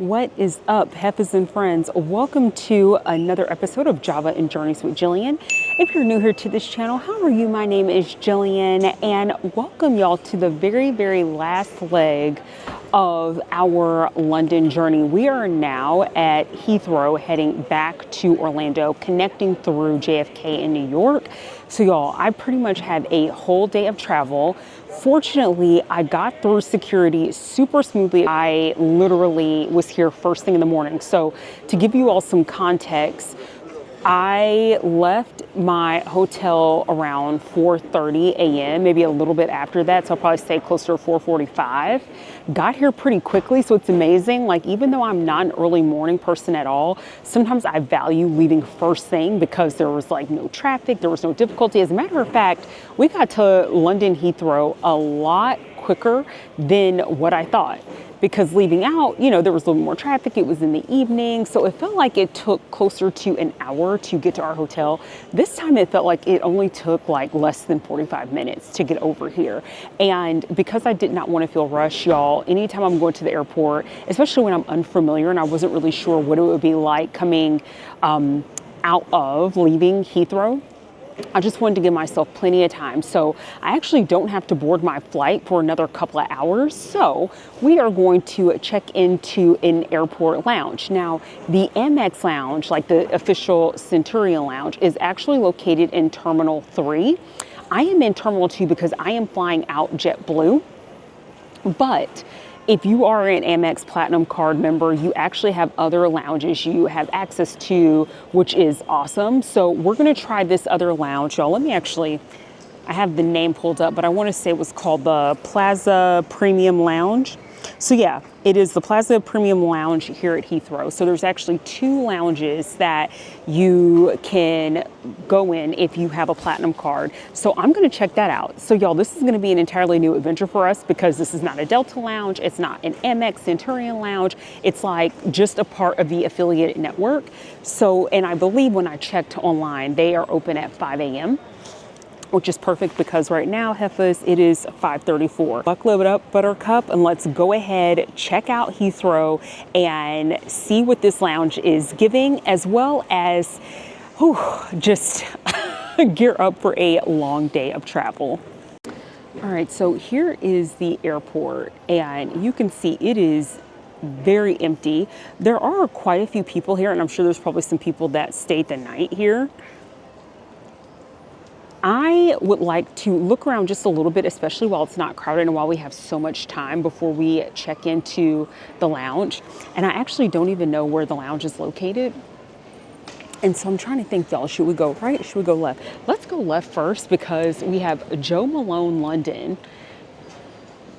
What is up, Heffas and friends? Welcome to another episode of Java and Journeys with Jillian. If you're new here to this channel, how are you? My name is Jillian, and welcome y'all to the very last leg of our London journey. We are now at Heathrow, heading back to Orlando, connecting through JFK in New York. So y'all, I pretty much have a whole day of travel. Fortunately, I got through security super smoothly. I literally was here first thing in the morning. So to give you all some context, I left my hotel around 4:30 a.m., maybe a little bit after that. So I'll probably stay closer to 4:45. Got here pretty quickly. So it's amazing. Like, even though I'm not an early morning person at all, sometimes I value leaving first thing because there was like no traffic, there was no difficulty. As a matter of fact, we got to London Heathrow a lot quicker than what I thought. Because leaving out, there was a little more traffic. It was in the evening. So it felt like it took closer to an hour to get to our hotel. This time it felt like it only took like less than 45 minutes to get over here. And because I did not want to feel rushed, y'all, anytime I'm going to the airport, especially when I'm unfamiliar and I wasn't really sure what it would be like coming out of leaving Heathrow, I just wanted to give myself plenty of time. So I actually don't have to board my flight for another couple of hours. So we are going to check into an airport lounge. Now, the Amex lounge, like the official Centurion lounge, is actually located in Terminal 3. I am in Terminal 2 because I am flying out JetBlue. But if you are an Amex Platinum card member, you actually have other lounges you have access to, which is awesome. So we're going to try this other lounge, y'all. I have the name pulled up, but I want to say it was called the Plaza Premium Lounge. So yeah, it is the Plaza Premium Lounge here at Heathrow. So there's actually two lounges that you can go in if you have a platinum card. So I'm going to check that out. So y'all, this is going to be an entirely new adventure for us because this is not a Delta lounge. It's not an Amex Centurion lounge. It's like just a part of the affiliated network. So, and I believe when I checked online, they are open at 5 a.m. which is perfect because right now, Heffas, it is 5:34. Buckle it up, Buttercup, and let's go ahead, check out Heathrow and see what this lounge is giving, as well as just gear up for a long day of travel. All right, so here is the airport, and you can see it is very empty. There are quite a few people here, and I'm sure there's probably some people that stayed the night here. I would like to look around just a little bit, especially while it's not crowded and while we have so much time before we check into the lounge. And I actually don't even know where the lounge is located. And so I'm trying to think, y'all, should we go right? Should we go left? Let's go left first because we have Joe Malone London,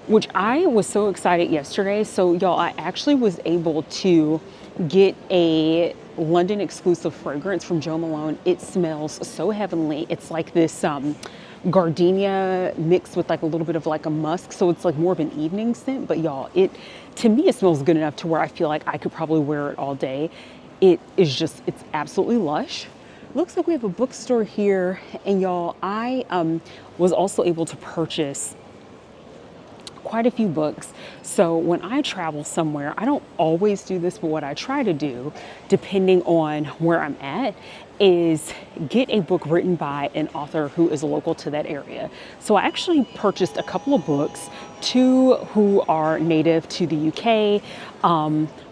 which I was so excited yesterday. So y'all, I actually was able to get a London exclusive fragrance from Joe Malone. It smells so heavenly. It's like this gardenia mixed with like a little bit of like a musk. So it's like more of an evening scent, but y'all, to me, it smells good enough to where I feel like I could probably wear it all day. It's absolutely lush. Looks like we have a bookstore here. And y'all, I was also able to purchase quite a few books. So when I travel somewhere, I don't always do this, but what I try to do, depending on where I'm at, is get a book written by an author who is local to that area. So I actually purchased a couple of books, two who are native to the UK.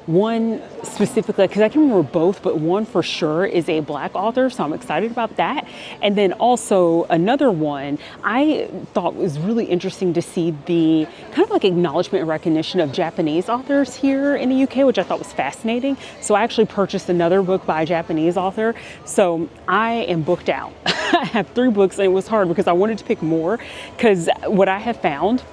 One specifically, because I can remember both, but one for sure is a Black author, so I'm excited about that. And then also another one I thought was really interesting to see the kind of like acknowledgement and recognition of Japanese authors here in the UK, which I thought was fascinating. So I actually purchased another book by a Japanese author. So I am booked out. I have 3 books, and it was hard because I wanted to pick more, because what I have found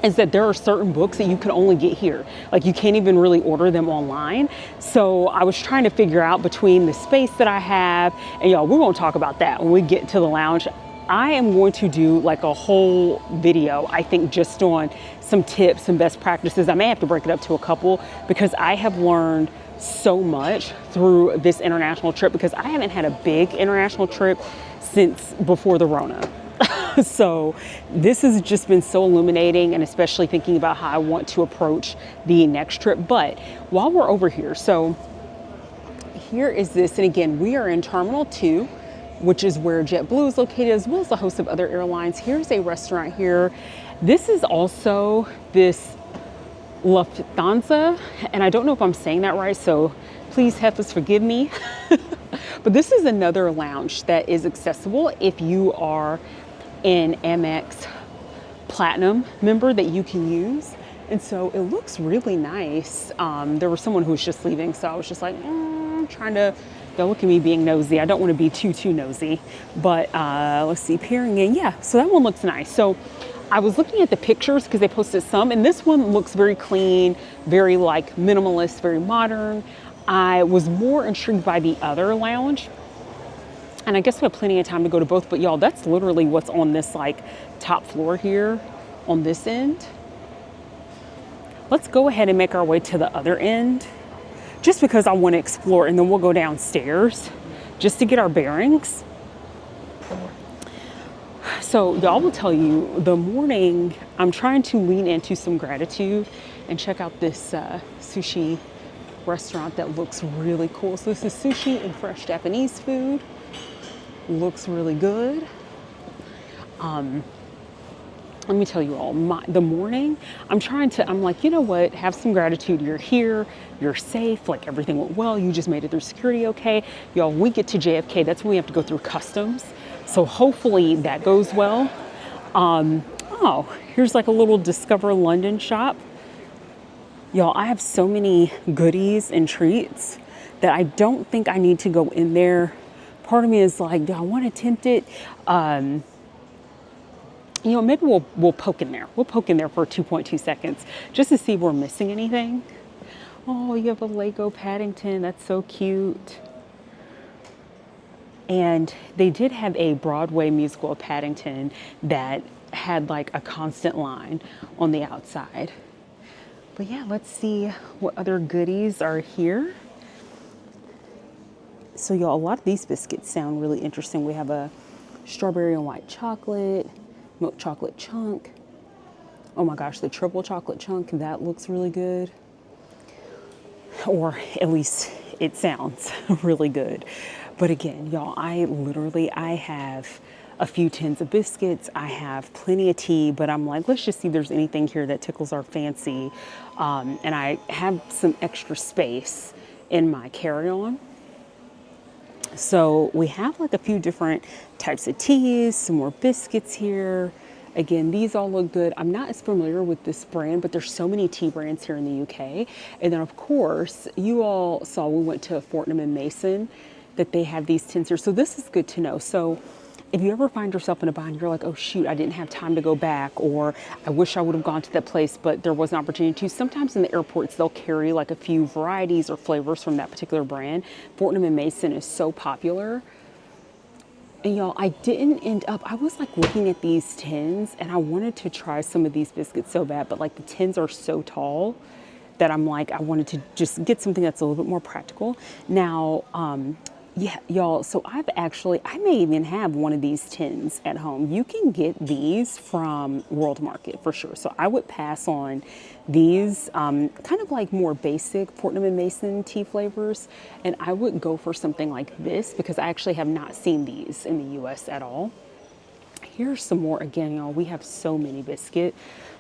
is that there are certain books that you can only get here. Like, you can't even really order them online. So I was trying to figure out between the space that I have, and y'all, we're gonna talk about that when we get to the lounge. I am going to do like a whole video, I think, just on some tips and best practices. I may have to break it up to a couple because I have learned so much through this international trip, because I haven't had a big international trip since before the Rona. So this has just been so illuminating, and especially thinking about how I want to approach the next trip. But while we're over here, so here is this, and again, we are in Terminal 2, which is where JetBlue is located, as well as a host of other airlines. Here's a restaurant here. This is also this Lufthansa, and I don't know if I'm saying that right, so please, Heffas, forgive me. But this is another lounge that is accessible if you are an Amex Platinum member that you can use. And so it looks really nice. There was someone who was just leaving, so I was just like, trying to, don't look at me being nosy. I don't want to be too nosy. But let's see, peering in. Yeah, so that one looks nice. So I was looking at the pictures because they posted some, and this one looks very clean, very like minimalist, very modern. I was more intrigued by the other lounge, and I guess we have plenty of time to go to both, but y'all, that's literally what's on this like top floor here on this end. Let's go ahead and make our way to the other end, just because I want to explore, and then we'll go downstairs just to get our bearings. So y'all, will tell you, the morning I'm trying to lean into some gratitude and check out this sushi restaurant that looks really cool. So this is sushi and fresh Japanese food. Looks really good. Let me tell you all, the morning, I'm like, you know what, have some gratitude. You're here, you're safe, like everything went well, you just made it through security okay. Y'all, we get to JFK, that's when we have to go through customs. So hopefully that goes well. Oh, here's like a little Discover London shop. Y'all, I have so many goodies and treats that I don't think I need to go in there. Part of me is like, do I want to tempt it? You know, maybe we'll poke in there. We'll poke in there for 2.2 seconds just to see if we're missing anything. Oh, you have a Lego Paddington. That's so cute. And they did have a Broadway musical of Paddington that had like a constant line on the outside. But yeah, let's see what other goodies are here. So y'all, a lot of these biscuits sound really interesting. We have a strawberry and white chocolate, milk chocolate chunk. Oh my gosh, the triple chocolate chunk, that looks really good. Or at least it sounds really good. But again, y'all, I have a few tins of biscuits. I have plenty of tea, but I'm like, let's just see if there's anything here that tickles our fancy. And I have some extra space in my carry-on. So we have like a few different types of teas, some more biscuits here. Again, these all look good. I'm not as familiar with this brand, but there's so many tea brands here in the UK. And then of course, you all saw we went to Fortnum and Mason, that they have these tins here. So this is good to know. So if you ever find yourself in a bind, you're like, oh shoot, I didn't have time to go back, or I wish I would have gone to that place, but there was an opportunity to. Sometimes in the airports, they'll carry like a few varieties or flavors from that particular brand. Fortnum and Mason is so popular. And y'all, I didn't end up, I was like looking at these tins and I wanted to try some of these biscuits so bad, but like the tins are so tall that I'm like, I wanted to just get something that's a little bit more practical. Now, yeah, y'all, so I may even have one of these tins at home. You can get these from World Market for sure. So I would pass on these kind of like more basic Fortnum and Mason tea flavors. And I would go for something like this because I actually have not seen these in the US at all. Here's some more. Again, y'all, we have so many biscuit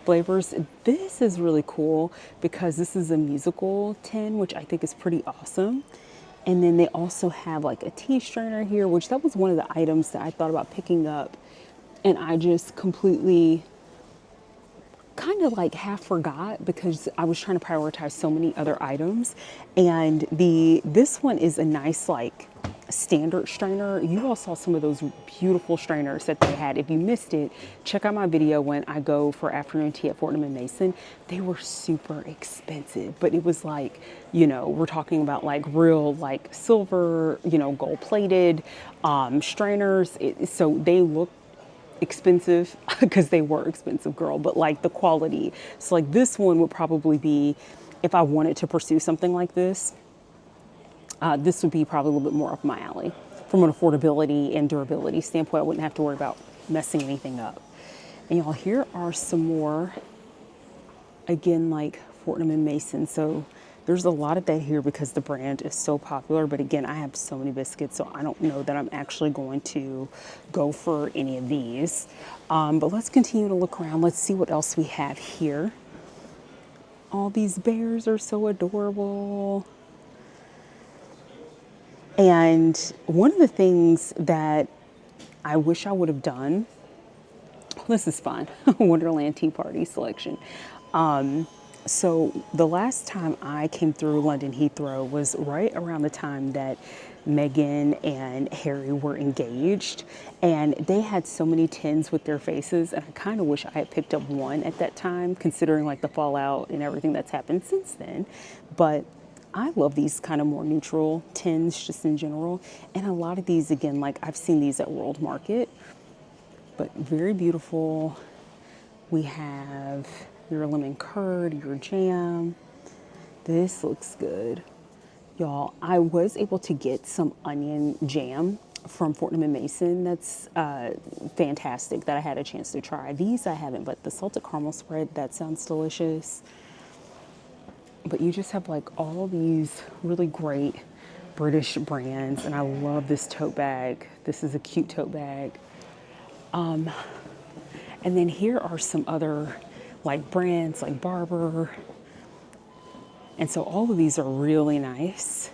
flavors. This is really cool because this is a musical tin, which I think is pretty awesome. And then they also have like a tea strainer here, which that was one of the items that I thought about picking up. And I just completely kind of like half forgot because I was trying to prioritize so many other items. And this one is a nice like standard strainer. You all saw some of those beautiful strainers that they had. If you missed it, check out my video when I go for afternoon tea at Fortnum and Mason. They were super expensive, but it was like, you know, we're talking about like real like silver, you know, gold plated strainers. So they look expensive because they were expensive, girl, but like the quality. So like this one would probably be, if I wanted to pursue something like this, this would be probably a little bit more up my alley. From an affordability and durability standpoint, I wouldn't have to worry about messing anything up. And y'all, here are some more, again, like Fortnum and Mason. So there's a lot of that here because the brand is so popular. But again, I have so many biscuits, so I don't know that I'm actually going to go for any of these. But let's continue to look around. Let's see what else we have here. All these bears are so adorable. And one of the things that I wish I would have done, this is fun, Wonderland Tea Party selection. So the last time I came through London Heathrow was right around the time that Meghan and Harry were engaged, and they had so many tins with their faces, and I kind of wish I had picked up one at that time, considering like the fallout and everything that's happened since then. But I love these kind of more neutral tins just in general, and a lot of these, again, like I've seen these at World Market, but very beautiful. We have your lemon curd, your jam. This looks good. Y'all, I was able to get some onion jam from Fortnum & Mason. That's fantastic that I had a chance to try. These I haven't, but the salted caramel spread, that sounds delicious. But you just have like all these really great British brands, and I love this tote bag. This is a cute tote bag. And then here are some other like brands like Barber. And so all of these are really nice.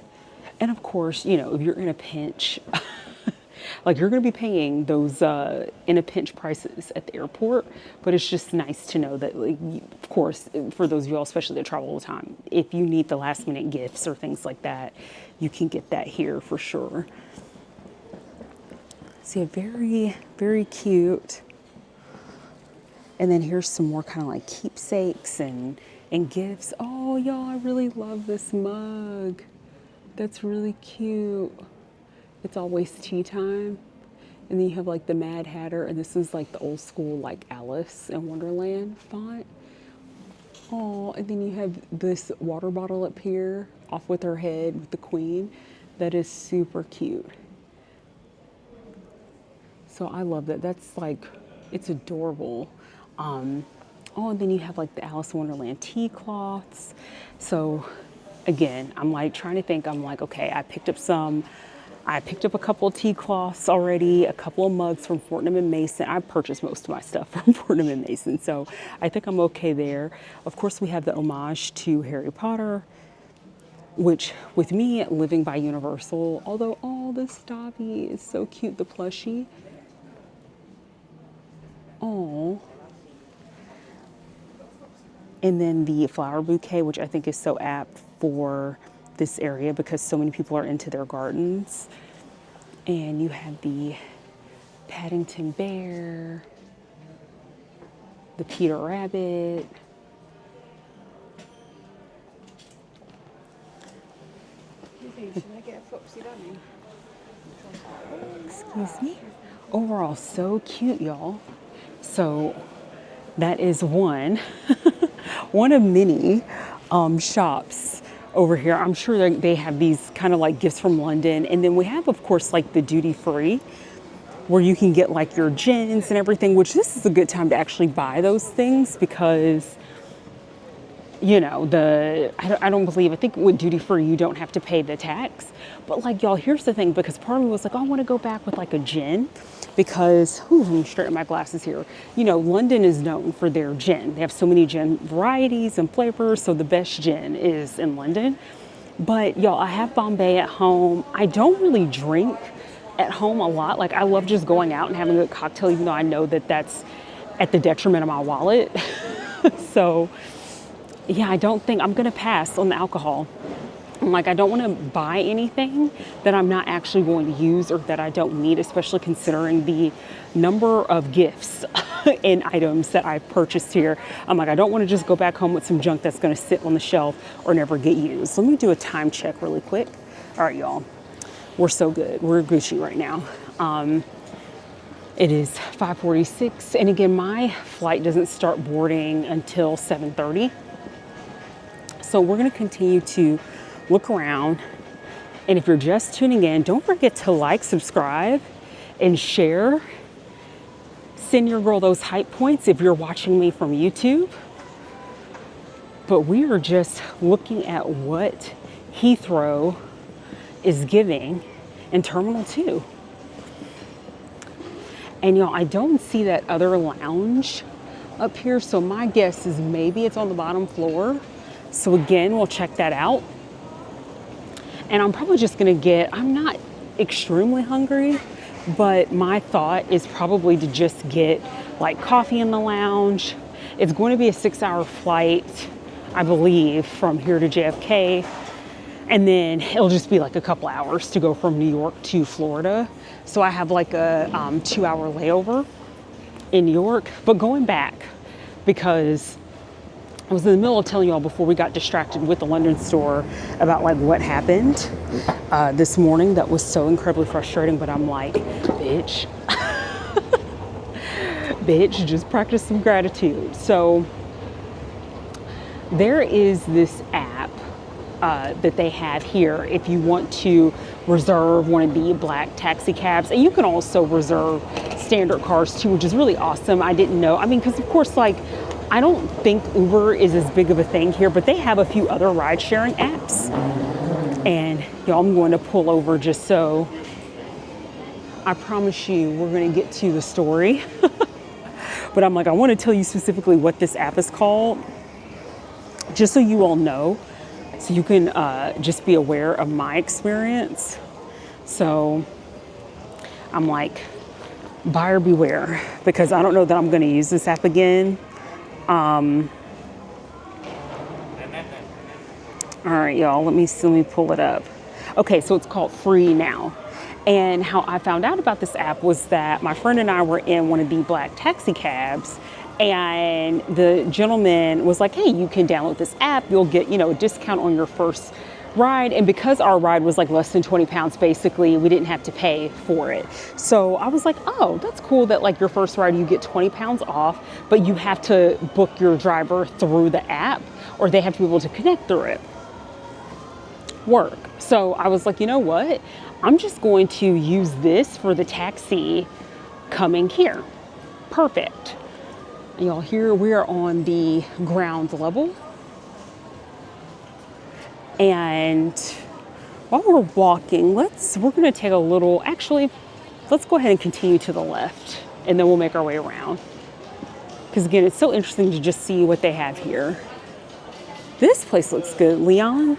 And of course, you know, if you're in a pinch, like you're going to be paying those in a pinch prices at the airport, but it's just nice to know that, like, of course, for those of you all, especially that travel all the time, if you need the last minute gifts or things like that, you can get that here for sure. See, very, very cute. And then here's some more kind of like keepsakes and gifts. Oh, y'all, I really love this mug. That's really cute. It's always tea time. And then you have like the Mad Hatter, and this is like the old school like Alice in Wonderland font. Oh, and then you have this water bottle up here off with her head with the Queen. That is super cute. So I love that. That's like, it's adorable. Oh, and then you have like the Alice in Wonderland tea cloths. So again, I'm like trying to think, I'm like, okay, I picked up a couple of tea cloths already, a couple of mugs from Fortnum & Mason. I purchased most of my stuff from Fortnum & Mason, so I think I'm okay there. Of course, we have the homage to Harry Potter, which with me living by Universal, although, oh, this Dobby is so cute, the plushie. Oh. And then the flower bouquet, which I think is so apt for this area because so many people are into their gardens. And you have the Paddington Bear, the Peter Rabbit. Should I get a Foxy Bunny? Excuse me. Overall, so cute, y'all. So that is one of many shops over here. I'm sure they have these kind of like gifts from London. And then we have, of course, like the duty free where you can get like your gins and everything, which this is a good time to actually buy those things because, you know, I think with duty free, you don't have to pay the tax. But like, y'all, here's the thing, because part of me was like, oh, I want to go back with like a gin because, let me straighten my glasses here. You know, London is known for their gin. They have so many gin varieties and flavors. So the best gin is in London. But y'all, I have Bombay at home. I don't really drink at home a lot. Like I love just going out and having a good cocktail, even though I know that that's at the detriment of my wallet. So yeah, I don't think I'm gonna pass on the alcohol. Like I don't want to buy anything that I'm not actually going to use or that I don't need, especially considering the number of gifts and items that I purchased here. I'm like, I don't want to just go back home with some junk that's going to sit on the shelf or never get used. Let me do a time check really quick. All right, y'all, we're so good. We're Gucci right now. It is 5:46, and again, my flight doesn't start boarding until 7:30. So we're going to continue to look around. And if you're just tuning in, don't forget to like, subscribe, and share. send your girl those hype points if you're watching me from YouTube. But we are just looking at what Heathrow is giving in Terminal 2. And y'all, I don't see that other lounge up here, so my guess is maybe it's on the bottom floor. So again, we'll check that out. And I'm probably just gonna I'm not extremely hungry, but my thought is probably to just get like coffee in the lounge. It's going to be a 6-hour flight, I believe, from here to JFK. And then it'll just be like a couple hours to go from New York to Florida. So I have like a 2-hour layover in New York, but going back, because I was in the middle of telling y'all before we got distracted with the London store about like what happened this morning that was so incredibly frustrating, but I'm like, bitch, bitch, just practice some gratitude. So there is this app that they have here if you want to reserve one of the black taxi cabs, and you can also reserve standard cars too, which is really awesome. I didn't know, I mean, because of course, like, I don't think Uber is as big of a thing here, but they have a few other ride sharing apps. And y'all, I'm going to pull over just so I promise you we're going to get to the story. But I'm like, I want to tell you specifically what this app is called, just so you all know, so you can just be aware of my experience. So I'm like, buyer beware, because I don't know that I'm going to use this app again. All right, y'all, let me pull it up. Okay, so it's called Free Now. And how I found out about this app was that my friend and I were in one of the black taxi cabs, and the gentleman was like, hey, you can download this app. You'll get, a discount on your first ride. And because our ride was like less than 20 pounds, basically, we didn't have to pay for it. So I was like, oh, that's cool that like your first ride, you get 20 pounds off, but you have to book your driver through the app, or they have to be able to connect through it. Work. So I was like, you know what? I'm just going to use this for the taxi coming here. Perfect. Y'all, here we are on the ground level. And while we're walking, we're going to take a little, actually, let's go ahead and continue to the left, and then we'll make our way around. Because again, it's so interesting to just see what they have here. This place looks good, Leon.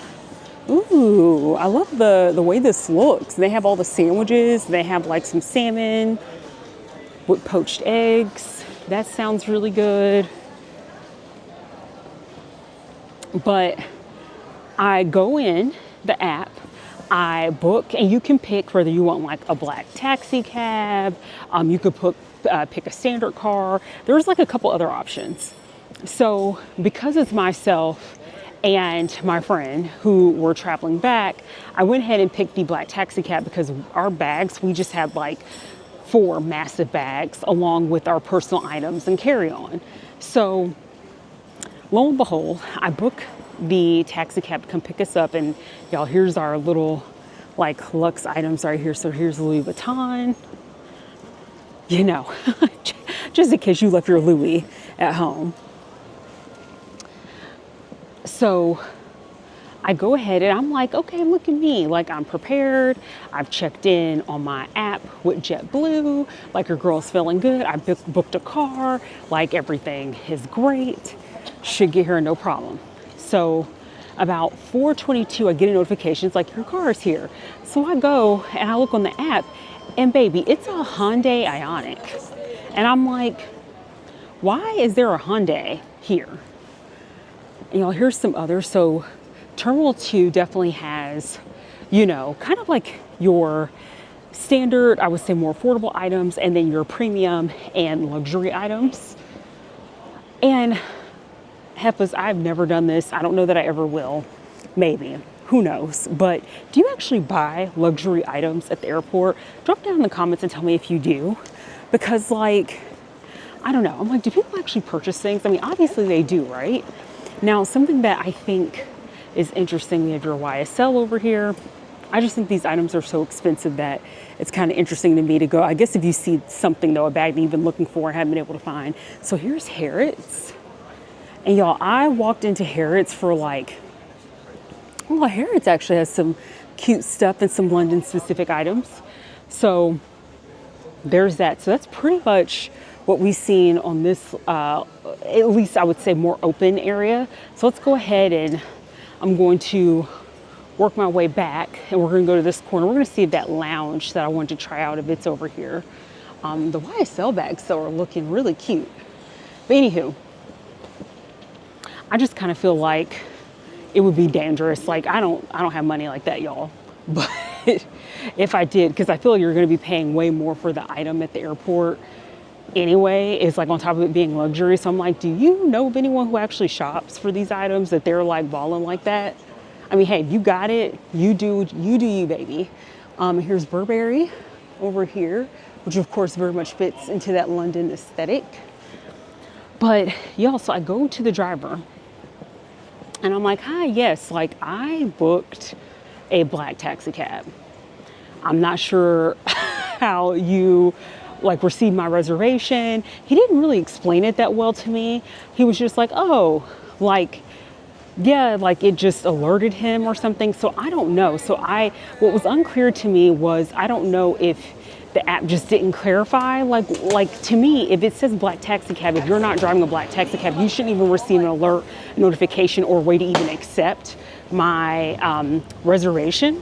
Ooh, I love the way this looks. They have all the sandwiches. They have like some salmon with poached eggs. That sounds really good. But I go in the app, I book, and you can pick whether you want like a black taxi cab. You could pick a standard car. There's like a couple other options. So because it's myself and my friend who were traveling back, I went ahead and picked the black taxi cab because our bags, we just had like 4 massive bags along with our personal items and carry-on. So lo and behold, I book the taxi cab to come pick us up, and y'all, here's our little like luxe items right here. So here's Louis Vuitton, just in case you left your Louis at home. So I go ahead and I'm like, okay, look at me. Like, I'm prepared. I've checked in on my app with JetBlue. Like, your girl's feeling good. I booked a car. Like, everything is great. Should get here no problem. So about 4:22, I get a notification. It's like, your car is here. So I go and I look on the app, and baby, it's a Hyundai Ioniq. And I'm like, why is there a Hyundai here? And here's some others. So Terminal 2 definitely has, kind of like your standard, I would say more affordable items, and then your premium and luxury items. And Heffas, I've never done this. I don't know that I ever will. Maybe. Who knows? But do you actually buy luxury items at the airport? Drop down in the comments and tell me if you do. Because, like, I don't know. I'm like, do people actually purchase things? I mean, obviously they do, right? Now, something that I think is interesting, we have your YSL over here. I just think these items are so expensive that it's kind of interesting to me to go. I guess if you see something though, a bag that you've been looking for and haven't been able to find. So here's Harrods. And y'all, I walked into Harrods for like, well, Harrods actually has some cute stuff and some London specific items. So there's that. So that's pretty much what we've seen on this, at least I would say more open area. So let's go ahead and I'm going to work my way back and we're gonna go to this corner. We're gonna see if that lounge that I wanted to try out, if it's over here. The YSL bags though are looking really cute. But anywho, I just kind of feel like it would be dangerous. Like I don't have money like that, y'all. But if I did, because I feel like you're gonna be paying way more for the item at the airport anyway. It's like on top of it being luxury. So I'm like, do you know of anyone who actually shops for these items that they're like balling like that? I mean, hey, you got it. You do you, baby. Here's Burberry over here, which of course very much fits into that London aesthetic. But y'all, so I go to the driver and I'm like, hi, yes, like I booked a black taxi cab. I'm not sure how you like received my reservation. He didn't really explain it that well to me. He was just like, oh, like, yeah, like it just alerted him or something. So I don't know. So what was unclear to me was, I don't know if the app just didn't clarify. Like to me, if it says black taxi cab, if you're not driving a black taxi cab, you shouldn't even receive an alert, notification, or way to even accept my reservation.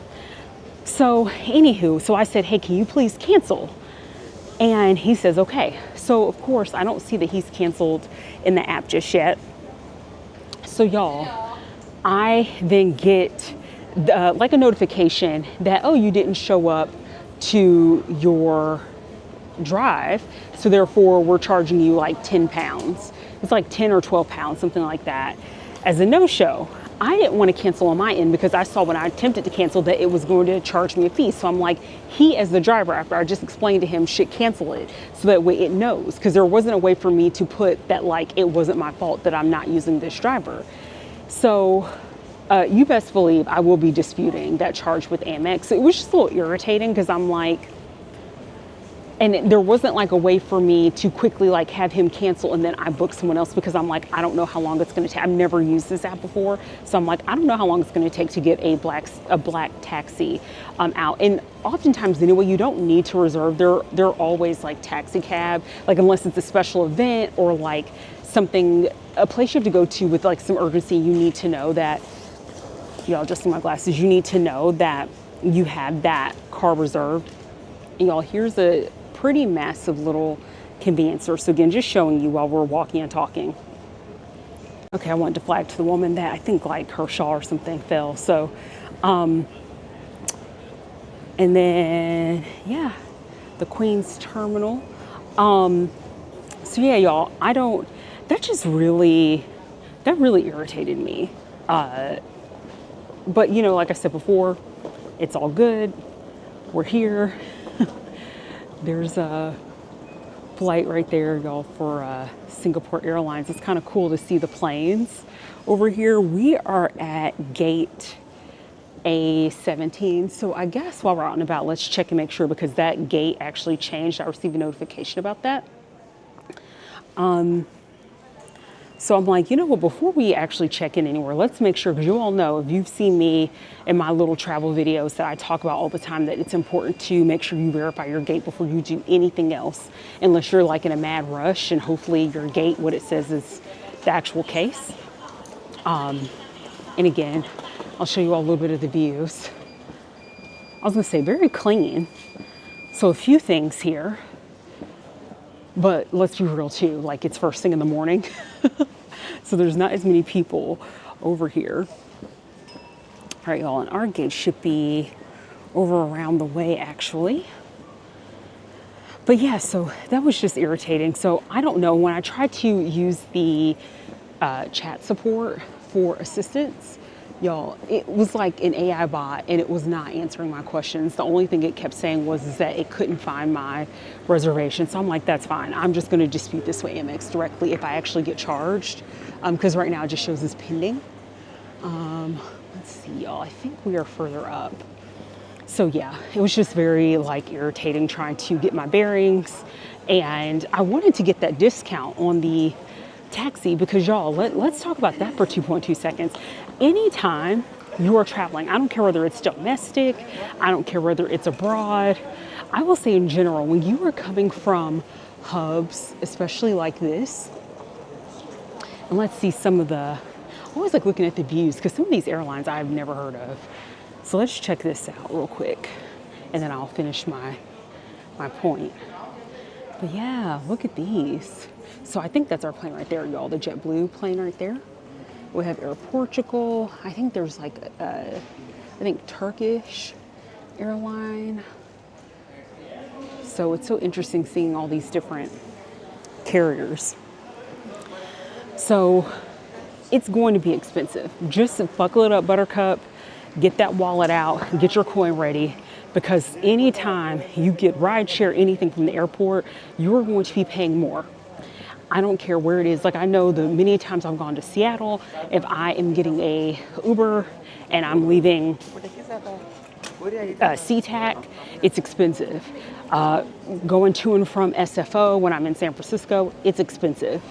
So anywho, so I said, hey, can you please cancel? And he says, okay. So of course, I don't see that he's canceled in the app just yet. So y'all, I then get like a notification that, oh, you didn't show up to your drive. So therefore we're charging you like 10 pounds. It's like 10 or 12 pounds, something like that, as a no-show. I didn't want to cancel on my end because I saw when I attempted to cancel that it was going to charge me a fee. So I'm like, he as the driver, after I just explained to him, should cancel it so that way it knows, because there wasn't a way for me to put that like it wasn't my fault that I'm not using this driver. So you best believe I will be disputing that charge with Amex. So it was just a little irritating because I'm like, and there wasn't like a way for me to quickly like have him cancel and then I book someone else, because I'm like, I don't know how long it's going to take. I've never used this app before. So I'm like, I don't know how long it's going to take to get a black taxi out. And oftentimes anyway, you don't need to reserve. They're always like taxi cab, like unless it's a special event or like something, a place you have to go to with like some urgency. You need to know that, y'all, just in my glasses, you need to know that you have that car reserved. Y'all, here's a pretty massive little convenience store. So again, just showing you while we're walking and talking. Okay, I wanted to flag to the woman that I think like her shawl or something fell. So, and then, yeah, the Queen's Terminal. So yeah, y'all, that really irritated me. But you know, like I said before, it's all good. We're here. There's a flight right there, y'all, for Singapore Airlines. It's kind of cool to see the planes over here. We are at gate A17. So I guess while we're out and about, let's check and make sure, because that gate actually changed. I received a notification about that. So I'm like, you know what, before we actually check in anywhere, let's make sure, because you all know, if you've seen me in my little travel videos that I talk about all the time, that it's important to make sure you verify your gate before you do anything else, unless you're like in a mad rush and hopefully your gate, what it says is the actual case. And again, I'll show you all a little bit of the views. I was gonna say very clean. So a few things here. But let's be real too, like it's first thing in the morning. So there's not as many people over here. All right, y'all, and our gate should be over around the way actually. But yeah, so that was just irritating. So I don't know, when I tried to use the chat support for assistance, y'all, it was like an AI bot and it was not answering my questions. The only thing it kept saying was that it couldn't find my reservation. So I'm like, that's fine. I'm just going to dispute this with Amex directly if I actually get charged. Because right now it just shows as pending. Let's see, y'all. I think we are further up. So yeah, it was just very like irritating trying to get my bearings. And I wanted to get that discount on the taxi because y'all, let's talk about that for 2.2 seconds. Anytime you are traveling, I don't care whether it's domestic, I don't care whether it's abroad. I will say in general, when you are coming from hubs, especially like this, and let's see some of the, I always like looking at the views because some of these airlines I've never heard of. So let's check this out real quick and then I'll finish my point. But yeah, look at these. So I think that's our plane right there, y'all, the JetBlue plane right there. We have Air Portugal. I think there's like, I think Turkish airline. So it's so interesting seeing all these different carriers. So it's going to be expensive. Just buckle it up, Buttercup. Get that wallet out, get your coin ready, because anytime you get rideshare, anything from the airport, you're going to be paying more. I don't care where it is. Like I know the many times I've gone to Seattle, if I am getting a Uber and I'm leaving SeaTac, it's expensive. Going to and from SFO when I'm in San Francisco, it's expensive.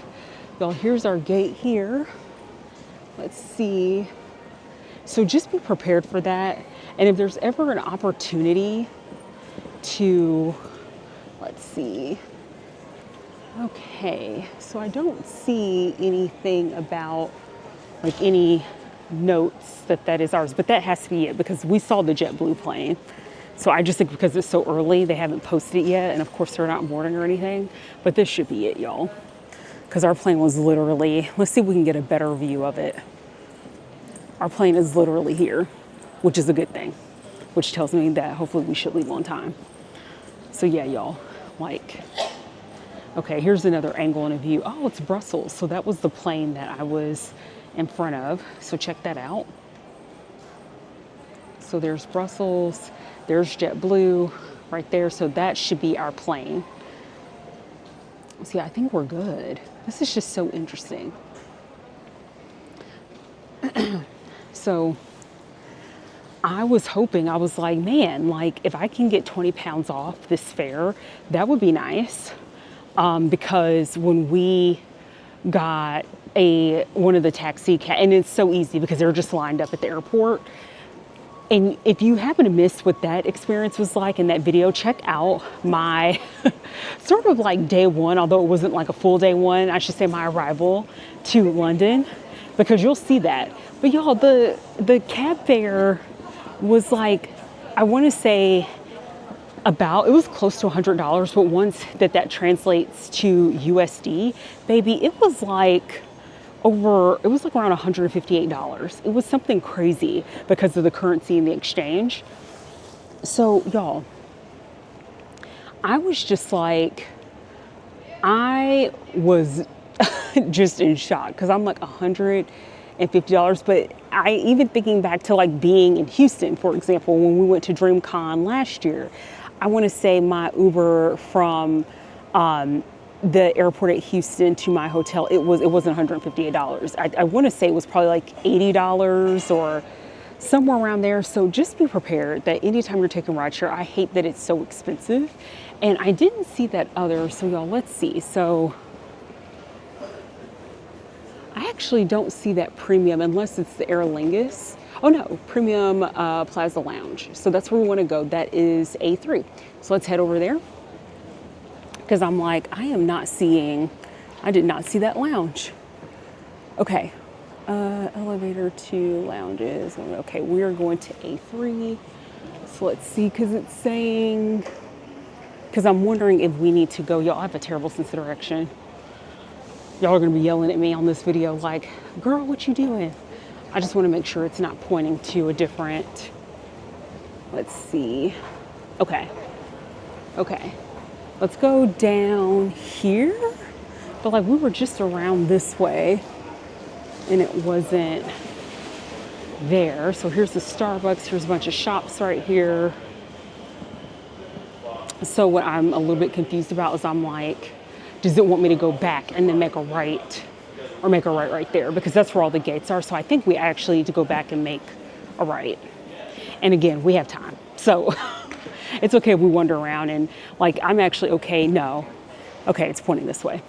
Well, here's our gate here. Let's see. So just be prepared for that. And if there's ever an opportunity to, let's see. Okay, so I don't see anything about like any notes that is ours, but that has to be it because we saw the JetBlue plane. So I just think because it's so early, they haven't posted it yet. And of course they're not boarding or anything, but this should be it, y'all. Because our plane was literally, let's see if we can get a better view of it. Our plane is literally here, which is a good thing, which tells me that hopefully we should leave on time. So yeah, y'all, like, okay, here's another angle and a view. Oh, it's Brussels. So that was the plane that I was in front of. So check that out. So there's Brussels, there's JetBlue right there. So that should be our plane. See, I think we're good. This is just so interesting. So I was hoping, I was like, man, like if I can get 20 pounds off this fare, that would be nice. Because when we got one of the taxi and it's so easy because they're just lined up at the airport. And if you happen to miss what that experience was like in that video, check out my sort of like day one, although it wasn't like a full day one, I should say my arrival to London, because you'll see that. But y'all, the cab fare was like, I want to say it was close to $100, but once that translates to USD, baby, it was like around $158. It was something crazy because of the currency and the exchange. So y'all, I was just like, I was just in shock because I'm like $150. But I even thinking back to like being in Houston, for example, when we went to DreamCon last year, I want to say my Uber from the airport at Houston to my hotel, it wasn't $158. I want to say it was probably like $80 or somewhere around there. So just be prepared that anytime you're taking rideshare, I hate that it's so expensive. And I didn't see that other, so y'all, let's see. So I actually don't see that premium unless it's the Aer Lingus. Oh no, Premium Plaza Lounge. So that's where we want to go. That is A3. So let's head over there. Because I'm like, I did not see that lounge. Okay, elevator to lounges. Okay, we are going to A3. So let's see, because it's saying, because I'm wondering if we need to go. Y'all, I have a terrible sense of direction. Y'all are gonna be yelling at me on this video like, girl, what you doing? I just wanna make sure it's not pointing to a different, let's see. Okay. Let's go down here. But like we were just around this way and it wasn't there. So here's the Starbucks, here's a bunch of shops right here. So what I'm a little bit confused about is I'm like, does it want me to go back and then make a right or make a right right there? Because that's where all the gates are. So I think we actually need to go back and make a right. And again, we have time. So it's okay if we wander around and like, I'm actually okay. No. Okay, it's pointing this way.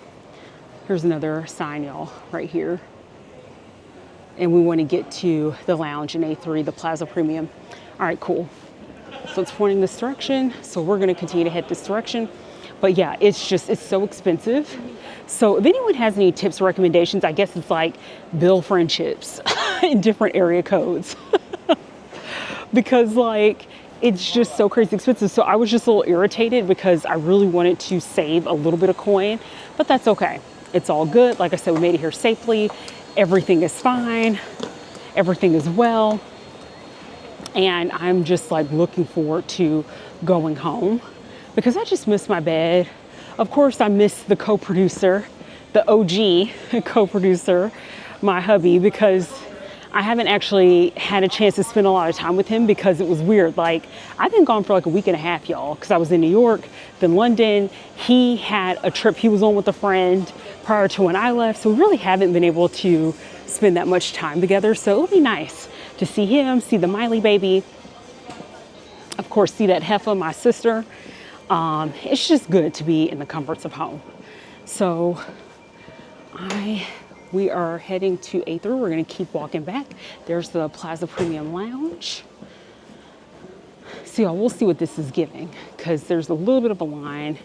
Here's another sign, y'all, right here. And we want to get to the lounge in A3, the Plaza Premium. All right, cool. So it's pointing this direction. So we're going to continue to head this direction. But yeah, it's so expensive. So if anyone has any tips or recommendations, I guess it's like build friendships in different area codes. Because like, it's just so crazy expensive. So I was just a little irritated because I really wanted to save a little bit of coin, but that's okay. It's all good. Like I said, we made it here safely. Everything is fine. Everything is well. And I'm just like looking forward to going home because I just miss my bed. Of course, I miss the co-producer, the OG co-producer, my hubby, because I haven't actually had a chance to spend a lot of time with him because it was weird. Like, I've been gone for like a week and a half, y'all, because I was in New York, then London. He had a trip he was on with a friend prior to when I left. So we really haven't been able to spend that much time together. So it'll be nice to see him, see the Miley baby. Of course, see that Heffas, my sister. It's just good to be in the comforts of home. So we are heading to A3. We're gonna keep walking back. There's the Plaza Premium Lounge. So y'all, we'll see what this is giving because there's a little bit of a line.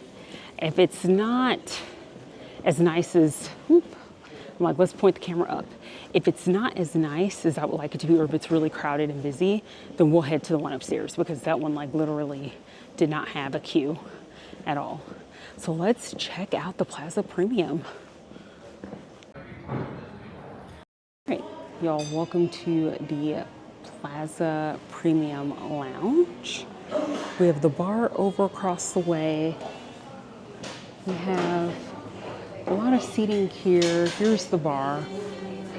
If it's not as nice as, I'm like, let's point the camera up. If it's not as nice as I would like it to be, or if it's really crowded and busy, then we'll head to the one upstairs because that one like literally did not have a queue at all. So let's check out the Plaza Premium. All right, y'all, welcome to the Plaza Premium Lounge. We have the bar over across the way. We have a lot of seating here. Here's the bar.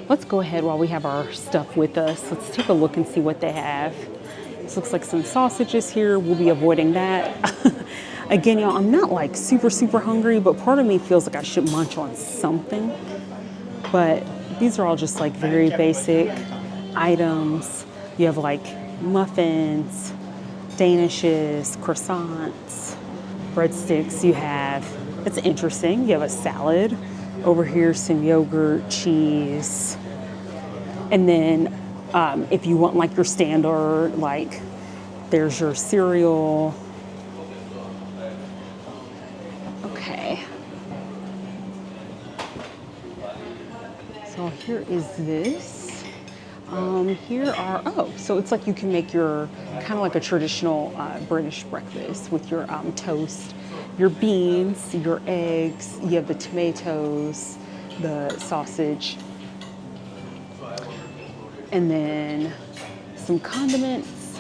Let's go ahead while we have our stuff with us. Let's take a look and see what they have. This looks like some sausages here. We'll be avoiding that. Again, y'all, I'm not like super hungry, but part of me feels like I should munch on something. But these are all just like very basic items. You have like muffins, danishes, croissants, breadsticks. You have, it's interesting, you have a salad. Over here, some yogurt, cheese. And then if you want like your standard, like there's your cereal. Okay. So here is this. Here are, so it's like you can make your, kind of like a traditional British breakfast with your toast, your beans, your eggs, you have the tomatoes, the sausage, and then some condiments.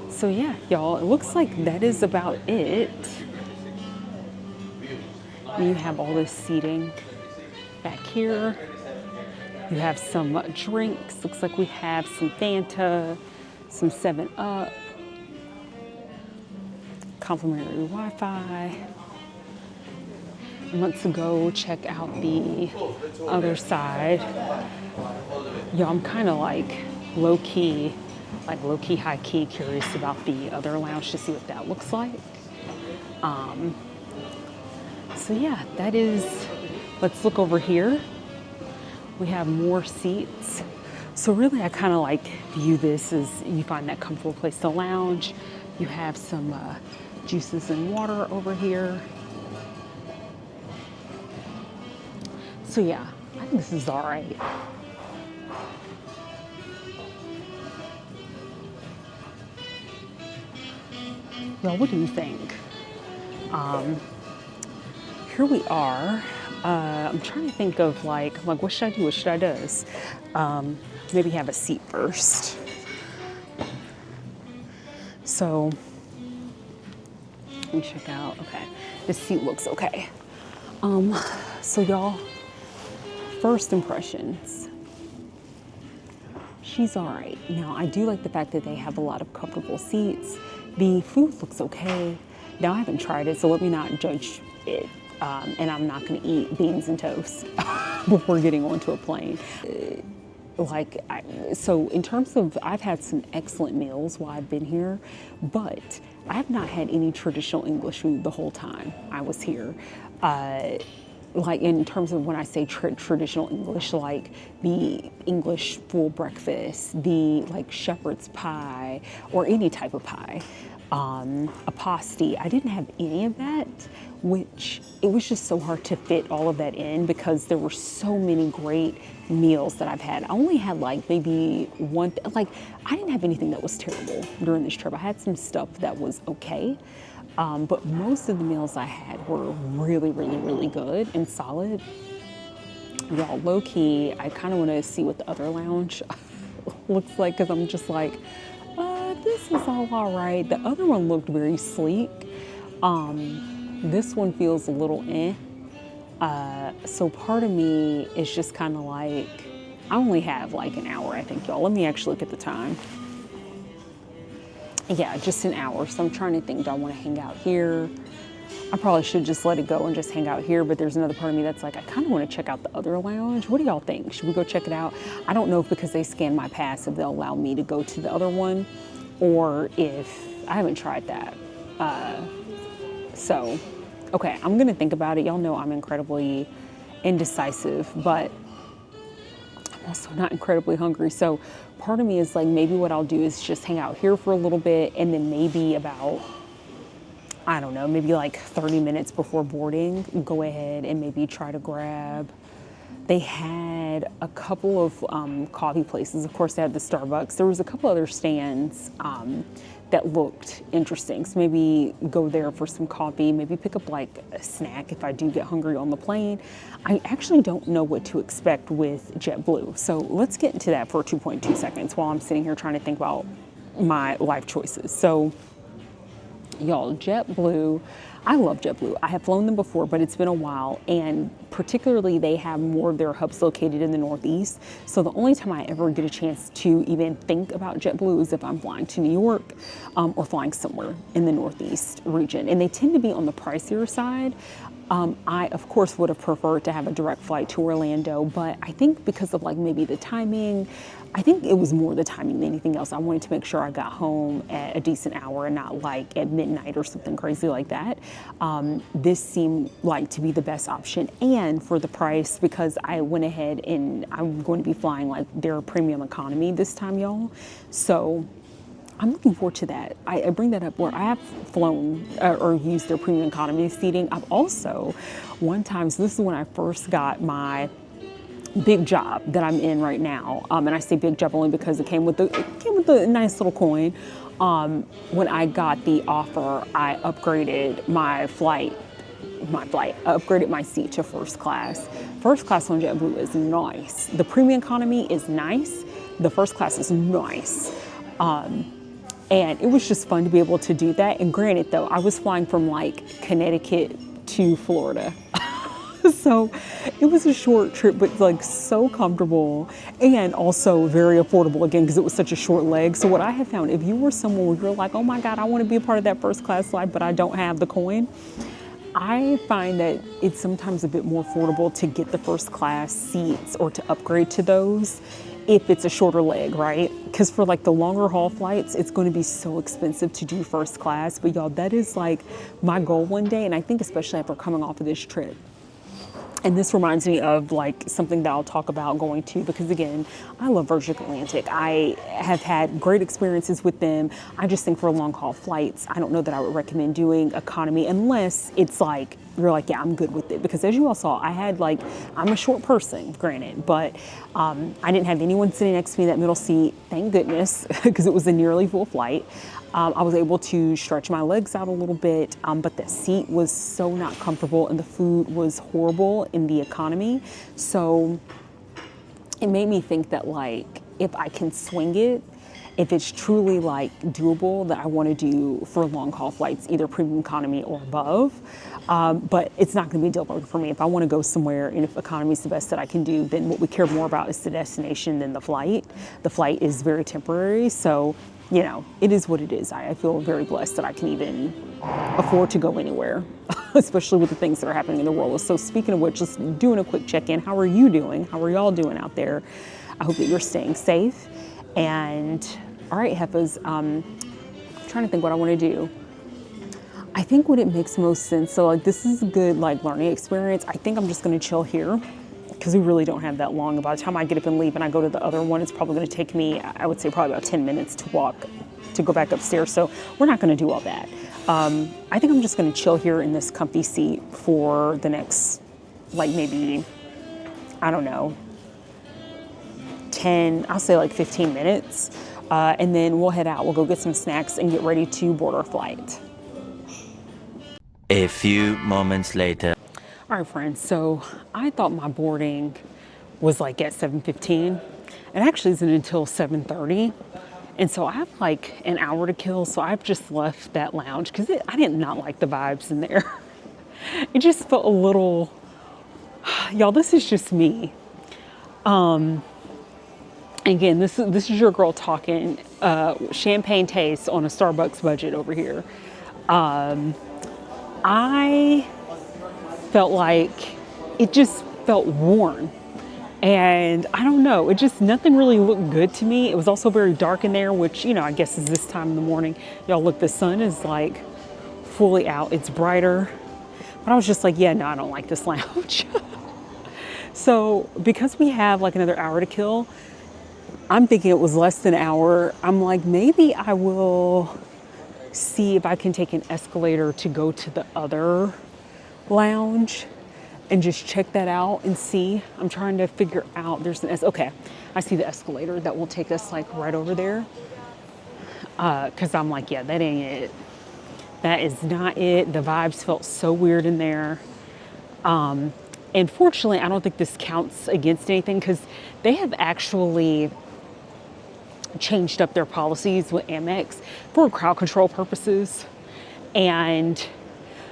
So yeah, y'all, it looks like that is about it. And you have all this seating back here. You have some drinks. Looks like we have some Fanta, some 7-Up, complimentary Wi-Fi. Let's go check out the other side. Y'all, I'm kind of like low-key, high-key curious about the other lounge to see what that looks like. So yeah, that is, let's look over here. We have more seats. So really, I kind of like view this as you find that comfortable place to lounge. You have some juices and water over here. So yeah, I think this is all right. Y'all, what do you think? Here we are. I'm trying to think of like what should I do? What should I do? Maybe have a seat first. So let me check out. Okay, this seat looks okay. So y'all, first impressions. She's all right. Now I do like the fact that they have a lot of comfortable seats. The food looks okay. Now I haven't tried it, so let me not judge it. And I'm not gonna eat beans and toast before getting onto a plane. so in terms of, I've had some excellent meals while I've been here, but I have not had any traditional English food the whole time I was here. Like in terms of when I say traditional English, like the English full breakfast, the like shepherd's pie or any type of pie, a pasty. I didn't have any of that, which it was just so hard to fit all of that in because there were so many great meals that I've had. I only had like maybe one, like I didn't have anything that was terrible during this trip. I had some stuff that was okay. But most of the meals I had were really, really, really good and solid. Y'all, low key, I kind of want to see what the other lounge looks like because I'm just like, this is all right. The other one looked very sleek. This one feels a little eh. So part of me is just kind of like, I only have like an hour, I think, y'all. Let me actually look at the time. Yeah, just an hour. So I'm trying to think, do I want to hang out here? I probably should just let it go and just hang out here, but there's another part of me that's like, I kind of want to check out the other lounge. What do y'all think? Should we go check it out? I don't know if because they scan my pass if they'll allow me to go to the other one or if, I haven't tried that. So, okay, I'm going to think about it. Y'all know I'm incredibly indecisive, but I'm also not incredibly hungry. So part of me is like, maybe what I'll do is just hang out here for a little bit and then maybe about, I don't know, maybe like 30 minutes before boarding, go ahead and maybe try to grab. They had a couple of coffee places. Of course, they had the Starbucks. There was a couple other stands that looked interesting. So maybe go there for some coffee, maybe pick up like a snack if I do get hungry on the plane. I actually don't know what to expect with JetBlue. So let's get into that for 2.2 seconds while I'm sitting here trying to think about my life choices. So y'all, JetBlue, I love JetBlue. I have flown them before, but it's been a while, and particularly they have more of their hubs located in the Northeast. So the only time I ever get a chance to even think about JetBlue is if I'm flying to New York or flying somewhere in the Northeast region, and they tend to be on the pricier side. I, of course, would have preferred to have a direct flight to Orlando, but I think because of like maybe the timing, I think it was more the timing than anything else. I wanted to make sure I got home at a decent hour and not like at midnight or something crazy like that. This seemed like to be the best option, and for the price, because I went ahead and I'm going to be flying like their premium economy this time, y'all. So I'm looking forward to that. I bring that up where I have flown or used their premium economy seating. I've also, one time, so this is when I first got my big job that I'm in right now. And I say big job only because it came with the nice little coin. When I got the offer, I upgraded my flight. I upgraded my seat to first class. First class on JetBlue is nice. The premium economy is nice. The first class is nice. And it was just fun to be able to do that. And granted, though, I was flying from like Connecticut to Florida. So it was a short trip, but like so comfortable and also very affordable again, because it was such a short leg. So what I have found, if you were someone where you're like, oh my God, I want to be a part of that first class flight, but I don't have the coin, I find that it's sometimes a bit more affordable to get the first class seats or to upgrade to those if it's a shorter leg, right? Because for like the longer haul flights, it's going to be so expensive to do first class. But y'all, that is like my goal one day. And I think especially after coming off of this trip. And this reminds me of like something that I'll talk about going to, because again, I love Virgin Atlantic. I have had great experiences with them. I just think for long haul flights, I don't know that I would recommend doing economy unless it's like, you're like, yeah, I'm good with it. Because as you all saw, I'm a short person, granted, but I didn't have anyone sitting next to me in that middle seat, thank goodness, because it was a nearly full flight. I was able to stretch my legs out a little bit, but the seat was so not comfortable and the food was horrible in the economy. So it made me think that like, if I can swing it, if it's truly like doable, that I want to do for long haul flights, either premium economy or above. But it's not going to be a deal breaker for me. If I want to go somewhere and if economy is the best that I can do, then what we care more about is the destination than the flight. The flight is very temporary. So, you know, it is what it is. I feel very blessed that I can even afford to go anywhere, especially with the things that are happening in the world. So speaking of which, just doing a quick check-in. How are you doing? How are y'all doing out there? I hope that you're staying safe. And all right, Heffas, trying to think what I want to do. I think when it makes most sense, so like this is a good like learning experience. I think I'm just going to chill here because we really don't have that long. By the time I get up and leave and I go to the other one, it's probably going to take me, I would say probably about 10 minutes to walk to go back upstairs. So we're not going to do all that. I think I'm just going to chill here in this comfy seat for the next, like maybe, I don't know, 10, I'll say like 15 minutes. And then we'll head out. We'll go get some snacks and get ready to board our flight. A few moments later. All right, friends. So I thought my boarding was like at 7:15. It actually isn't until 7:30. And so I have like an hour to kill. So I've just left that lounge because I did not like the vibes in there. It just felt a little, y'all, this is just me. Again, this is your girl talking champagne taste on a Starbucks budget over here. I felt like it just felt worn. And I don't know, it just, nothing really looked good to me. It was also very dark in there, which, you know, I guess is this time in the morning. Y'all look, the sun is like fully out. It's brighter. But I was just like, yeah, no, I don't like this lounge. So because we have like another hour to kill, I'm thinking it was less than an hour. I'm like, maybe I will see if I can take an escalator to go to the other lounge and just check that out and see. I'm trying to figure out, okay, I see the escalator that will take us like right over there. Cause I'm like, yeah, that ain't it. That is not it. The vibes felt so weird in there. And fortunately, I don't think this counts against anything because they have actually changed up their policies with Amex for crowd control purposes. And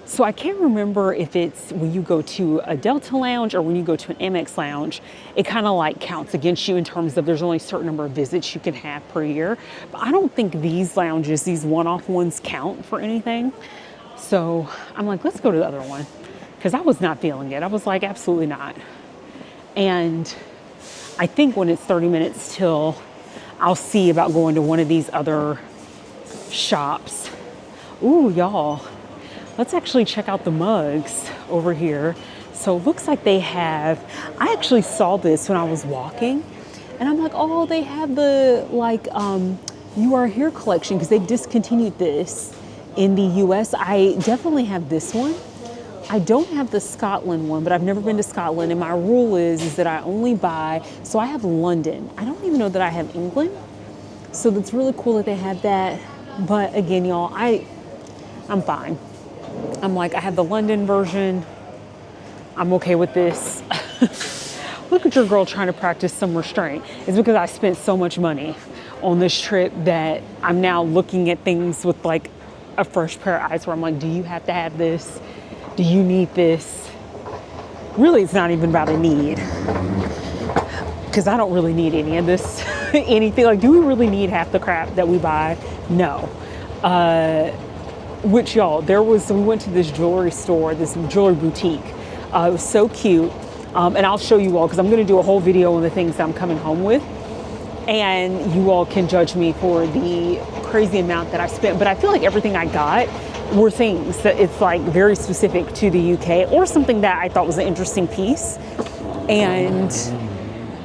so I can't remember if it's when you go to a Delta lounge or when you go to an Amex lounge, it kind of like counts against you in terms of there's only a certain number of visits you can have per year. But I don't think these lounges, these one-off ones, count for anything. So I'm like, let's go to the other one because I was not feeling it. I was like, absolutely not. And I think when it's 30 minutes till, I'll see about going to one of these other shops. Ooh, y'all. Let's actually check out the mugs over here. So it looks like they have, I actually saw this when I was walking and I'm like, oh, they have the like, You Are Here collection because they discontinued this in the US. I definitely have this one. I don't have the Scotland one, but I've never been to Scotland. And my rule is that I only buy, so I have London. I don't even know that I have England. So that's really cool that they have that. But again, y'all, I'm fine. I'm like, I have the London version. I'm okay with this. Look at your girl trying to practice some restraint. It's because I spent so much money on this trip that I'm now looking at things with like a fresh pair of eyes where I'm like, do you have to have this? Do you need this? Really, it's not even about a need. Because I don't really need any of this, anything. Like, do we really need half the crap that we buy? No. Which y'all, we went to this jewelry store, this jewelry boutique. It was so cute. And I'll show you all, because I'm going to do a whole video on the things that I'm coming home with. And you all can judge me for the crazy amount that I spent. But I feel like everything I got were things that it's like very specific to the UK or something that I thought was an interesting piece. And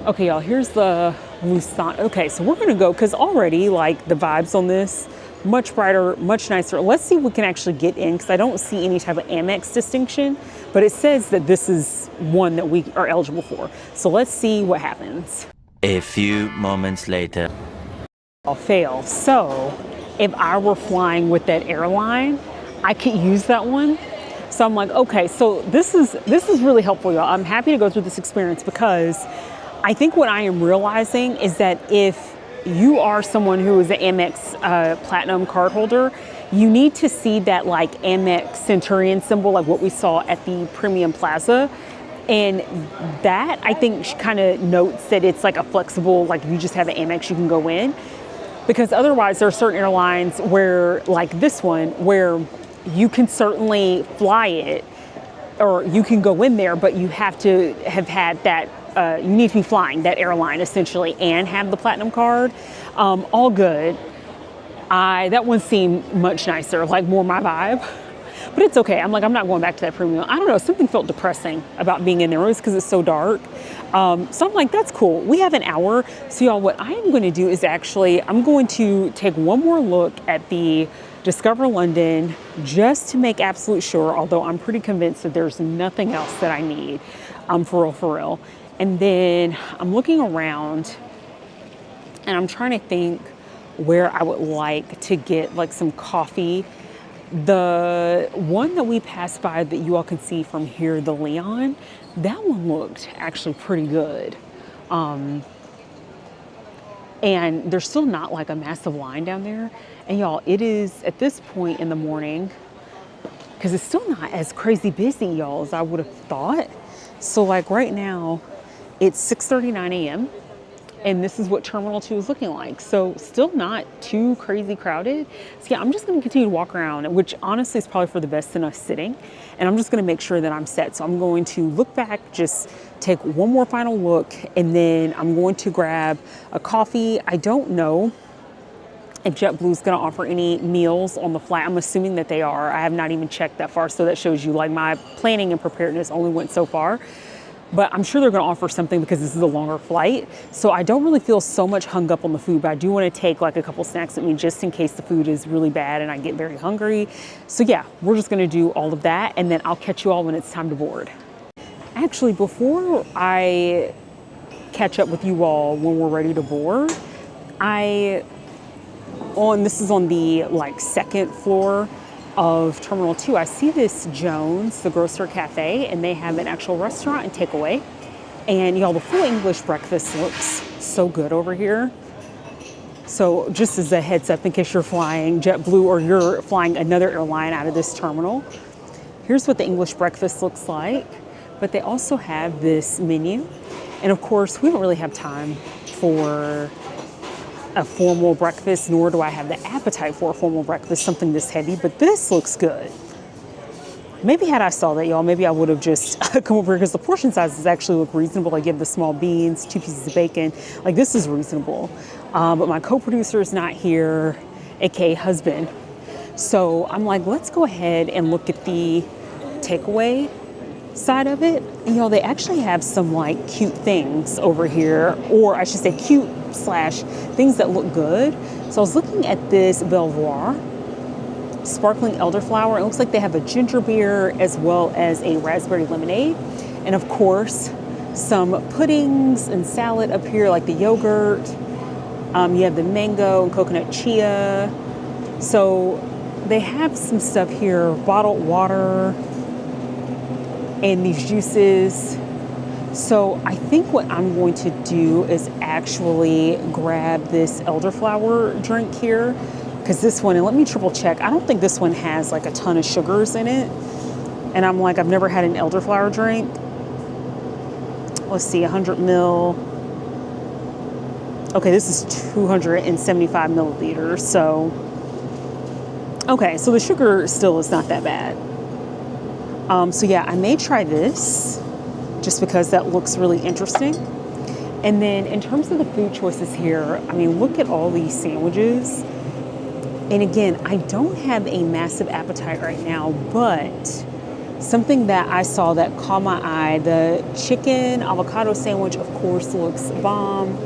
okay, y'all, here's the Lusan. Okay, so we're gonna go, because already like the vibes on this, much brighter, much nicer. Let's see if we can actually get in, because I don't see any type of Amex distinction, but it says that this is one that we are eligible for. So let's see what happens. A few moments later. I'll fail. So if I were flying with that airline, I could use that one. So I'm like, okay, so this is really helpful, y'all. I'm happy to go through this experience because I think what I am realizing is that if you are someone who is an Amex Platinum card holder, you need to see that like Amex Centurion symbol, like what we saw at the Premium Plaza. And that, I think, kind of notes that it's like a flexible, like if you just have an Amex, you can go in. Because otherwise, there are certain airlines where, like this one, where you can certainly fly it, or you can go in there, but you have to have had that you need to be flying that airline essentially and have the platinum card. All good. That one seemed much nicer, like more my vibe. But it's okay. I'm not going back to that premium. I don't know, something felt depressing about being in there. It was because it's so dark. So I'm like, that's cool. We have an hour. So y'all, what I am going to do is I'm going to take one more look at the Discover London just to make absolute sure, although I'm pretty convinced that there's nothing else that I need, for real. And then I'm looking around and I'm trying to think where I would like to get like some coffee. The one that we passed by that you all can see from here, the Leon, that one looked actually pretty good. And there's still not like a massive line down there. And y'all, it is at this point in the morning, because it's still not as crazy busy, y'all, as I would have thought. So like right now, it's 6:39 a.m. and this is what Terminal 2 is looking like. So still not too crazy crowded. So yeah, I'm just gonna continue to walk around, which honestly is probably for the best in us sitting. And I'm just gonna make sure that I'm set. So I'm going to look back, just take one more final look, and then I'm going to grab a coffee. I don't know if JetBlue is gonna offer any meals on the flight. I'm assuming that they are. I have not even checked that far. So that shows you like my planning and preparedness only went so far. But I'm sure they're going to offer something because this is a longer flight. So I don't really feel so much hung up on the food, but I do want to take like a couple snacks with me just in case the food is really bad and I get very hungry. So yeah, we're just going to do all of that and then I'll catch you all when it's time to board. Actually, before I catch up with you all when we're ready to board, this is on the like second floor of Terminal 2, I see this Jones, the grocer cafe, and they have an actual restaurant and takeaway. And y'all, the full English breakfast looks so good over here. So just as a heads up, in case you're flying JetBlue or you're flying another airline out of this terminal, here's what the English breakfast looks like. But they also have this menu. And of course, we don't really have time for a formal breakfast, nor do I have the appetite for a formal breakfast, something this heavy, but this looks good. Maybe had I saw that, y'all, maybe I would have just come over here because the portion sizes actually look reasonable. I give the small beans, 2 pieces of bacon. Like this is reasonable. But my co-producer is not here, aka husband. So I'm like, let's go ahead and look at the takeaway side of it. And y'all, they actually have some like cute things over here, or I should say cute / things that look good. So I was looking at this Belvoir sparkling elderflower. It looks like they have a ginger beer as well as a raspberry lemonade. And of course, some puddings and salad up here, like the yogurt. You have the mango and coconut chia. So they have some stuff here, bottled water and these juices. So I think what I'm going to do is actually grab this elderflower drink here, because this one, and let me triple check, I don't think this one has like a ton of sugars in it. And I'm like, I've never had an elderflower drink. Let's see, 100 mil. Okay, this is 275 milliliters. So, okay, so the sugar still is not that bad. So yeah, I may try this just because that looks really interesting. And then in terms of the food choices here, I mean, look at all these sandwiches. And again, I don't have a massive appetite right now, but something that I saw that caught my eye, the chicken avocado sandwich, of course, looks bomb.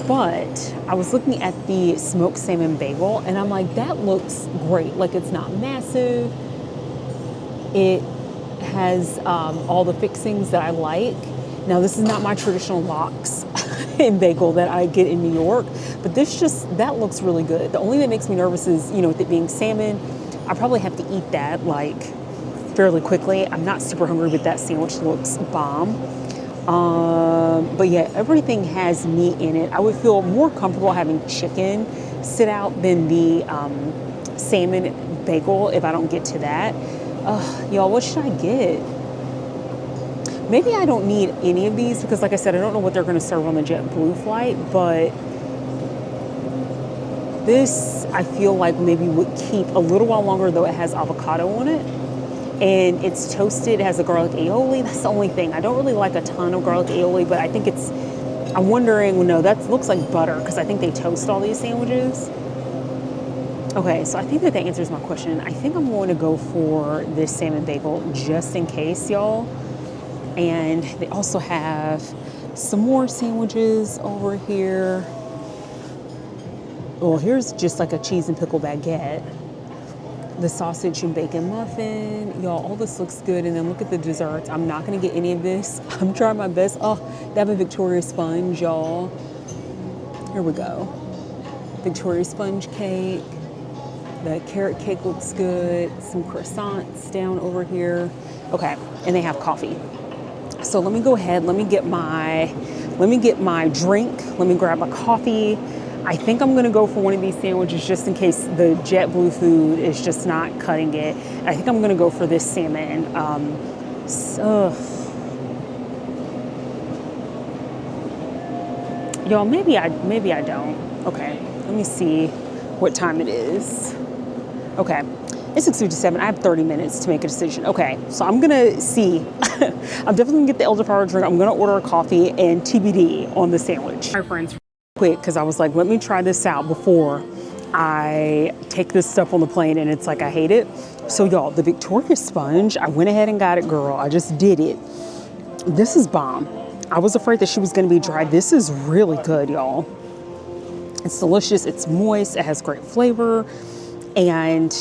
But I was looking at the smoked salmon bagel and I'm like, that looks great. Like it's not massive. It has all the fixings that I like. Now, this is not my traditional lox and bagel that I get in New York, but that looks really good. The only thing that makes me nervous is, with it being salmon, I probably have to eat that like fairly quickly. I'm not super hungry, but that sandwich looks bomb. But yeah, everything has meat in it. I would feel more comfortable having chicken sit out than the salmon bagel if I don't get to that. Y'all, what should I get? Maybe I don't need any of these because, like I said, I don't know what they're going to serve on the JetBlue flight, but this I feel like maybe would keep a little while longer, though it has avocado on it. and it's toasted. It has a garlic aioli. That's the only thing. I don't really like a ton of garlic aioli, but I think it's, I'm wondering, well, no, that looks like butter because I think they toast all these sandwiches. Okay, so I think that answers my question. I think I'm going to go for this salmon bagel just in case, y'all. And they also have some more sandwiches over here. Well, here's just like a cheese and pickle baguette. The sausage and bacon muffin. Y'all, all this looks good. And then look at the desserts. I'm not going to get any of this. I'm trying my best. Oh, they have a Victoria sponge, y'all. Here we go. Victoria sponge cake. The carrot cake looks good. Some croissants down over here. Okay, and they have coffee. So let me go ahead. Let me get my drink. Let me grab a coffee. I think I'm gonna go for one of these sandwiches just in case the JetBlue food is just not cutting it. I think I'm gonna go for this salmon. Y'all, maybe I don't. Okay, let me see what time it is. Okay, it's 6:57. I have 30 minutes to make a decision. Okay, so I'm gonna see. I'm definitely gonna get the elderflower drink. I'm gonna order a coffee and TBD on the sandwich. All right, friends, quick, because I was like, let me try this out before I take this stuff on the plane, and it's like I hate it. So y'all, the Victoria sponge, I went ahead and got it, girl. I just did it. This is bomb. I was afraid that she was gonna be dry. This is really good, y'all. It's delicious. It's moist. It has great flavor. And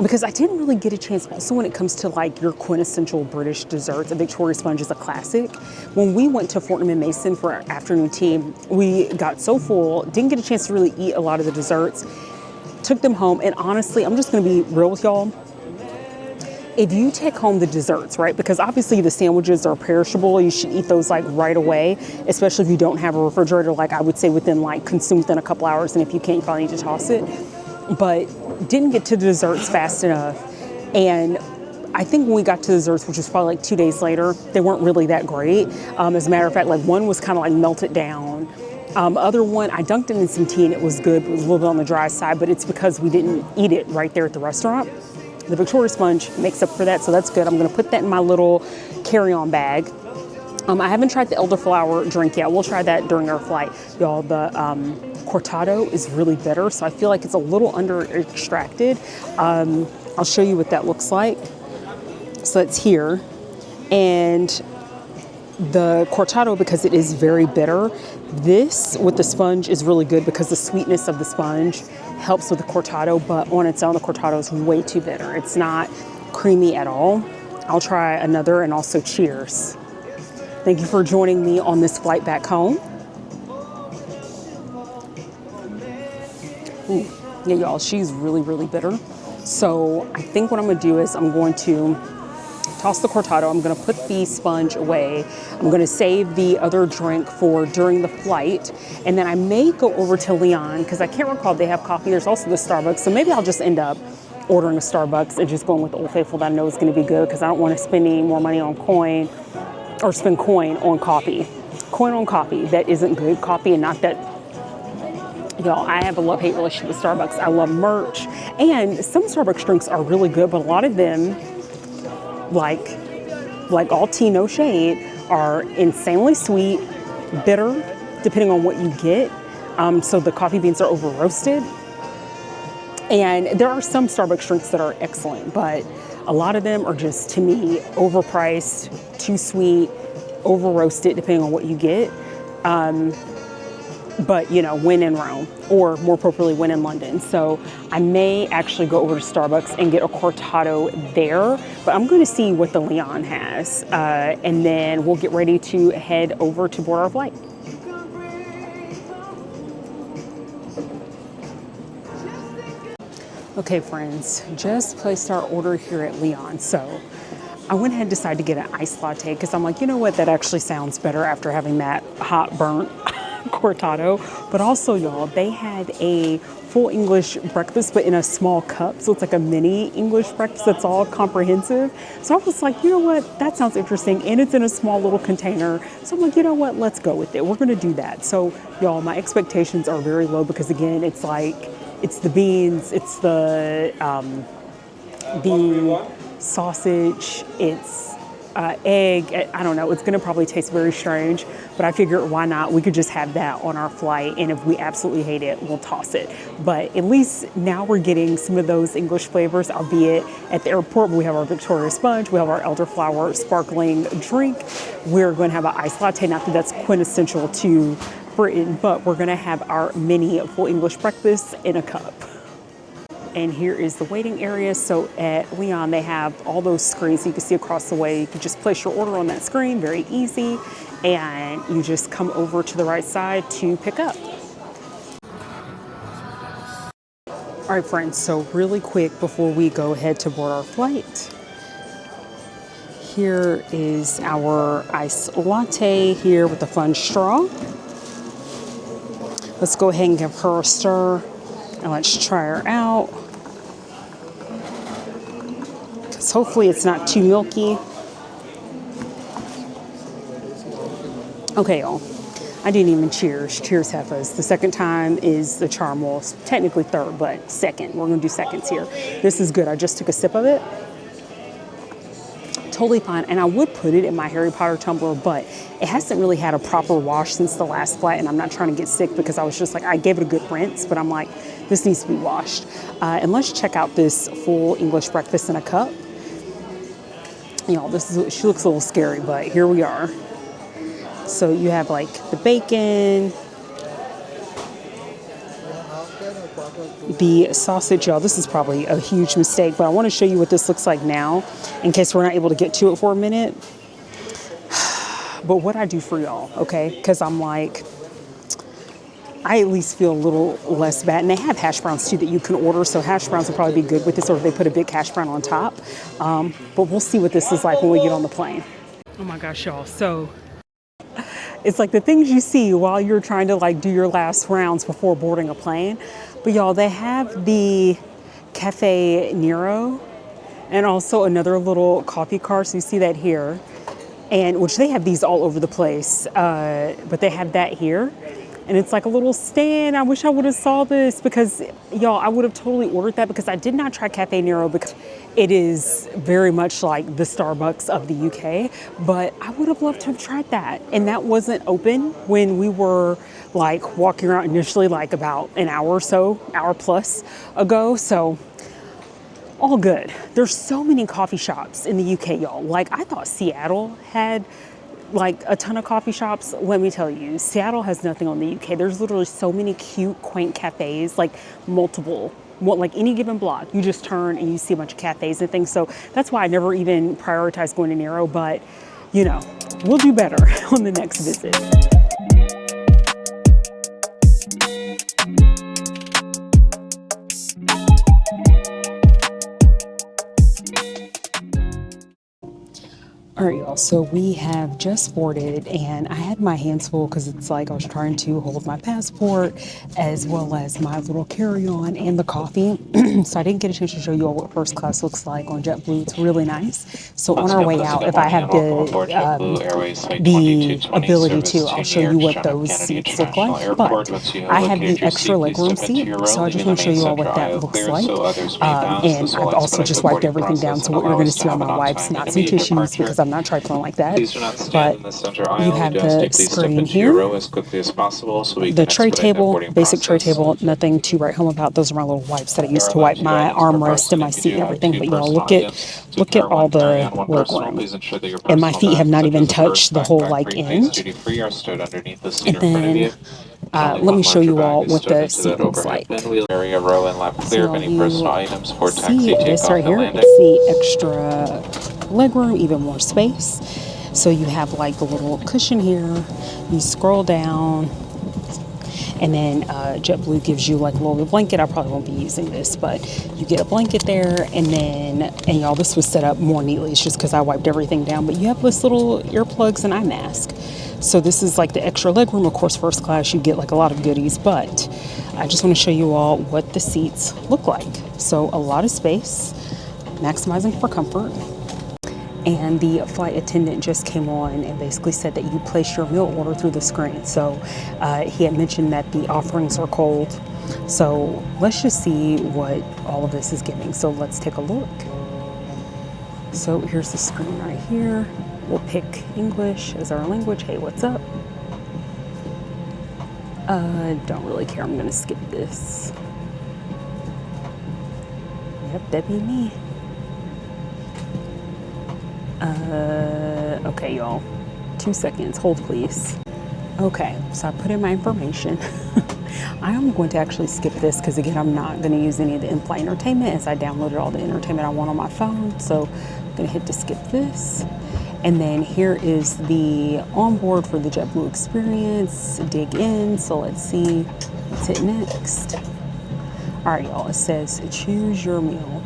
because I didn't really get a chance also when it comes to like your quintessential British desserts, a Victoria sponge is a classic. When we went to Fortnum and Mason for our afternoon tea, we got so full, didn't get a chance to really eat a lot of the desserts, took them home. And honestly, I'm just gonna be real with y'all. If you take home the desserts, right? Because obviously the sandwiches are perishable. You should eat those like right away, especially if you don't have a refrigerator, like I would say consume within a couple hours. And if you can't, you probably need to toss it. But didn't get to the desserts fast enough. And I think when we got to the desserts, which was probably like 2 days later, they weren't really that great. As a matter of fact, like one was kind of like melted down. Other one, I dunked it in some tea and it was good, but it was a little bit on the dry side, but it's because we didn't eat it right there at the restaurant. The Victoria sponge makes up for that, so that's good. I'm gonna put that in my little carry-on bag. I haven't tried the elderflower drink yet. We'll try that during our flight. Y'all, the cortado is really bitter, so I feel like it's a little under extracted. I'll show you what that looks like. So it's here. And the cortado, because it is very bitter, this with the sponge is really good because the sweetness of the sponge helps with the cortado, but on its own, the cortado is way too bitter. It's not creamy at all. I'll try another, and also cheers. Thank you for joining me on this flight back home. Ooh, yeah, y'all, she's really, really bitter. So I think what I'm gonna do is I'm going to toss the cortado. I'm gonna put the sponge away. I'm gonna save the other drink for during the flight. And then I may go over to Leon, because I can't recall if they have coffee. There's also the Starbucks. So maybe I'll just end up ordering a Starbucks and just going with the Old Faithful that I know is gonna be good, because I don't wanna spend any more money on coin, or spend coin on coffee. Coin on coffee that isn't good coffee, and not that, y'all, I have a love-hate relationship with Starbucks. I love merch. And some Starbucks drinks are really good, but a lot of them, like all tea, no shade, are insanely sweet, bitter, depending on what you get. So the coffee beans are over roasted. And there are some Starbucks drinks that are excellent, but a lot of them are just, to me, overpriced, too sweet, over roasted, depending on what you get. But you know, when in Rome, or more appropriately, when in London. So I may actually go over to Starbucks and get a cortado there, but I'm going to see what the Leon has. And then we'll get ready to head over to board our flight. Okay, friends, just placed our order here at Leon. So I went ahead and decided to get an iced latte because I'm like, you know what, that actually sounds better after having that hot burnt cortado. But also, y'all, they had a full English breakfast, but in a small cup. So it's like a mini English breakfast that's all comprehensive. So I was like, you know what, that sounds interesting. And it's in a small little container. So I'm like, you know what, let's go with it. We're going to do that. So y'all, my expectations are very low because, again, it's like, it's the beans, it's the sausage, it's egg. I don't know, it's gonna probably taste very strange, but I figured why not? We could just have that on our flight, and if we absolutely hate it, we'll toss it. But at least now we're getting some of those English flavors, albeit at the airport. We have our Victoria sponge, we have our elderflower sparkling drink. We're gonna have an iced latte, not that that's quintessential to Britain, but we're gonna have our mini full English breakfast in a cup. And here is the waiting area. So at Leon, they have all those screens you can see across the way. You can just place your order on that screen, very easy. And you just come over to the right side to pick up. All right, friends, so really quick before we go ahead to board our flight, here is our iced latte here with the fun straw. Let's go ahead and give her a stir and let's try her out. So hopefully it's not too milky. Okay, y'all. I didn't even cheers. Cheers, Heffas. The second time is the charm. Well, it's technically third, but second. We're gonna do seconds here. This is good. I just took a sip of it. Totally fine. And I would put it in my Harry Potter tumbler, but it hasn't really had a proper wash since the last flight, and I'm not trying to get sick because I was just like, I gave it a good rinse, but I'm like, this needs to be washed. And let's check out this full English breakfast in a cup. You know, she looks a little scary, but here we are. So you have like the bacon, the sausage, y'all. This is probably a huge mistake, but I want to show you what this looks like now in case we're not able to get to it for a minute. But what I do for y'all, okay? Because I'm like, I at least feel a little less bad. And they have hash browns too that you can order. So hash browns will probably be good with this, or if they put a big hash brown on top. But we'll see what this is like when we get on the plane. Oh my gosh, y'all. So it's like the things you see while you're trying to like do your last rounds before boarding a plane. But y'all, they have the Cafe Nero and also another little coffee car. So you see that here, and which they have these all over the place. But they have that here. And it's like a little stand. I wish I would have saw this because, y'all, I would have totally ordered that because I did not try Cafe Nero because it is very much like the Starbucks of the UK. But I would have loved to have tried that. And that wasn't open when we were like walking around initially, like about an hour or so, hour plus ago. So all good. There's so many coffee shops in the UK, y'all. Like I thought Seattle had like a ton of coffee shops. Let me tell you, Seattle has nothing on the UK. There's literally so many cute, quaint cafes, like multiple, like any given block. You just turn and you see a bunch of cafes and things. So that's why I never even prioritized going to Nero, but you know, we'll do better on the next visit. All right, y'all, so we have just boarded and I had my hands full because it's like I was trying to hold my passport as well as my little carry-on and the coffee. So I didn't get a chance to show you all what first class looks like on JetBlue. It's really nice. So on our way out, if I have the ability to, I'll show you what those seats look like. But I have the extra legroom seat, so I just want to show you all what that looks like. And I've also just wiped everything down. So what you're going to see on my wipes, not some tissues because I'm not trifling like that, but you have the screen here, the tray table, basic tray table, nothing to write home about. Those are my little wipes that I use to wipe my armrest and my seat and everything. But y'all, look at all the legroom, and my feet have not even touched the whole like end. And then let me show you all what the seat looks like. So you see this right here, it's the extra legroom, even more space. So you have like the little cushion here, you scroll down, and then JetBlue gives you like a little blanket. I probably won't be using this, but you get a blanket there, and y'all, this was set up more neatly. It's just because I wiped everything down, but you have this little earplugs and eye mask. So this is like the extra legroom. Of course, first class, you get like a lot of goodies, but I just want to show you all what the seats look like. So a lot of space, maximizing for comfort. And the flight attendant just came on and basically said that you place your meal order through the screen. So he had mentioned that the offerings are cold. So let's just see what all of this is giving. So let's take a look. So here's the screen right here. We'll pick English as our language. Hey, what's up? Don't really care. I'm gonna skip this. Yep, that be me. Okay, y'all. 2 seconds. Hold, please. Okay, so I put in my information. I am going to actually skip this because, again, I'm not going to use any of the in-flight entertainment as I downloaded all the entertainment I want on my phone. So I'm going to hit to skip this. And then here is the onboard for the JetBlue experience. Dig in. So let's see. Let's hit next. All right, y'all. It says choose your meal.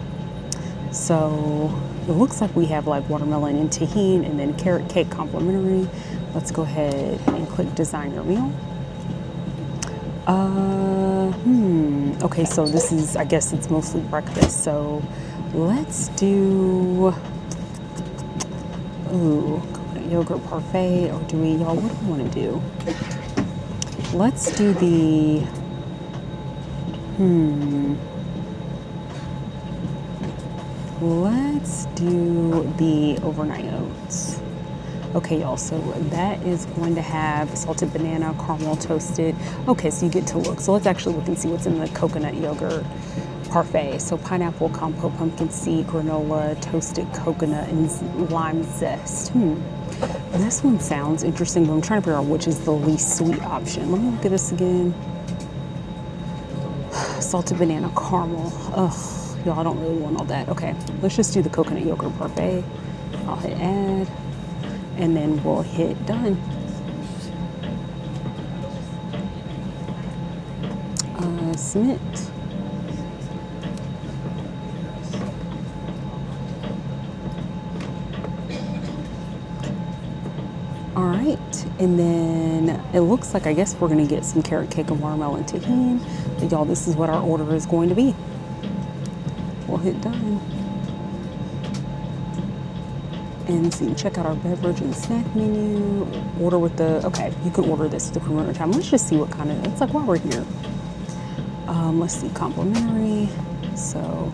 So it looks like we have like watermelon and tahini and then carrot cake complimentary. Let's go ahead and click design your meal. Okay, so this is, I guess it's mostly breakfast. So let's do, coconut yogurt parfait, or do we, y'all, what do we want to do? Let's do the, let's do the overnight oats. Okay, y'all, so that is going to have salted banana, caramel toasted. Okay, so you get to look. So let's actually look and see what's in the coconut yogurt parfait. So pineapple, compote, pumpkin seed, granola, toasted coconut, and lime zest. This one sounds interesting, but I'm trying to figure out which is the least sweet option. Let me look at this again. Salted banana, caramel. Ugh, y'all, I don't really want all that. Okay, let's just do the coconut yogurt parfait. I'll hit add. And then we'll hit done. Submit. All right, and then it looks like, I guess we're gonna get some carrot cake and watermelon tahini. But y'all, this is what our order is going to be. We'll hit done. And so you can check out our beverage and snack menu. Order with the, okay, you can order this with the crew time. Let's just see what kind of, it's like while we're here. Let's see, complimentary. So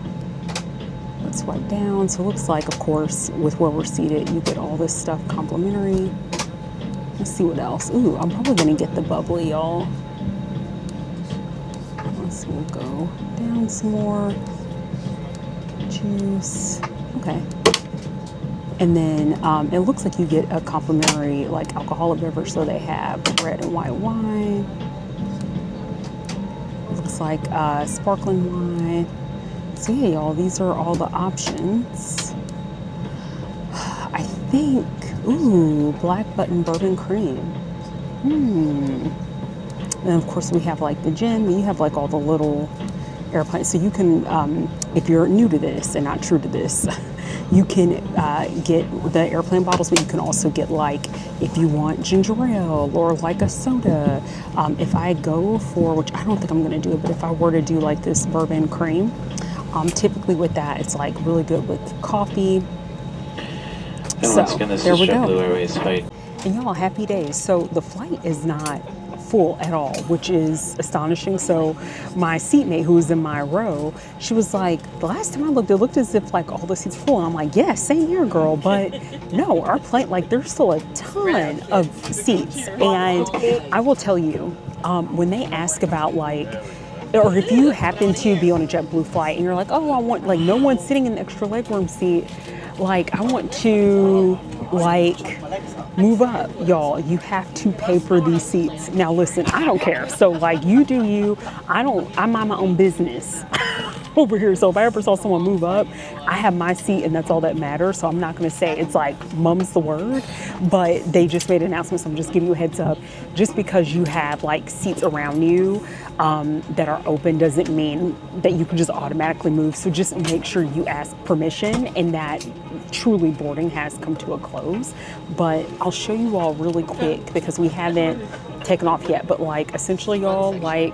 let's swipe down. So it looks like, of course, with where we're seated, you get all this stuff complimentary. Let's see what else. Ooh, I'm probably gonna get the bubbly, y'all. Let's, we'll go down some more. Juice, okay. And then it looks like you get a complimentary like alcoholic beverage. So they have red and white wine. Looks like sparkling wine. So yeah, y'all, these are all the options. I think, ooh, black button bourbon cream. And of course we have like the gin, you have like all the little airplanes. So you can, if you're new to this and not true to this, you can get the airplane bottles, but you can also get like, if you want ginger ale or like a soda. If I go for, which I don't think I'm gonna do it, but if I were to do like this bourbon cream, typically with that, it's like really good with coffee. And So once again, this there is we JetBlue go. Airways flight. And y'all, happy days. So the flight is not full at all, which is astonishing. So my seatmate who was in my row, she was like, the last time I looked, it looked as if like all the seats were full. And I'm like, yeah, same here, girl. But no, our plane, like there's still a ton of seats. And I will tell you, when they ask about like, or if you happen to be on a JetBlue flight and you're like, oh, I want, like no one's sitting in the extra legroom seat, like I want to like move up, y'all, you have to pay for these seats. Now listen, I don't care. So like you do you, I mind my own business over here. So if I ever saw someone move up, I have my seat and that's all that matters. So I'm not gonna say it's like mum's the word, but they just made an announcement. So I'm just giving you a heads up. Just because you have like seats around you that are open doesn't mean that you can just automatically move. So just make sure you ask permission and that truly boarding has come to a close. But I'll show you all really quick because we haven't taken off yet, but like essentially y'all, like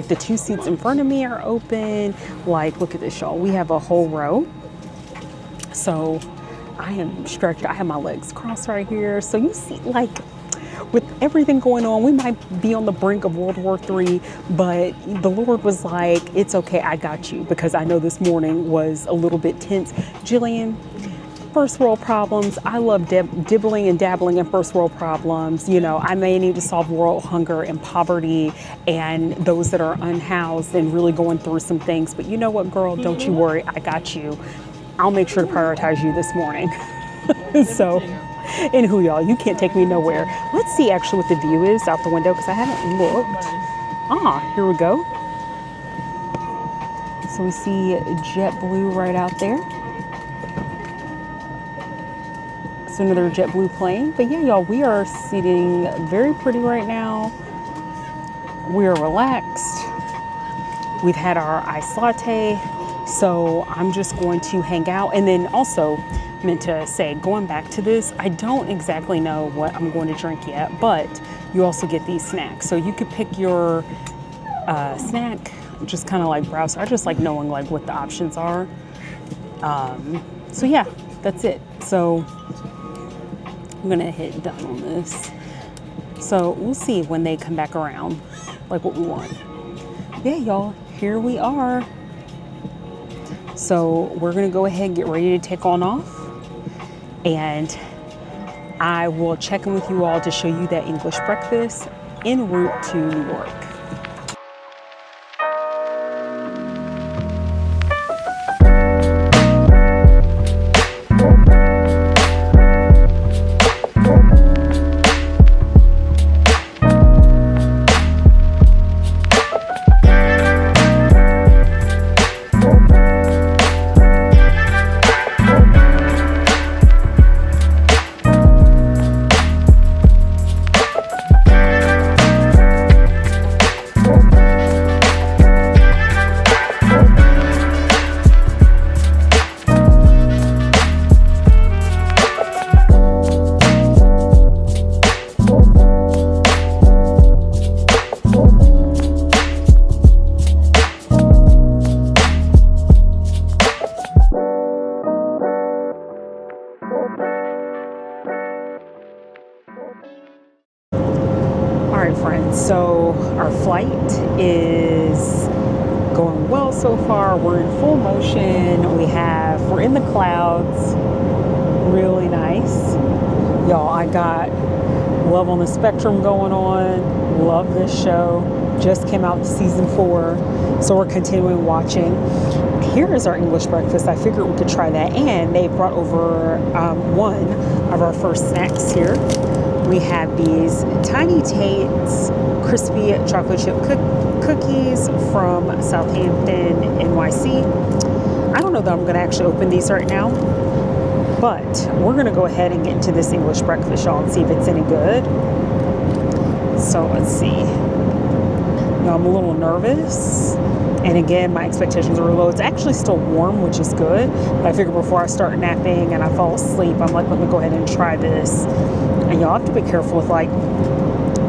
the two seats in front of me are open. Like look at this, y'all, we have a whole row. So I am stretched, I have my legs crossed right here. So you see, like with everything going on, we might be on the brink of World War III, but the Lord was like, it's okay, I got you, because I know this morning was a little bit tense. Jillian, first world problems. I love dibbling and dabbling in first world problems. You know, I may need to solve world hunger and poverty and those that are unhoused and really going through some things. But you know what, girl, don't you worry. I got you. I'll make sure to prioritize you this morning. So, anywho, y'all, you can't take me nowhere. Let's see actually what the view is out the window because I haven't looked. Ah, here we go. So we see JetBlue right out there. It's another JetBlue plane. But yeah, y'all, we are sitting very pretty right now. We are relaxed. We've had our iced latte. So I'm just going to hang out. And then also meant to say, going back to this, I don't exactly know what I'm going to drink yet, but you also get these snacks. So you could pick your snack, just kind of like browse. I just like knowing like what the options are. So yeah, that's it. So I'm gonna hit done on this. So we'll see when they come back around, like what we want. Yeah, y'all, here we are. So we're gonna go ahead and get ready to take on off. And I will check in with you all to show you that English breakfast en route to New York. So our flight is going well so far. We're in full motion. We're in the clouds. Really nice. Y'all, I got Love on the Spectrum going on. Love this show. Just came out season 4. So we're continuing watching. Here is our English breakfast. I figured we could try that. And they brought over one of our first snacks here. We have these Tiny Tate's crispy chocolate chip cookies from Southampton, NYC. I don't know that I'm going to actually open these right now, but we're going to go ahead and get into this English breakfast, y'all, and see if it's any good. So let's see. Now, I'm a little nervous. And again, my expectations are low. It's actually still warm, which is good. But I figured before I start napping and I fall asleep, I'm like, let me go ahead and try this. And y'all have to be careful with like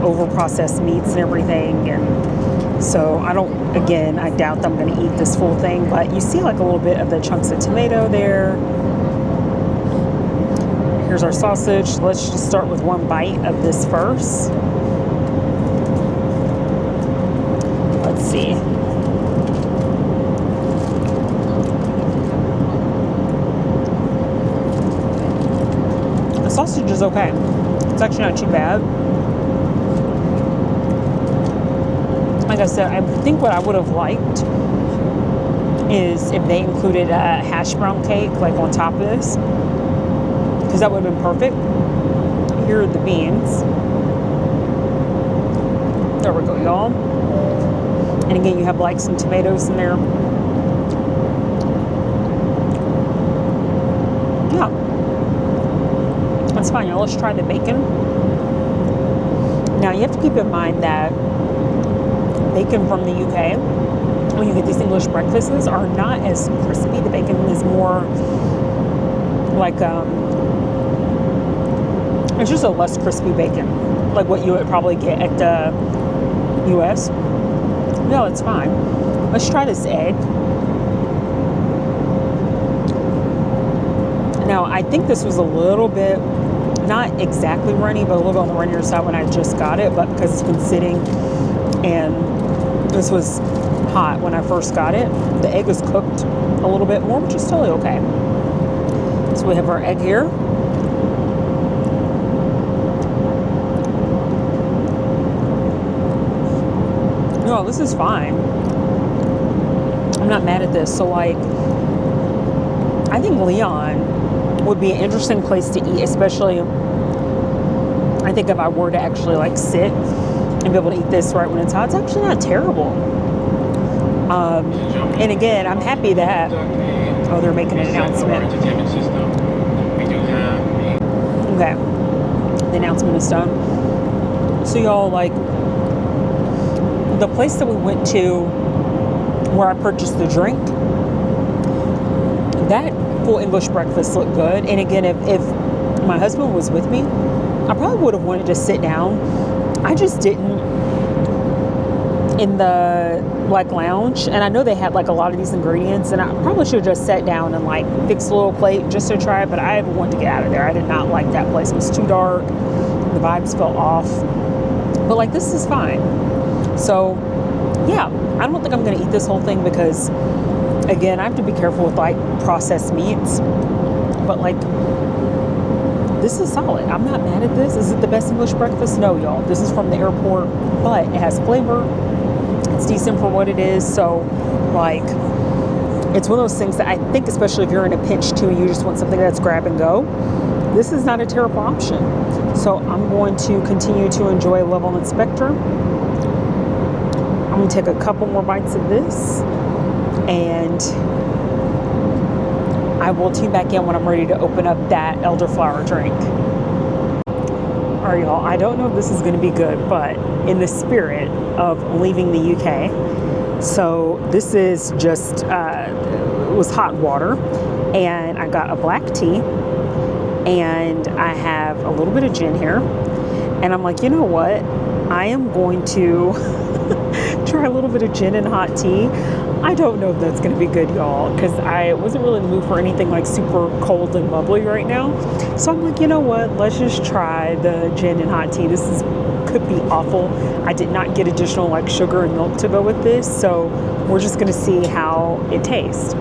over-processed meats and everything. And so I doubt that I'm going to eat this full thing. But you see like a little bit of the chunks of tomato there. Here's our sausage. Let's just start with one bite of this first. Let's see. The sausage is okay. It's actually not too bad. Like I said, I think what I would have liked is if they included a hash brown cake like on top of this, because that would have been perfect. Here are the beans. There we go, y'all. And again, you have like some tomatoes in there. Yeah. That's fine, y'all. Let's try the bacon. Now, you have to keep in mind that bacon from the UK, when you get these English breakfasts, are not as crispy. The bacon is more like, it's just a less crispy bacon, like what you would probably get at the US. No, it's fine. Let's try this egg. Now, I think this was a little bit not exactly runny, but a little bit on the runnier side when I just got it, but because it's been sitting and this was hot when I first got it, the egg is cooked a little bit more, which is totally okay. So we have our egg here. No, this is fine. I'm not mad at this. So like, I think Leon would be an interesting place to eat, especially I think if I were to actually like sit and be able to eat this right when it's hot. It's actually not terrible. And again, I'm happy that, oh, they're making an announcement. Okay, the announcement is done. So y'all, like, the place that we went to where I purchased the drink, that full English breakfast looked good. And again, if my husband was with me, I probably would have wanted to sit down. I just didn't in the like lounge, and I know they had like a lot of these ingredients, and I probably should have just sat down and like fixed a little plate just to try it, but I wanted to get out of there. I did not like that place. It was too dark. The vibes felt off. But like, this is fine. So yeah, I don't think I'm gonna eat this whole thing because again, I have to be careful with like processed meats, but like, this is solid. I'm not mad at this. Is it the best English breakfast? No, y'all. This is from the airport, but it has flavor. It's decent for what it is. So like, it's one of those things that I think, especially if you're in a pinch too and you just want something that's grab and go, this is not a terrible option. So I'm going to continue to enjoy Level Inspector. I'm gonna take a couple more bites of this, and I will tune back in when I'm ready to open up that elderflower drink. All right, y'all, I don't know if this is gonna be good, but in the spirit of leaving the UK, so this is just, it was hot water, and I got a black tea, and I have a little bit of gin here, and I'm like, you know what? I am going to try a little bit of gin and hot tea. I don't know if that's going to be good, y'all, because I wasn't really in the mood for anything like super cold and bubbly right now. So I'm like, you know what? Let's just try the gin and hot tea. Could be awful. I did not get additional like sugar and milk to go with this, so we're just going to see how it tastes.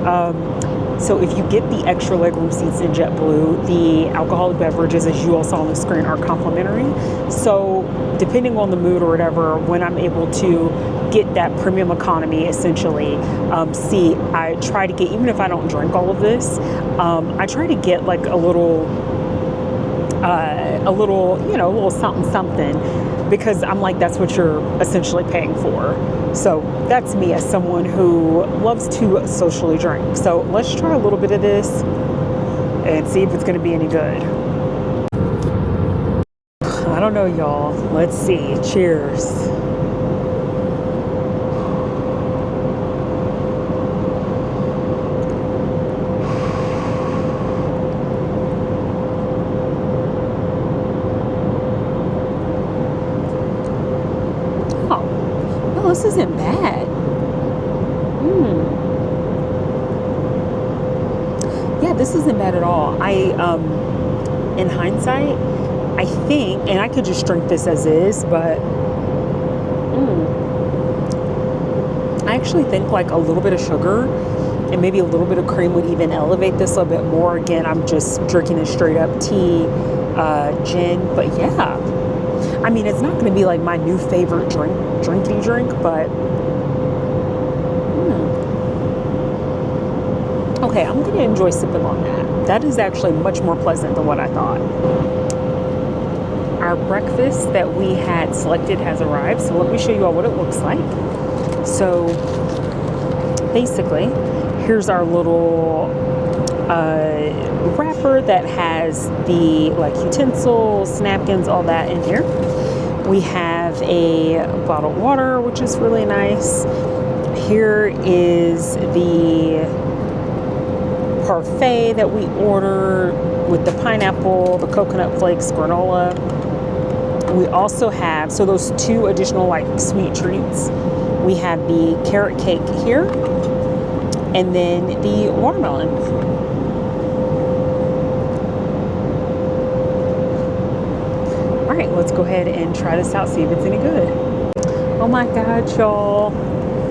So if you get the extra legroom seats in JetBlue, the alcoholic beverages, as you all saw on the screen, are complimentary. So depending on the mood or whatever, when I'm able to get that premium economy, essentially, I try to get, even if I don't drink all of this, I try to get like a little, you know, a little something, because I'm like, that's what you're essentially paying for. So that's me as someone who loves to socially drink. So let's try a little bit of this and see if it's going to be any good. I don't know, y'all. Let's see. Cheers. This isn't bad. Yeah, this isn't bad at all. In hindsight, I think, and I could just drink this as is, but I actually think like a little bit of sugar and maybe a little bit of cream would even elevate this a little bit more. Again, I'm just drinking a straight up tea, gin, but yeah. I mean, it's not going to be like my new favorite drinky drink, but okay, I'm going to enjoy sipping on that. That is actually much more pleasant than what I thought. Our breakfast that we had selected has arrived, so let me show you all what it looks like. So basically, here's our little wrapper that has the like utensils, napkins, all that in here. We have a bottled water, which is really nice. Here is the parfait that we ordered with the pineapple, the coconut flakes, granola. We also have, so those two additional like sweet treats. We have the carrot cake here, and then the watermelon. All right, let's go ahead and try this out, see if it's any good. Oh my God, y'all.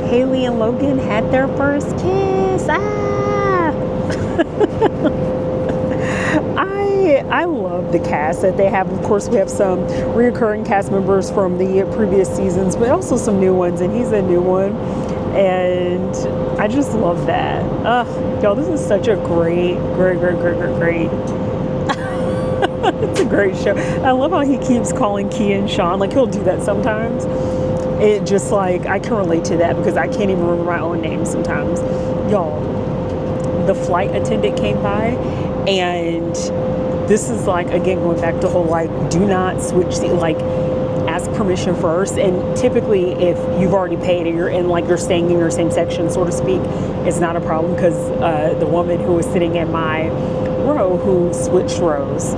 Haley and Logan had their first kiss. I love the cast that they have. Of course, we have some reoccurring cast members from the previous seasons, but also some new ones, and he's a new one. And I just love that. Y'all, this is such a great. It's a great show. I love how he keeps calling Key and Sean. Like, he'll do that sometimes. It just like, I can relate to that because I can't even remember my own name sometimes. Y'all, the flight attendant came by, and this is like, again, going back to whole like, do not switch seat, like ask permission first. And typically if you've already paid and you're staying in your same section, so to speak, it's not a problem, because the woman who was sitting in my row who switched rows,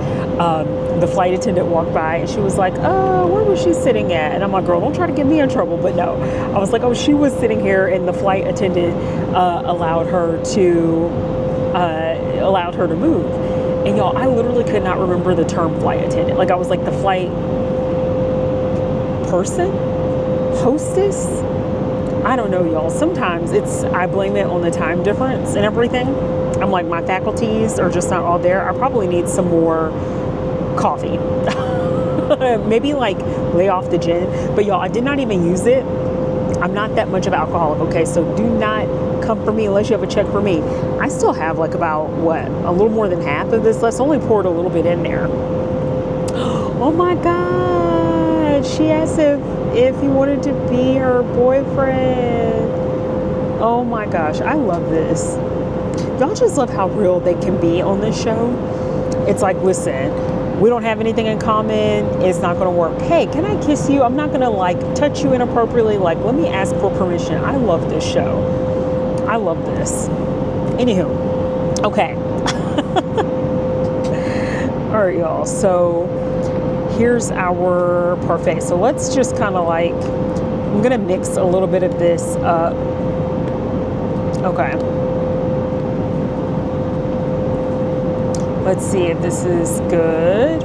the flight attendant walked by and she was like, where was she sitting at? And I'm like, girl, don't try to get me in trouble. But no, I was like, oh, she was sitting here, and the flight attendant allowed her to move. And y'all, I literally could not remember the term flight attendant. Like, I was like, the flight person, hostess, I don't know, y'all. Sometimes I blame it on the time difference and everything. I'm like, my faculties are just not all there. I probably need some more coffee. Maybe like lay off the gin. But y'all, I did not even use it. I'm not that much of an alcoholic, okay? So do not come for me unless you have a check for me. I still have like about, a little more than half of this. Let's only poured a little bit in there. Oh my God. She asked if he wanted to be her boyfriend. Oh my gosh, I love this. Y'all just love how real they can be on this show. It's like, listen, we don't have anything in common. It's not going to work. Hey, can I kiss you? I'm not going to like touch you inappropriately. Like, let me ask for permission. I love this show. I love this. Anywho, okay. All right, y'all. So here's our parfait. So let's just kind of like, I'm going to mix a little bit of this up. Okay. Let's see if this is good.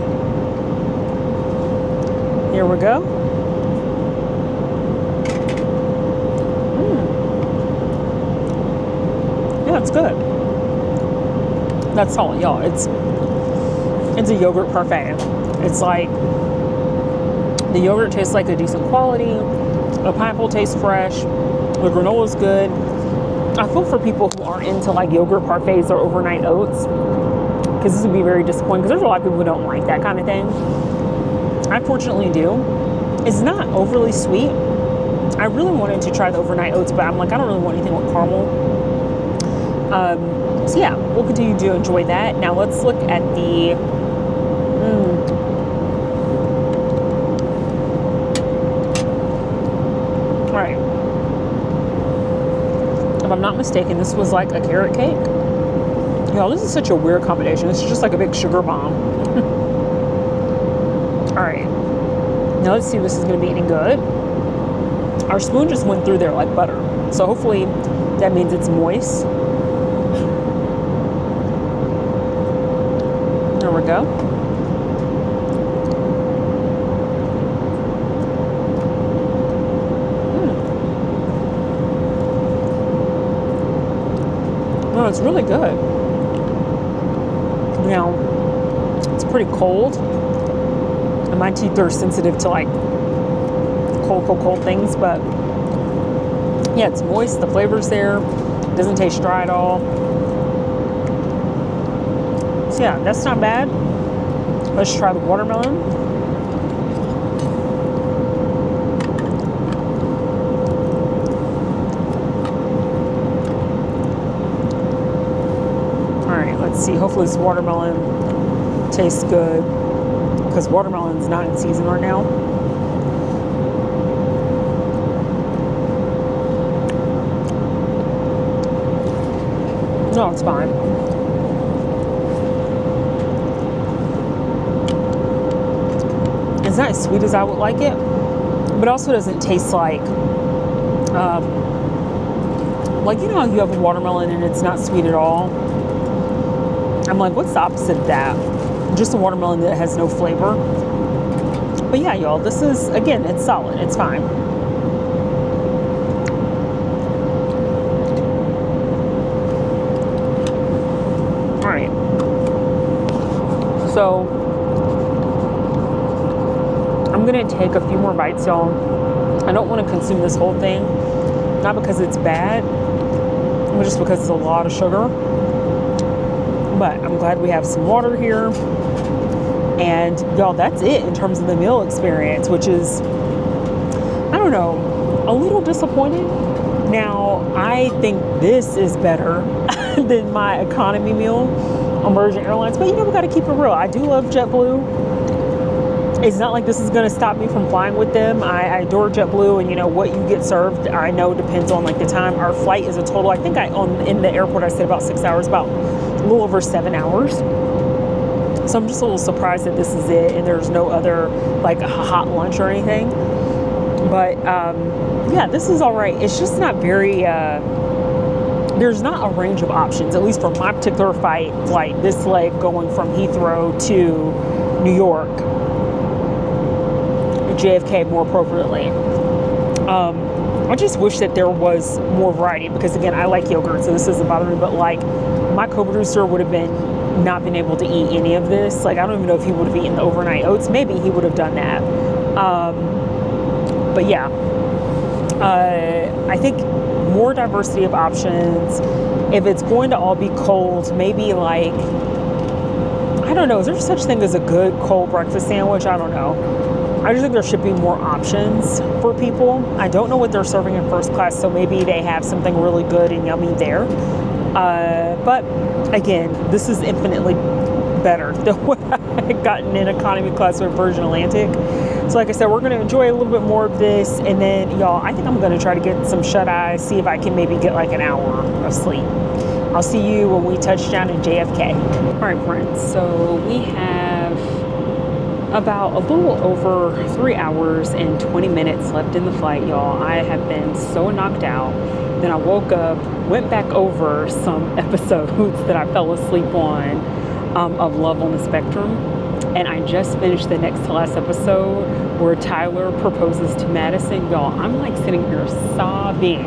Here we go. Yeah, it's good. That's all, y'all. It's a yogurt parfait. It's like, the yogurt tastes like a decent quality. The pineapple tastes fresh. The granola's good. I feel for people who aren't into like yogurt parfaits or overnight oats, because this would be very disappointing, because there's a lot of people who don't like that kind of thing. I fortunately do. It's not overly sweet. I really wanted to try the overnight oats, but I'm like, I don't really want anything with caramel. So yeah, we'll continue to enjoy that. Now let's look at the all right. If I'm not mistaken, this was like a carrot cake. Y'all, this is such a weird combination. This is just like a big sugar bomb. All right. Now let's see if this is going to be any good. Our spoon just went through there like butter. So hopefully that means it's moist. There we go. No, it's really good. Now, it's pretty cold, and my teeth are sensitive to like cold things, but yeah, it's moist, the flavor's there, it doesn't taste dry at all. So yeah, that's not bad. Let's try the watermelon. Let's see, hopefully this watermelon tastes good, because watermelon's not in season right now. No, it's fine. It's not as sweet as I would like it, but also doesn't taste like you know how you have a watermelon and it's not sweet at all? I'm like, what's the opposite of that? Just a watermelon that has no flavor. But yeah, y'all, this is, again, it's solid. It's fine. All right. So I'm going to take a few more bites, y'all. I don't want to consume this whole thing. Not because it's bad, but just because it's a lot of sugar. But I'm glad we have some water here. And y'all, that's it in terms of the meal experience, which is, I don't know, a little disappointing. Now, I think this is better than my economy meal on Virgin Airlines. But you know, we got to keep it real. I do love JetBlue. It's not like this is going to stop me from flying with them. I adore JetBlue, and you know what you get served, I know depends on like the time. Our flight is a total, I think in the airport I said about 6 hours, about a little over 7 hours. So I'm just a little surprised that this is it and there's no other like a hot lunch or anything. But yeah, this is all right. It's just not very, there's not a range of options, at least for my particular flight, this leg going from Heathrow to New York. JFK more appropriately. I just wish that there was more variety because again, I like yogurt, so this doesn't bother me, but like my co-producer would have not been able to eat any of this. Like I don't even know if he would have eaten the overnight oats. Maybe he would have done that. But yeah, I think more diversity of options. If it's going to all be cold, maybe like, I don't know, is there such thing as a good cold breakfast sandwich? I don't know. I just think there should be more options for people. I don't know what they're serving in first class, so maybe they have something really good and yummy there. But again, this is infinitely better than what I had gotten in economy class with Virgin Atlantic. So like I said, we're going to enjoy a little bit more of this. And then, y'all, I think I'm going to try to get some shut-eye, see if I can maybe get like an hour of sleep. I'll see you when we touch down in JFK. All right, friends, so we have about a little over 3 hours and 20 minutes left in the flight, y'all. I have been so knocked out. Then I woke up, went back over some episodes that I fell asleep on of Love on the Spectrum. And I just finished the next to last episode where Tyler proposes to Madison. Y'all, I'm like sitting here sobbing.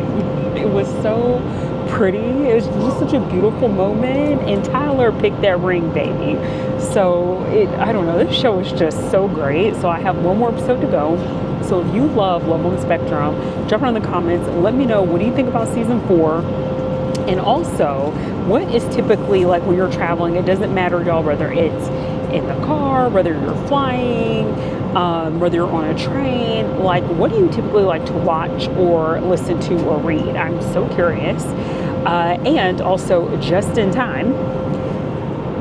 It was so pretty. It was just such a beautiful moment. And Tyler picked that ring, baby. So I don't know, this show is just so great. So I have one more episode to go. So if you love Love on the Spectrum, jump around in the comments and let me know, what do you think about season 4? And also, what is typically like when you're traveling? It doesn't matter, y'all, whether it's in the car, whether you're flying, whether you're on a train, like what do you typically like to watch or listen to or read? I'm so curious. And also, just in time,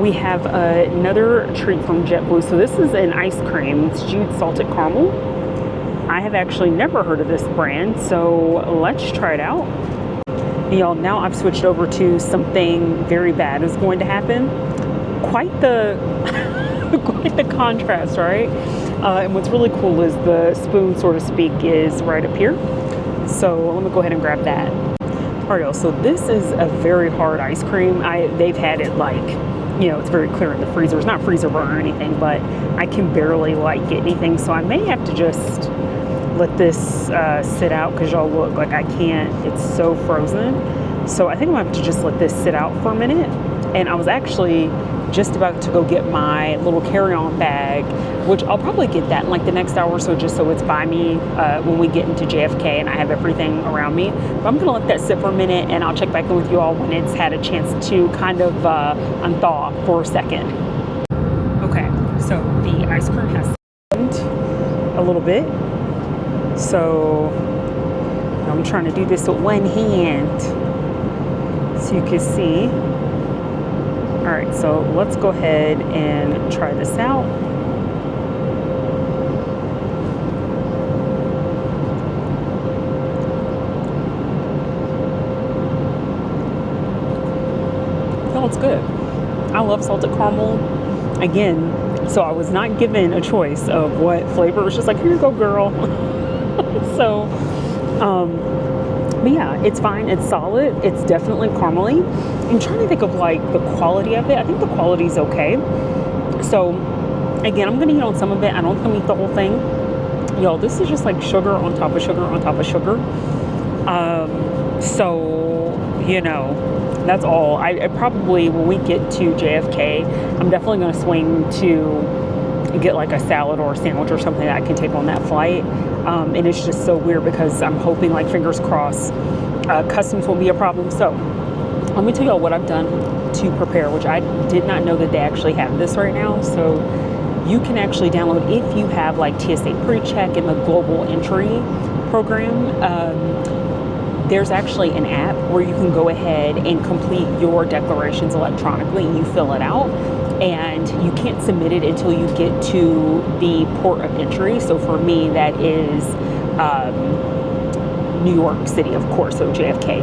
we have another treat from JetBlue. So this is an ice cream. It's Stewed Salted Caramel. I have actually never heard of this brand, so let's try it out. Y'all, now I've switched over to something very bad is going to happen. Quite the quite the contrast, right? And what's really cool is the spoon, so to speak, is right up here. So let me go ahead and grab that. All right, y'all, so this is a very hard ice cream. They've had it like, you know, it's very clear in the freezer. It's not freezer burn or anything, but I can barely like get anything. So I may have to just let this sit out because y'all look, like I can't, it's so frozen. So I think I'm gonna have to just let this sit out for a minute. And I was actually just about to go get my little carry-on bag, which I'll probably get that in like the next hour or so, just so it's by me when we get into JFK and I have everything around me. But I'm gonna let that sit for a minute and I'll check back in with you all when it's had a chance to kind of unthaw for a second. Okay, so the ice cream has thinned a little bit. So I'm trying to do this with one hand so you can see. All right, so let's go ahead and try this out. Oh, it's good. I love salted caramel. Again, so I was not given a choice of what flavor. It was just like, here you go, girl. So, but yeah, it's fine. It's solid. It's definitely caramely. I'm trying to think of like the quality of it. I think the quality's okay. So Again, I'm gonna eat on some of it. I don't think I'm gonna eat the whole thing. Yo, this is just like sugar on top of sugar on top of sugar. So, you know, that's all. I probably, when we get to JFK, I'm definitely gonna swing to get like a salad or a sandwich or something that I can take on that flight. And it's just so weird because I'm hoping, like, fingers crossed, customs won't be a problem. So let me tell y'all what I've done to prepare, which I did not know that they actually have this right now. So you can actually download, if you have like TSA pre-check and the global entry program, there's actually an app where you can go ahead and complete your declarations electronically, and you fill it out, and you can't submit it until you get to the port of entry. So for me, that is New York City, of course, so JFK.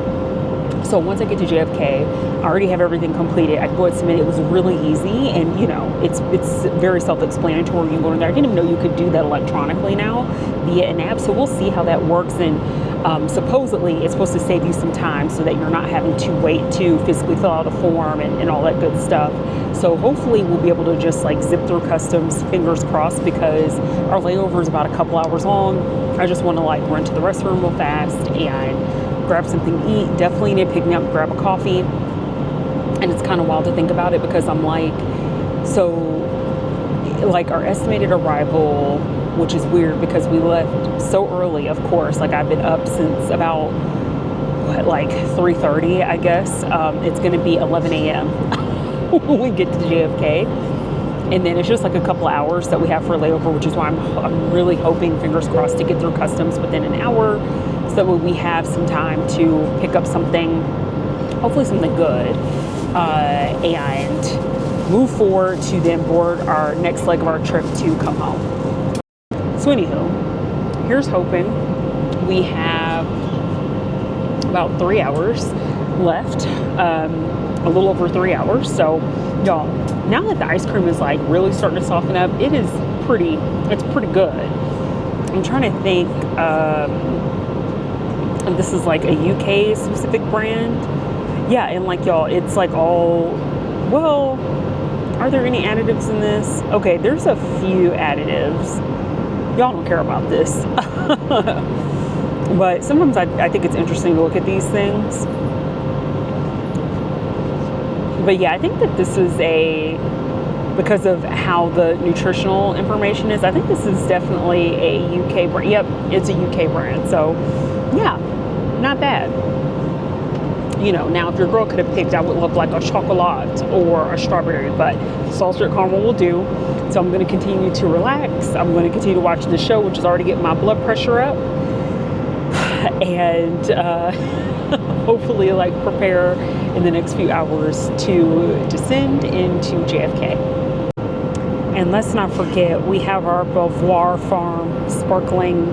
So once I get to JFK, I already have everything completed. I can go ahead and submit it. It was really easy, and you know, it's very self-explanatory. You go in there. I didn't even know you could do that electronically now via an app. So we'll see how that works. And supposedly, it's supposed to save you some time so that you're not having to wait to physically fill out a form and all that good stuff. So hopefully, we'll be able to just like zip through customs, fingers crossed, because our layover is about a couple hours long. I just want to like run to the restroom real fast and grab something to eat. Definitely need to pick me up, grab a coffee. And it's kind of wild to think about it because I'm like, so like our estimated arrival, which is weird because we left so early, of course. Like I've been up since about what, like 3:30, I guess. It's going to be 11 a.m. when we get to JFK. And then it's just like a couple hours that we have for a layover, which is why I'm really hoping, fingers crossed, to get through customs within an hour, so that we have some time to pick up something, hopefully something good, and move forward to then board our next leg of our trip to come home. So anywho, here's hoping. We have about 3 hours left, a little over 3 hours. So y'all, now that the ice cream is like really starting to soften up, it's pretty good. I'm trying to think, this is like a UK specific brand. Yeah, and like y'all, it's like all, well, are there any additives in this? Okay, there's a few additives. Y'all don't care about this. But sometimes I think it's interesting to look at these things. But yeah, I think that this is because of how the nutritional information is, I think this is definitely a UK brand. Yep, it's a UK brand. So yeah, not bad. You know, now if your girl could have picked, I would love like a chocolate or a strawberry, but salted caramel will do. So I'm going to continue to relax. I'm going to continue to watch the show, which is already getting my blood pressure up. And hopefully like prepare in the next few hours to descend into JFK. And let's not forget, we have our Belvoir Farm sparkling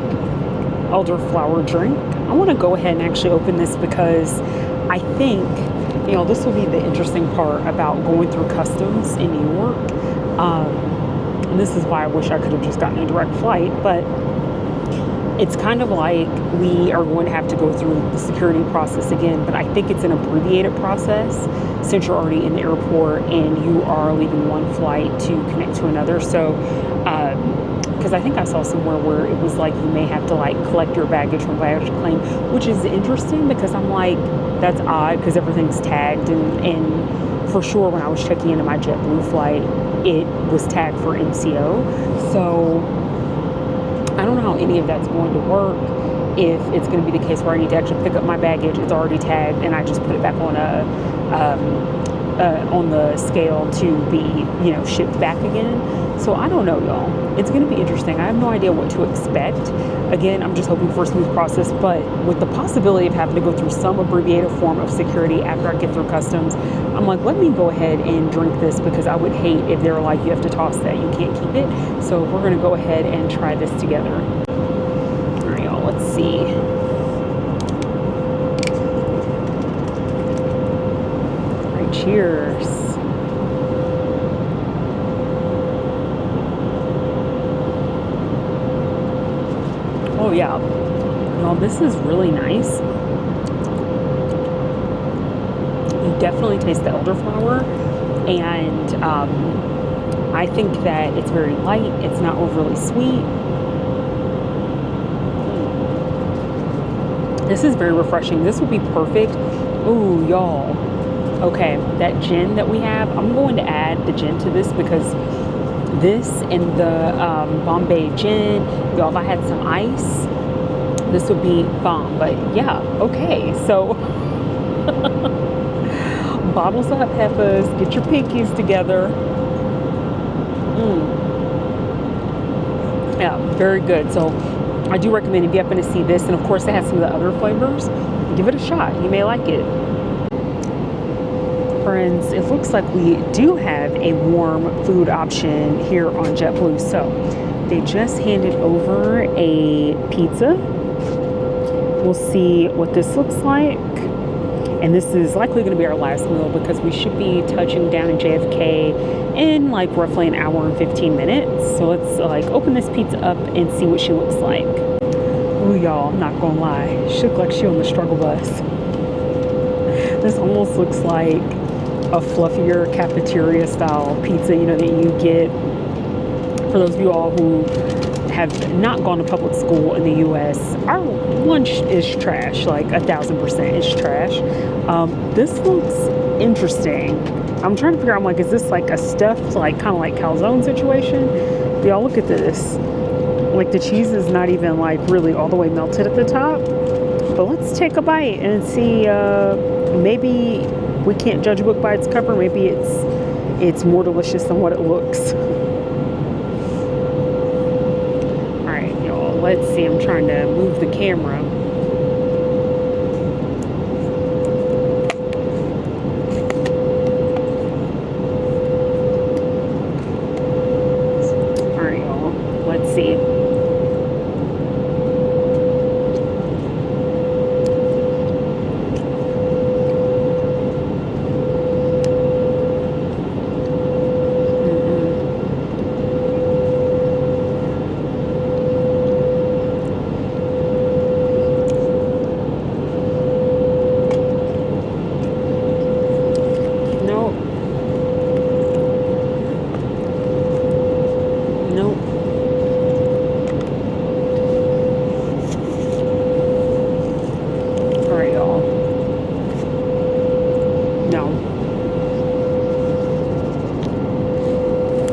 elderflower drink. I want to go ahead and actually open this because I think, you know, this will be the interesting part about going through customs in New York. And this is why I wish I could have just gotten a direct flight, but it's kind of like we are going to have to go through the security process again, but I think it's an abbreviated process since you're already in the airport and you are leaving one flight to connect to another. So, because I think I saw somewhere where it was like you may have to like collect your baggage from baggage claim, which is interesting because I'm like, that's odd because everything's tagged, and for sure when I was checking into my JetBlue flight, it was tagged for MCO. So I don't know how any of that's going to work. If it's going to be the case where I need to actually pick up my baggage, it's already tagged, and I just put it back on the scale to be, you know, shipped back again. So I don't know, y'all. It's going to be interesting. I have no idea what to expect. Again, I'm just hoping for a smooth process, but with the possibility of having to go through some abbreviated form of security after I get through customs, I'm like, let me go ahead and drink this because I would hate if they're like, you have to toss that, you can't keep it. So we're going to go ahead and try this together. All right, y'all, let's see. All right, cheers. Oh yeah, y'all, this is really nice. You definitely taste the elderflower, and I think that it's very light. It's not overly sweet. This is very refreshing. This would be perfect. Ooh, y'all. Okay, that gin that we have, I'm going to add the gin to this because this and the Bombay gin, y'all, if I had some ice, this would be bomb. But yeah, okay. So bottles up, Heffas. Get your pinkies together. Yeah, very good. So I do recommend if you happen to see this, and of course it has some of the other flavors, give it a shot. You may like it. Friends, it looks like we do have a warm food option here on JetBlue. So they just handed over a pizza. We'll see what this looks like. And this is likely going to be our last meal because we should be touching down in JFK in like roughly an hour and 15 minutes. So let's like open this pizza up and see what she looks like. Ooh, y'all, I'm not gonna lie. She looked like she on the struggle bus. This almost looks like a fluffier cafeteria style pizza, you know, that you get for those of you all who have not gone to public school in the US. Our lunch is trash, like 1,000% is trash. This looks interesting. I'm trying to figure out, I'm like, is this like a stuffed, like kind of like calzone situation? Y'all look at this. Like the cheese is not even like really all the way melted at the top. But let's take a bite and see, maybe we can't judge a book by its cover. Maybe it's more delicious than what it looks. All right, y'all, let's see. I'm trying to move the camera. All right, y'all, let's see.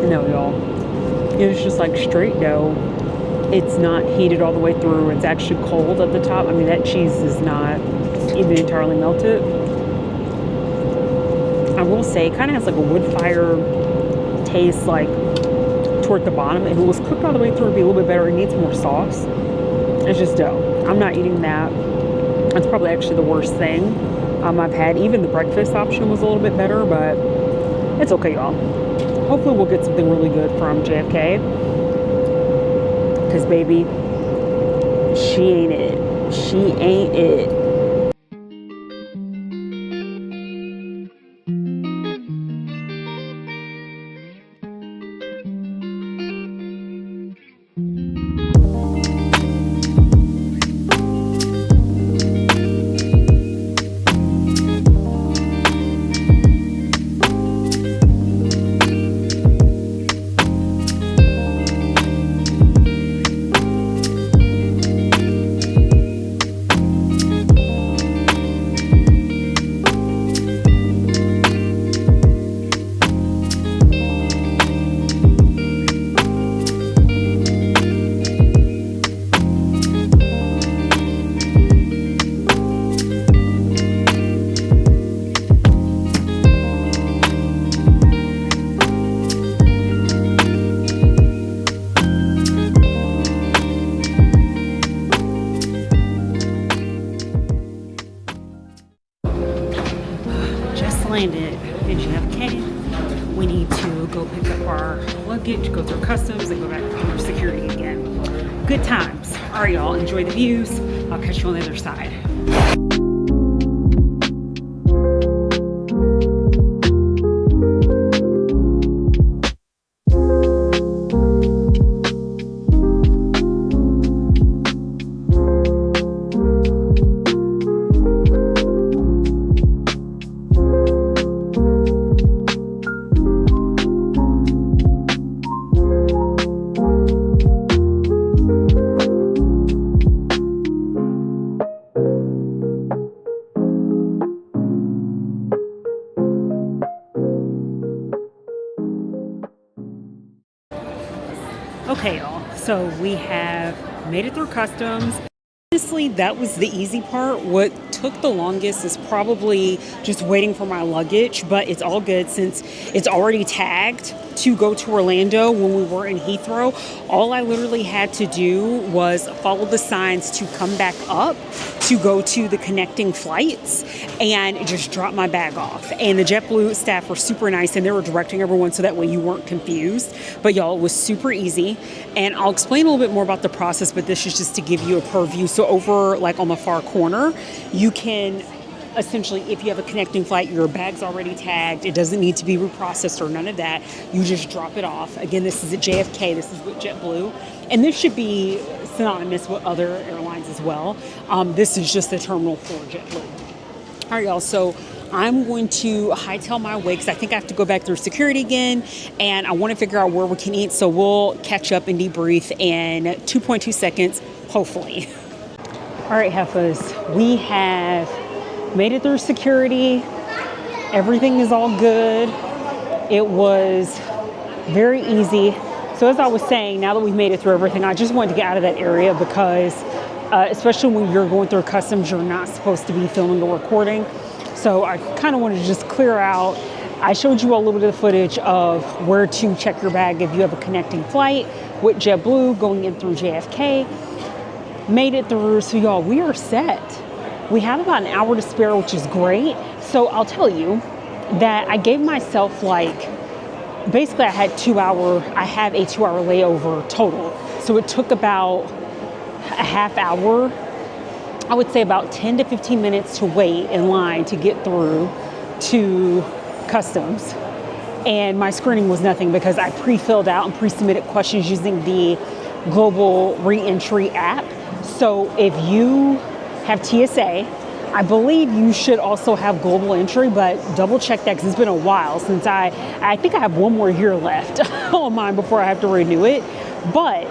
No, y'all. It's just like straight dough. It's not heated all the way through. It's actually cold at the top. I mean, that cheese is not even entirely melted. I will say it kind of has like a wood fire taste, like toward the bottom. If it was cooked all the way through, it'd be a little bit better. It needs more sauce. It's just dough. I'm not eating that. That's probably actually the worst thing I've had. Even the breakfast option was a little bit better, but it's okay, y'all. Hopefully we'll get something really good from JFK. Because, baby, she ain't it. She ain't it. Landed in JFK. We need to go pick up our luggage, go through customs, and go back through security again. Good times. All right, y'all, enjoy the views. I'll catch you on the other side. Okay, y'all. So we have made it through customs. Honestly, that was the easy part. What took the longest is probably just waiting for my luggage, but it's all good since it's already tagged to go to Orlando when we were in Heathrow. All I literally had to do was follow the signs to come back up to go to the connecting flights and just drop my bag off. And the JetBlue staff were super nice and they were directing everyone so that way you weren't confused. But y'all, it was super easy. And I'll explain a little bit more about the process, but this is just to give you a purview. So over like on the far corner, you can essentially, if you have a connecting flight, your bag's already tagged. It doesn't need to be reprocessed or none of that. You just drop it off. Again, this is at JFK. This is with JetBlue. And this should be synonymous with other airlines as well. This is just the terminal for JetBlue. All right, y'all. So I'm going to hightail my way because I think I have to go back through security again. And I want to figure out where we can eat. So we'll catch up and debrief in 2.2 seconds, hopefully. All right, Heffas. We have made it through security. Everything is all good. It was very easy. So as I was saying, now that we've made it through everything, I just wanted to get out of that area because especially when you're going through customs, you're not supposed to be filming or recording. So I kind of wanted to just clear out. I showed you a little bit of the footage of where to check your bag if you have a connecting flight with JetBlue going in through JFK. Made it through. So y'all, we are set. We have about an hour to spare, which is great. So I'll tell you that I gave myself basically I have a 2-hour layover total. So it took about a half hour, I would say about 10 to 15 minutes to wait in line to get through to customs. And my screening was nothing because I pre-filled out and pre-submitted questions using the Global Reentry app. So if you have TSA, I believe you should also have global entry, but double check that because it's been a while since I think I have one more year left on mine before I have to renew it. But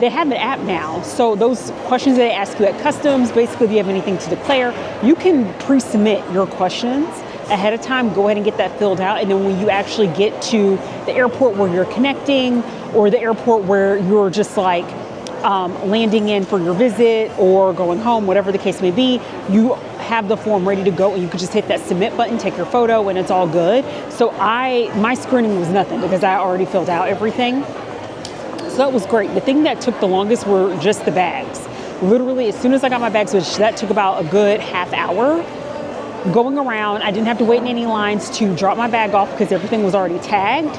they have an app now. So those questions that they ask you at customs, basically if you have anything to declare, you can pre-submit your questions ahead of time. Go ahead and get that filled out. And then when you actually get to the airport where you're connecting or the airport where you're just landing in for your visit or going home, whatever the case may be, you have the form ready to go and you could just hit that submit button, take your photo, and it's all good. So my screening was nothing because I already filled out everything. So that was great. The thing that took the longest were just the bags. Literally, as soon as I got my bags switched, that took about a good half hour. Going around, I didn't have to wait in any lines to drop my bag off because everything was already tagged.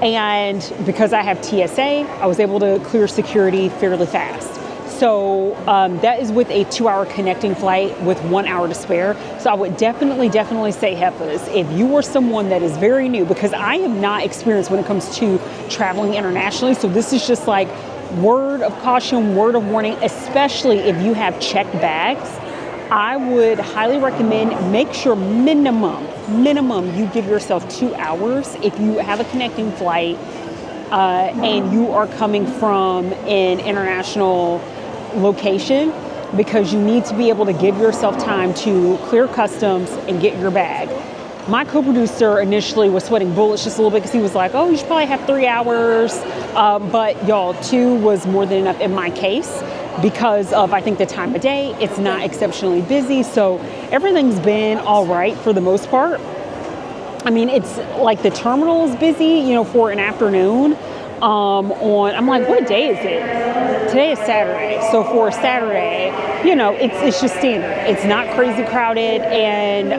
And because I have TSA, I was able to clear security fairly fast. So that is with a 2-hour connecting flight with 1 hour to spare. So I would definitely say, Heffas, if you are someone that is very new, because I am not experienced when it comes to traveling internationally. So this is just like word of caution, word of warning, especially if you have checked bags. I would highly recommend make sure minimum you give yourself 2 hours if you have a connecting flight and you are coming from an international location, because you need to be able to give yourself time to clear customs and get your bag. My co-producer initially was sweating bullets just a little bit because he was like, oh, you should probably have 3 hours. But y'all, 2 was more than enough in my case because of, I think, the time of day. It's not exceptionally busy. So everything's been all right for the most part. I mean, it's like the terminal is busy, for an afternoon. I'm like, what day is it? Today is Saturday. So for Saturday, it's just standard. It's not crazy crowded and,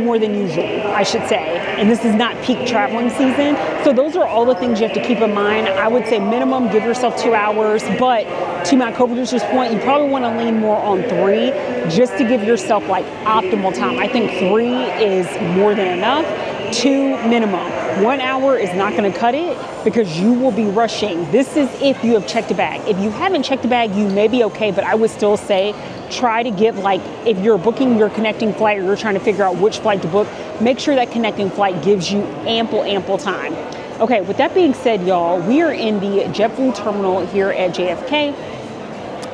more than usual, I should say. And this is not peak traveling season. So those are all the things you have to keep in mind. I would say minimum, give yourself 2 hours. But to my co-producer's point, you probably want to lean more on 3 just to give yourself optimal time. I think 3 is more than enough. 2 minimum. 1 hour is not going to cut it because you will be rushing. This is if you have checked a bag. If you haven't checked a bag, you may be okay, but I would still say try to give, if you're booking your connecting flight or you're trying to figure out which flight to book, make sure that connecting flight gives you ample time. Okay, with that being said, y'all, we are in the JetBlue terminal here at JFK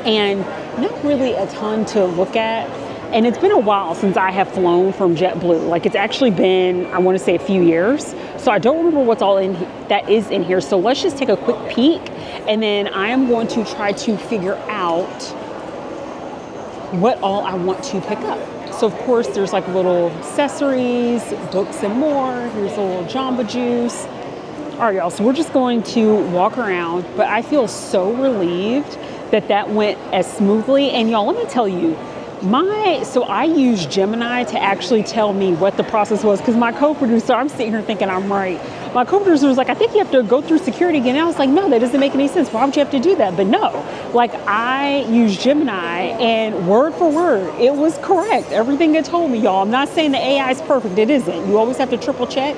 and not really a ton to look at. And it's been a while since I have flown from JetBlue. It's actually been, I want to say, a few years. So I don't remember what's all in that is in here. So let's just take a quick peek, and then I am going to try to figure out what all I want to pick up. So of course there's like little accessories, books and more. Here's a little Jamba Juice. All right, y'all, so we're just going to walk around, but I feel so relieved that that went as smoothly. And y'all, let me tell you, so I used Gemini to actually tell me what the process was, because my co-producer, I'm sitting here thinking I'm right. My co-producer was like, I think you have to go through security again. And I was like, no, that doesn't make any sense. Why would you have to do that? But no, like I used Gemini and word for word, it was correct. Everything it told me, y'all. I'm not saying the AI is perfect. It isn't. You always have to triple check.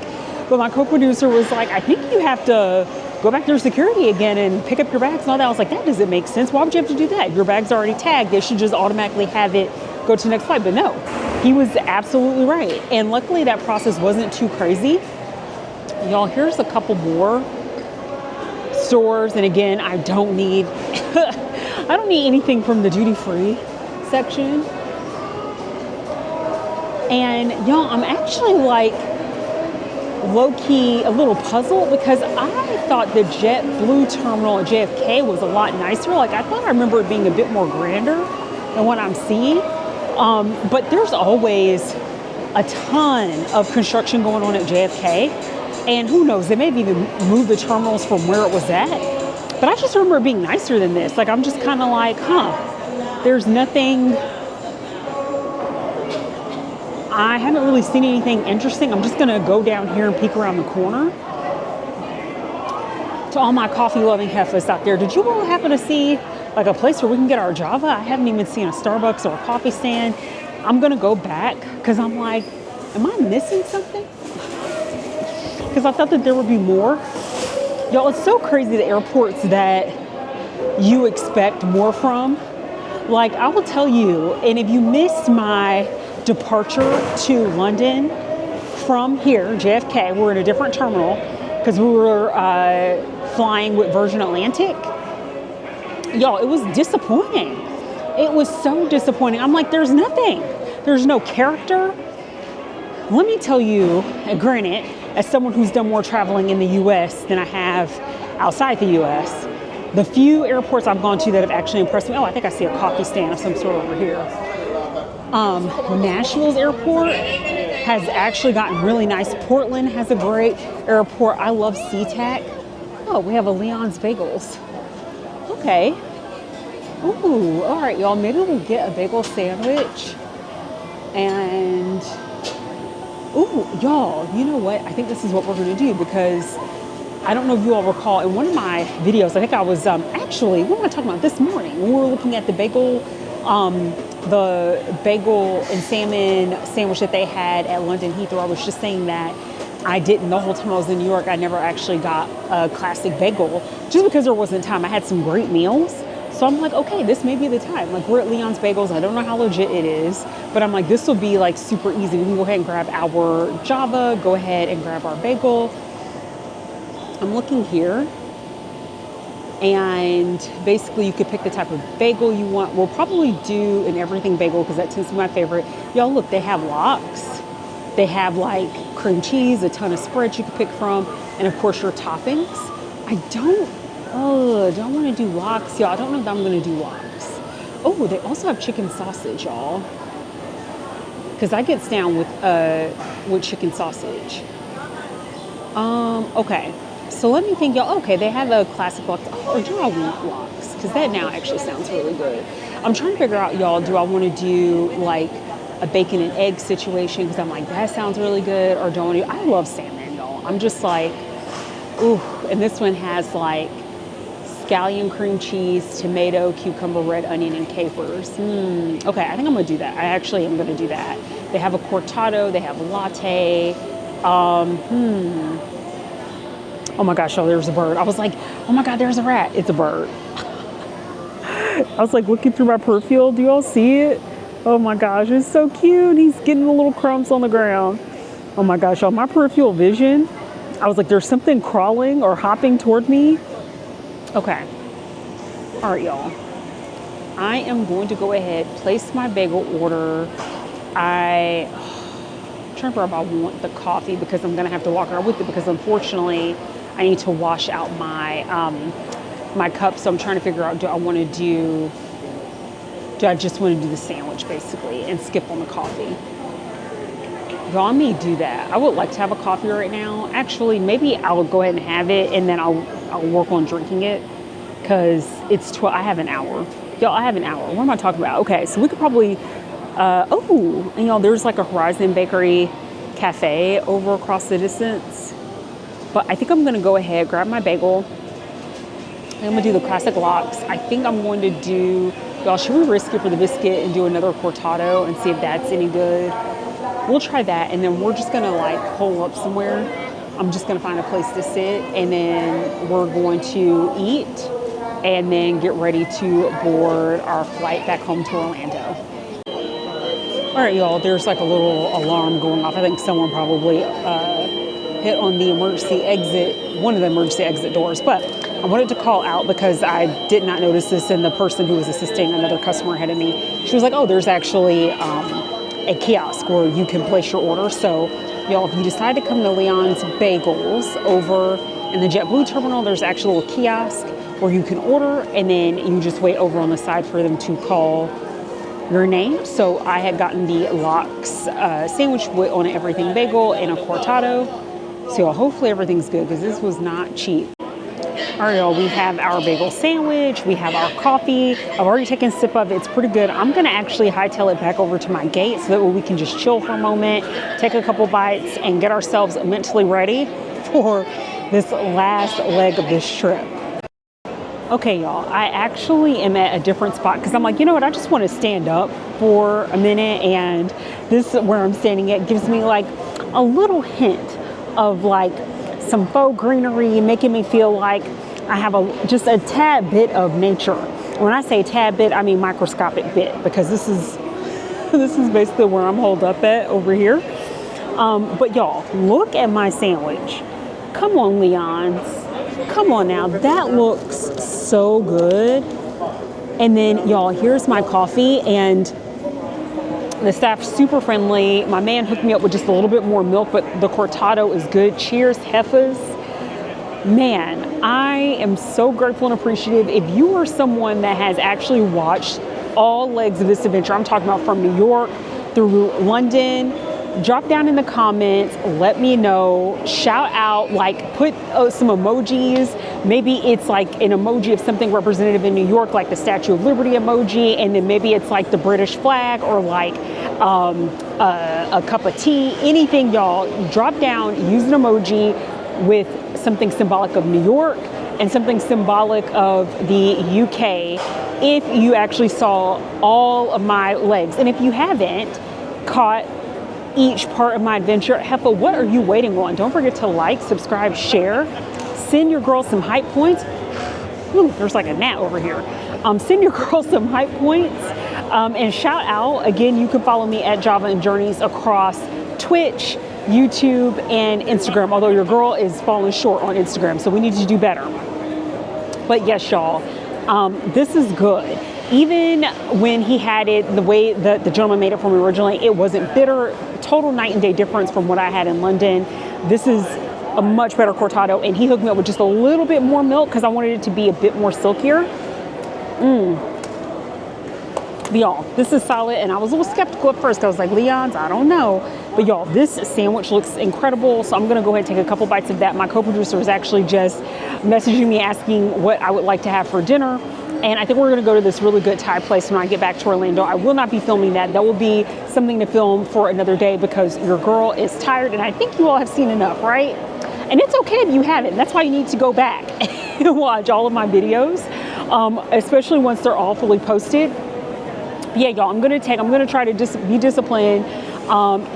But my co-producer was like, I think you have to go back through security again and pick up your bags and all that. I was like, that doesn't make sense. Why would you have to do that? Your bag's already tagged. They should just automatically have it go to the next flight. But no, he was absolutely right. And luckily that process wasn't too crazy. Y'all, here's a couple more stores. And again, I don't need anything from the duty-free section. And y'all, I'm actually like low-key a little puzzled, because I thought the JetBlue terminal at JFK was a lot nicer. Like I thought I remember it being a bit more grander than what I'm seeing. But there's always a ton of construction going on at JFK. And who knows, they may have even moved the terminals from where it was at. But I just remember it being nicer than this. Like I'm just kind of like, there's nothing. I haven't really seen anything interesting. I'm just gonna go down here and peek around the corner. To all my coffee loving Heffas out there, did you all happen to see like a place where we can get our Java? I haven't even seen a Starbucks or a coffee stand. I'm gonna go back because I'm like, am I missing something? Because I thought that there would be more. Y'all, it's so crazy, the airports that you expect more from. Like I will tell you, and if you missed my departure to London from here, JFK, we're in a different terminal because we were flying with Virgin Atlantic. Y'all, it was disappointing. It was so disappointing. I'm like, there's nothing. There's no character. Let me tell you, and granted, as someone who's done more traveling in the US than I have outside the US, the few airports I've gone to that have actually impressed me, I think I see a coffee stand of some sort over here. Nashville's airport has actually gotten really nice. Portland has a great airport. I love SeaTac. Oh, we have a Leon's Bagels. Okay. Ooh, all right, y'all. Maybe we'll get a bagel sandwich. And, ooh, y'all, you know what? I think this is what we're going to do, because I don't know if you all recall, in one of my videos, I think I was actually, what am I talking about, this morning, when we were looking at the bagel and salmon sandwich that they had at London Heathrow. I was just saying that I didn't, the whole time I was in New York, I never actually got a classic bagel just because there wasn't time. I had some great meals. So I'm like, okay, this may be the time. Like, we're at Leon's Bagels. I don't know how legit it is, but I'm like, this will be like super easy. We can go ahead and grab our Java, go ahead and grab our bagel. I'm looking here, and basically you could pick the type of bagel you want. We'll probably do an everything bagel because that tends to be my favorite. Y'all, look, they have lox. They have like cream cheese, a ton of spreads you can pick from, and of course your toppings. I don't want to do lox, y'all. I don't know if I'm going to do lox. Oh, they also have chicken sausage, y'all, because I get down with chicken sausage. Okay. So let me think, y'all. Okay, they have a classic lox. Or do I want lox? Because that now actually sounds really good. I'm trying to figure out, y'all, do I want to do like a bacon and egg situation? Because I'm like, that sounds really good. Or do I want to I love salmon, y'all. I'm just like, ooh. And this one has like scallion cream cheese, tomato, cucumber, red onion, and capers. Okay, I think I'm going to do that. I actually am going to do that. They have a cortado. They have a latte. Oh my gosh, oh, there's a bird. I was like, oh my God, there's a rat. It's a bird. I was like looking through my peripheral. Do you all see it? Oh my gosh, it's so cute. He's getting the little crumbs on the ground. Oh my gosh, y'all, my peripheral vision, I was like, there's something crawling or hopping toward me. Okay. All right, y'all. I am going to go ahead, place my bagel order. I'm trying to remember if I want the coffee because I'm going to have to walk around with it because unfortunately I need to wash out my my cup. So I'm trying to figure out, do I just want to do the sandwich basically and skip on the coffee? Y'all, I may do that. I would like to have a coffee right now. Actually, maybe I'll go ahead and have it, and then I'll work on drinking it, because it's 12. I have an hour. Y'all, I have an hour. What am I talking about? Okay, so we could probably, there's like a Horizon Bakery cafe over across the distance. But I think I'm gonna go ahead, grab my bagel. I'm gonna do the classic lox. I think I'm going to do, y'all, should we risk it for the biscuit and do another cortado and see if that's any good? We'll try that, and then we're just gonna like hole up somewhere. I'm just gonna find a place to sit, and then we're going to eat and then get ready to board our flight back home to Orlando. All right, y'all, there's like a little alarm going off. I think someone probably hit on the emergency exit, one of the emergency exit doors, but I wanted to call out because I did not notice this, and the person who was assisting another customer ahead of me, she was like, oh, there's actually a kiosk where you can place your order. So y'all, if you decide to come to Leon's Bagels over in the JetBlue terminal, there's actually a little kiosk where you can order, and then you just wait over on the side for them to call your name. So I had gotten the lox sandwich with on everything bagel and a cortado. So y'all, hopefully everything's good, because this was not cheap. All right, y'all, we have our bagel sandwich, we have our coffee. I've already taken a sip of it, it's pretty good. I'm gonna actually hightail it back over to my gate so that we can just chill for a moment, take a couple bites, and get ourselves mentally ready for this last leg of this trip. Okay, y'all, I actually am at a different spot because I'm like, you know what, I just want to stand up for a minute, and this where I'm standing at gives me like a little hint of like some faux greenery, making me feel like I have just a tad bit of nature. When I say tad bit, I mean microscopic bit, because this is basically where I'm holed up at over here. But y'all, look at my sandwich. Come on, Leon's. Come on now, that looks so good. And then y'all, here's my coffee, and the staff's super friendly. My man hooked me up with just a little bit more milk, but the cortado is good. Cheers, Heffas. Man, I am so grateful and appreciative. If you are someone that has actually watched all legs of this adventure, I'm talking about from New York through London, drop down in the comments, let me know, shout out, like put some emojis. Maybe it's like an emoji of something representative in New York, like the Statue of Liberty emoji, and then maybe it's like the British flag, or like a cup of tea, anything, y'all. Drop down, use an emoji with something symbolic of New York and something symbolic of the UK if you actually saw all of my legs. And if you haven't caught each part of my adventure, Heffa, what are you waiting on? Don't forget to like, subscribe, share, send your girl some hype points. Ooh, there's like a gnat over here. Send your girl some hype points, and shout out. Again, you can follow me at Java and Journeys across Twitch, YouTube, and Instagram, although your girl is falling short on Instagram, so we need to do better. But yes, y'all, this is good. Even when he had it the way that the gentleman made it for me originally, it wasn't bitter. Total night and day difference from what I had in London. This is a much better cortado, and he hooked me up with just a little bit more milk because I wanted it to be a bit more silkier. But y'all, this is solid, and I was a little skeptical at first. I was like, Leon's, I don't know. But y'all, this sandwich looks incredible, so I'm gonna go ahead and take a couple bites of that. My co-producer is actually just messaging me asking what I would like to have for dinner. And I think we're gonna go to this really good Thai place when I get back to Orlando. I will not be filming that. That will be something to film for another day because your girl is tired, and I think you all have seen enough, right? And it's okay if you haven't. That's why you need to go back and watch all of my videos, especially once they're all fully posted. But yeah, y'all, I'm gonna try to be disciplined,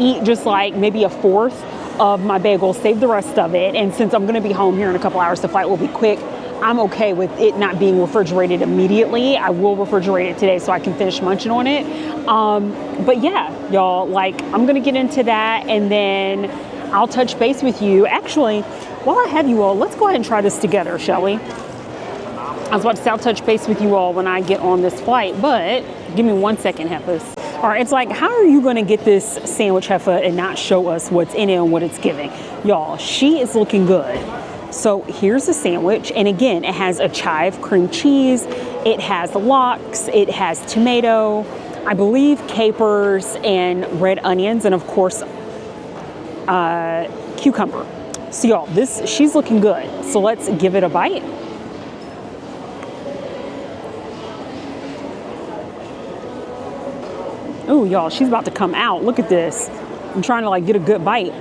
eat just like maybe a fourth of my bagel, save the rest of it. And since I'm gonna be home here in a couple hours, the flight will be quick. I'm okay with it not being refrigerated immediately. I will refrigerate it today so I can finish munching on it. But yeah, y'all, like I'm gonna get into that, and then I'll touch base with you. Actually, while I have you all, let's go ahead and try this together, shall we? I was about to say I'll touch base with you all when I get on this flight, but give me 1 second, Heffas. All right, it's like, how are you gonna get this sandwich, Heffa, and not show us what's in it and what it's giving? Y'all, she is looking good. So here's a sandwich, and again, it has a chive cream cheese, it has lox, it has tomato, I believe capers and red onions, and of course, cucumber. So y'all, she's looking good. So let's give it a bite. Oh, y'all, she's about to come out. Look at this. I'm trying to like get a good bite.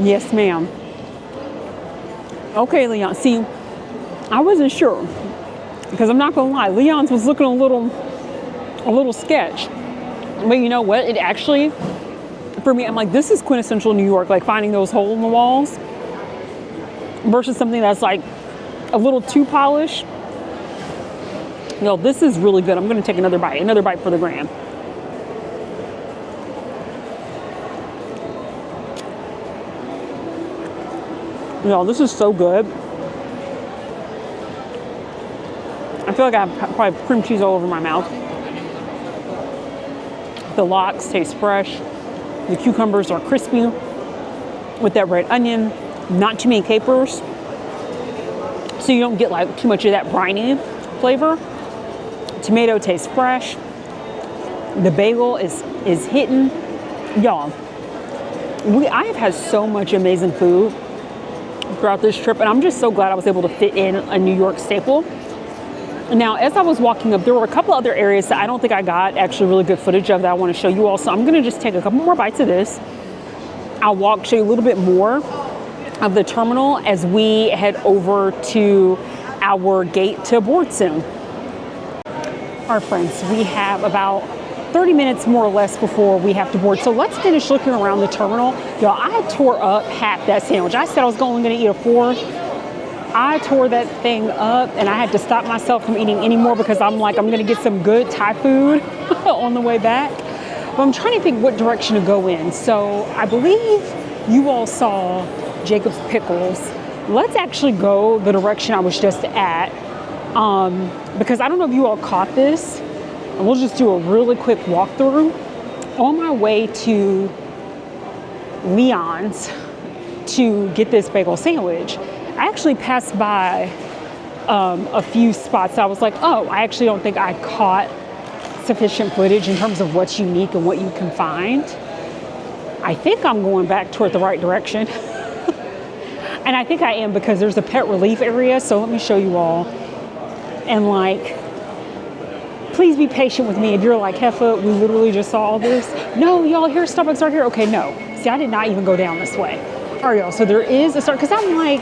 Yes, ma'am. Okay, Leon. See, I wasn't sure because I'm not gonna lie, Leon's was looking a little sketch. But you know what? It actually, for me, I'm like, this is quintessential New York, like finding those holes in the walls versus something that's like a little too polished. No, this is really good. I'm gonna take another bite for the gram. No, this is so good. I feel like I have probably cream cheese all over my mouth. The lox taste fresh. The cucumbers are crispy with that red onion. Not too many capers, so you don't get like too much of that briny flavor. Tomato tastes fresh. The bagel is hitting. Y'all, I have had so much amazing food throughout this trip, and I'm just so glad I was able to fit in a New York staple. Now, as I was walking up, there were a couple other areas that I don't think I got actually really good footage of that I want to show you all. So I'm going to just take a couple more bites of this. I'll show you a little bit more of the terminal as we head over to our gate to board soon. Our friends, we have about 30 minutes more or less before we have to board. So let's finish looking around the terminal. Y'all, I tore up half that sandwich. I said I was only going to eat a fourth. I tore that thing up and I had to stop myself from eating any more because I'm like, I'm going to get some good Thai food on the way back. But I'm trying to think what direction to go in. So I believe you all saw Jacob's Pickles. Let's actually go the direction I was just at, because I don't know if you all caught this, and we'll just do a really quick walkthrough. On my way to Leon's to get this bagel sandwich, I actually passed by a few spots. I was like, oh, I actually don't think I caught sufficient footage in terms of what's unique and what you can find. I think I'm going back toward the right direction. And I think I am because there's a pet relief area. So let me show you all. And like, please be patient with me. If you're like, Heffa, we literally just saw all this. No, y'all, here's Starbucks right here. Okay, no. See, I did not even go down this way. All right, y'all, so there is a Starbucks, because I'm like,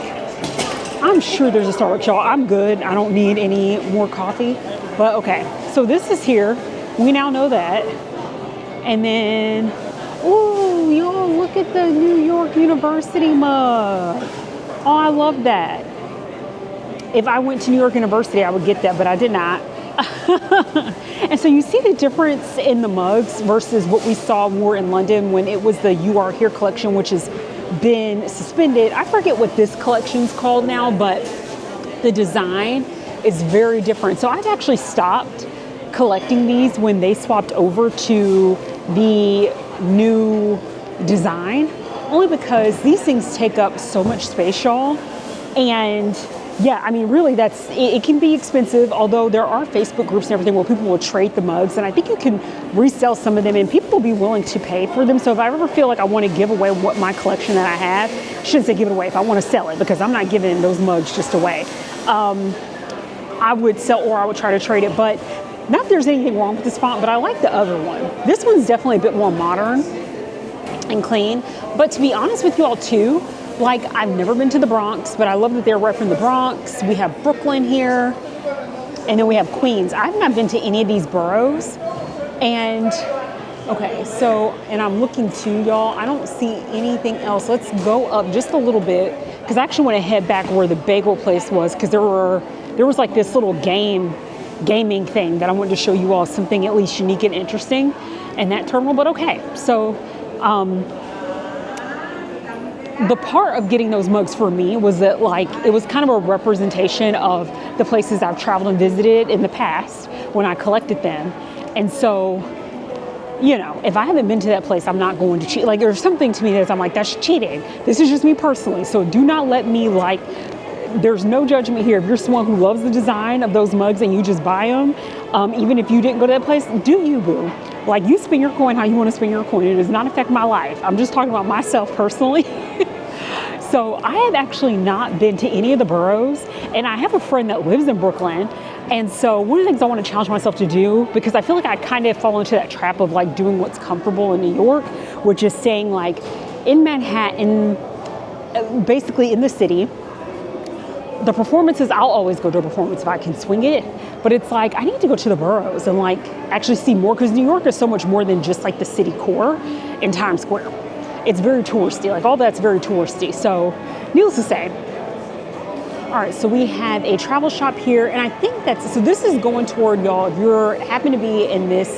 I'm sure there's a Starbucks, y'all. I'm good. I don't need any more coffee. But okay, so this is here. We now know that. And then, ooh, y'all, look at the New York University mug. Oh, I love that. If I went to New York University, I would get that, but I did not. And so you see the difference in the mugs versus what we saw more in London when it was the You Are Here collection, which has been suspended. I forget what this collection's called now, but the design is very different. So I've actually stopped collecting these when they swapped over to the new design, only because these things take up so much space, y'all. And yeah, I mean, really, it can be expensive, although there are Facebook groups and everything where people will trade the mugs, and I think you can resell some of them, and people will be willing to pay for them. So if I ever feel like I want to give away what my collection that I have, I shouldn't say give it away, if I want to sell it, because I'm not giving those mugs just away. I would sell, or I would try to trade it, but not that there's anything wrong with this font, but I like the other one. This one's definitely a bit more modern and clean, but to be honest with you all too, like, I've never been to the Bronx, but I love that they're repping the Bronx. We have Brooklyn here, and then we have Queens. I've not been to any of these boroughs. And, okay, so, and I'm looking too, y'all. I don't see anything else. Let's go up just a little bit, because I actually want to head back where the bagel place was, because there was like this little gaming thing that I wanted to show you all, something at least unique and interesting in that terminal. But okay, so, the part of getting those mugs for me was that, like, it was kind of a representation of the places I've traveled and visited in the past when I collected them. And so you know, if I haven't been to that place, I'm not going to cheat. Like, there's something to me that I'm like, that's cheating. This is just me personally. So do not let me, like, there's no judgment here. If you're someone who loves the design of those mugs and you just buy them, even if you didn't go to that place, do you, boo. Like, you spend your coin how you want to spend your coin. It does not affect my life. I'm just talking about myself personally. So I have actually not been to any of the boroughs, and I have a friend that lives in Brooklyn. And so one of the things I want to challenge myself to do, because I feel like I kind of fall into that trap of like doing what's comfortable in New York, which is staying like in Manhattan, basically in the city. The performances, I'll always go to a performance if I can swing it, but it's like I need to go to the boroughs and like actually see more, because New York is so much more than just like the city core in Times Square. It's very touristy, like all that's very touristy. So needless to say, all right, so we have a travel shop here, and I think so this is going toward, y'all, if you happen to be in this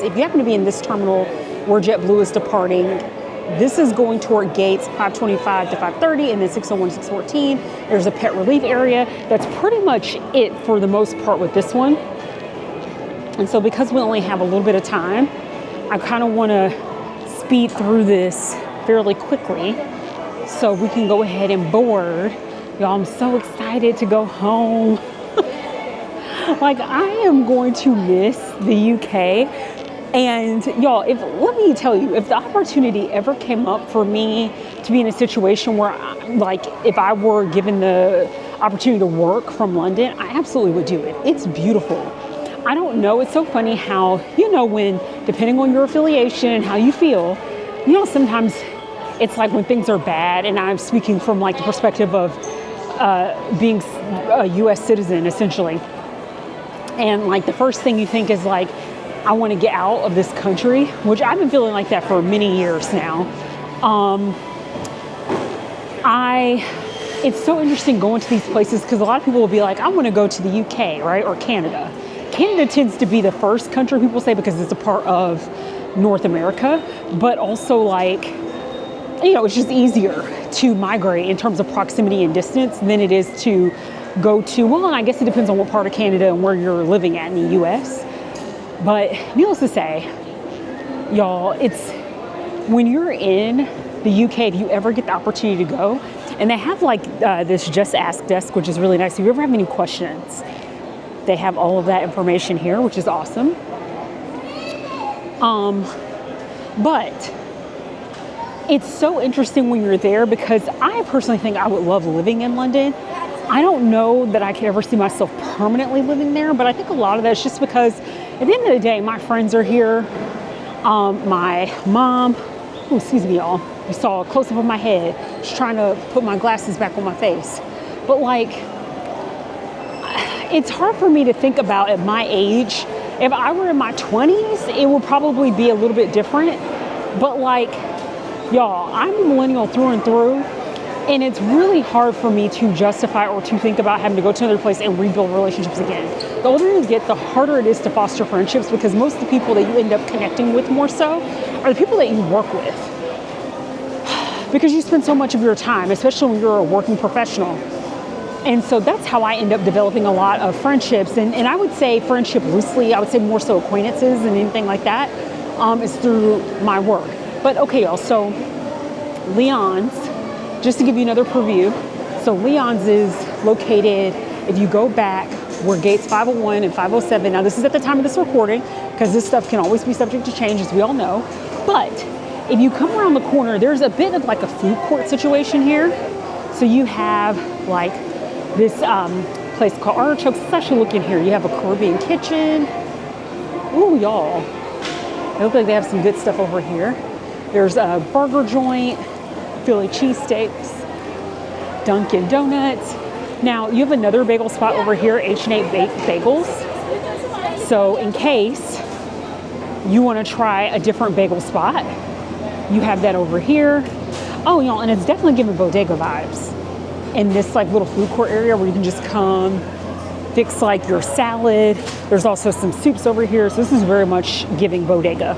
terminal where JetBlue is departing, this is going toward gates 525 to 530, and then 601 to 614. There's a pet relief area. That's pretty much it for the most part with this one. And so because we only have a little bit of time, I kind of want to speed through this fairly quickly so we can go ahead and board. Y'all, I'm so excited to go home. Like, I am going to miss the UK. And y'all, let me tell you, if the opportunity ever came up for me to be in a situation where, like, if I were given the opportunity to work from London, I absolutely would do it. It's beautiful. I don't know, it's so funny how, you know, when, depending on your affiliation and how you feel, you know, sometimes it's like when things are bad, and I'm speaking from like the perspective of being a US citizen, essentially. And like the first thing you think is like, I want to get out of this country, which I've been feeling like that for many years now. It's so interesting going to these places because a lot of people will be like, I want to go to the UK, right? Or Canada. Canada tends to be the first country people say because it's a part of North America, but also like, you know, it's just easier to migrate in terms of proximity and distance than it is to go to, well, and I guess it depends on what part of Canada and where you're living at in the US. But needless to say, y'all, it's when you're in the UK, if you ever get the opportunity to go, and they have like this Just Ask desk, which is really nice. If you ever have any questions, they have all of that information here, which is awesome. But it's so interesting when you're there because I personally think I would love living in London. I don't know that I could ever see myself permanently living there, but I think a lot of that's just because at the end of the day, my friends are here. My mom, excuse me, y'all. You saw a close-up of my head. Just trying to put my glasses back on my face. But like, it's hard for me to think about at my age. If I were in my 20s, it would probably be a little bit different. But like, y'all, I'm a millennial through and through. And it's really hard for me to justify or to think about having to go to another place and rebuild relationships again. The older you get, the harder it is to foster friendships because most of the people that you end up connecting with more so are the people that you work with. Because you spend so much of your time, especially when you're a working professional. And so that's how I end up developing a lot of friendships. And I would say friendship loosely, I would say more so acquaintances and anything like that is through my work. But okay, y'all, so Leon's, just to give you another preview, so Leon's is located, if you go back, where gates 501 and 507, now this is at the time of this recording, because this stuff can always be subject to change, as we all know, but if you come around the corner, there's a bit of like a food court situation here. So you have like this place called Artichokes. Let's actually look in here. You have a Caribbean kitchen. Ooh, y'all. It looks like they have some good stuff over here. There's a burger joint, Philly cheesesteaks, Dunkin' Donuts. Now, you have another bagel spot over here, H&A Bagels. So in case you want to try a different bagel spot, you have that over here. Oh, y'all, and it's definitely giving bodega vibes in this like little food court area where you can just come fix like your salad. There's also some soups over here. So this is very much giving bodega.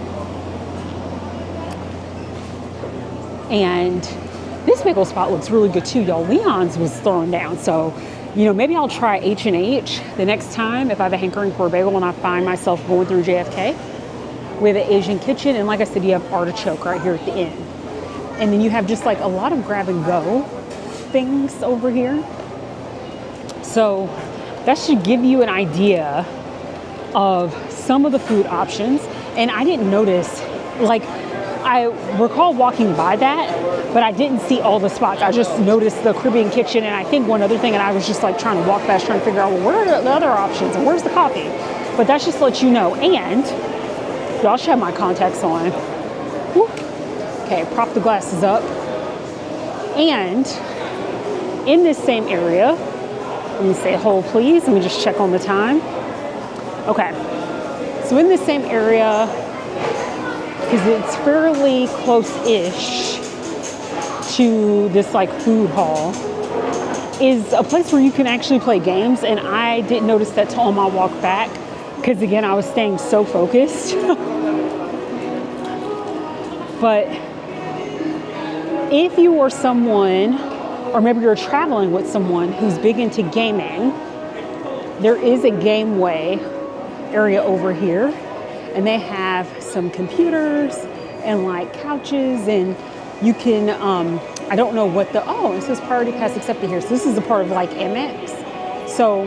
And this bagel spot looks really good too, y'all. Leon's was thrown down. So, you know, maybe I'll try H&H the next time if I have a hankering for a bagel and I find myself going through JFK. We have an Asian kitchen, and like I said, you have artichoke right here at the end. And then you have just like a lot of grab and go things over here. So that should give you an idea of some of the food options. And I didn't notice, like, I recall walking by that, but I didn't see all the spots. I just noticed the Caribbean kitchen, and I think one other thing, and I was just like trying to walk fast, trying to figure out, well, where are the other options and where's the coffee? But that's just to let you know. And y'all should have my contacts on. Woo. Okay, prop the glasses up. And in this same area, let me say hold please. Let me just check on the time. Okay, so in this same area, because it's fairly close-ish to this like food hall, is a place where you can actually play games. And I didn't notice that till on my walk back, because again, I was staying so focused. But if you are someone, or maybe you're traveling with someone who's big into gaming, there is a gameway area over here, and they have some computers and like couches, and you can, I don't know what the, oh, it says priority pass accepted here. So this is a part of like Amex. So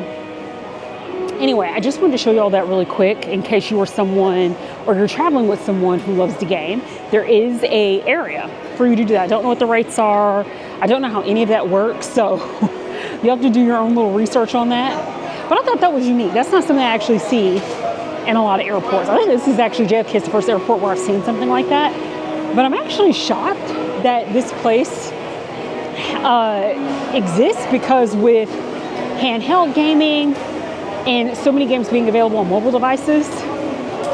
anyway, I just wanted to show you all that really quick in case you are someone or you're traveling with someone who loves to game. There is a area for you to do that. I don't know what the rates are. I don't know how any of that works. So you have to do your own little research on that. But I thought that was unique. That's not something I actually see in a lot of airports. I think this is actually JFK's the first airport where I've seen something like that. But I'm actually shocked that this place exists, because with handheld gaming and so many games being available on mobile devices,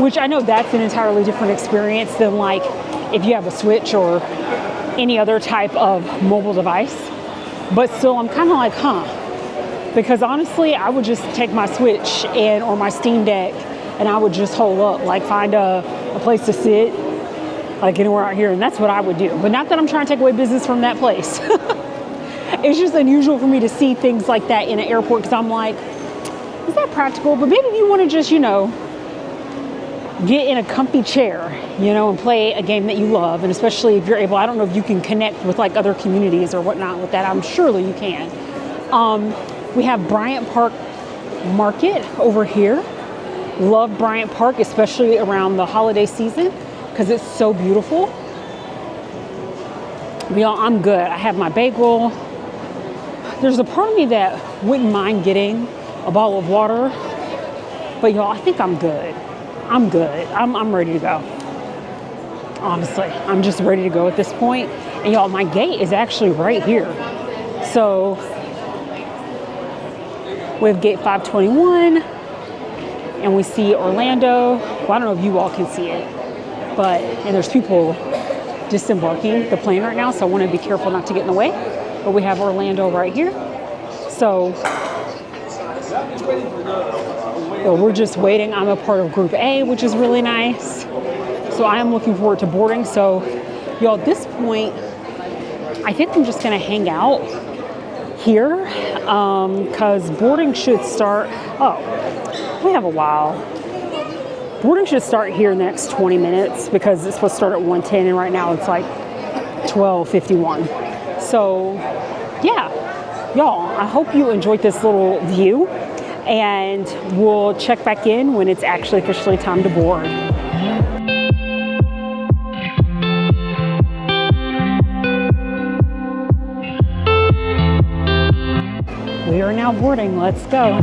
which I know that's an entirely different experience than like if you have a Switch or any other type of mobile device. But still, I'm kind of like, because honestly, I would just take my Switch and or my Steam Deck, and I would just hole up, like find a place to sit, like anywhere out here, and that's what I would do. But not that I'm trying to take away business from that place. It's just unusual for me to see things like that in an airport, because I'm like, is that practical? But maybe if you want to just, get in a comfy chair, and play a game that you love, and especially if you're able, I don't know if you can connect with like other communities or whatnot with that. I'm surely you can. We have Bryant Park Market over here. Love Bryant Park, especially around the holiday season, because it's so beautiful. Y'all, I'm good. I have my bagel. There's a part of me that wouldn't mind getting a bottle of water, but y'all, I think I'm good. I'm good. I'm ready to go. Honestly, I'm just ready to go at this point. And y'all, my gate is actually right here. So we have gate 521, and we see Orlando. Well, I don't know if you all can see it, and there's people disembarking the plane right now, so I want to be careful not to get in the way. But we have Orlando right here. So we're just waiting. I'm a part of Group A, which is really nice. So I am looking forward to boarding. So y'all, at this point, I think I'm just going to hang out here, because boarding should start. Oh, we have a while. Boarding should start here in the next 20 minutes, because it's supposed to start at 1:10, and right now it's like 12:51. So yeah, y'all, I hope you enjoyed this little view, and we'll check back in when it's actually officially time to board. We are now boarding. Let's go.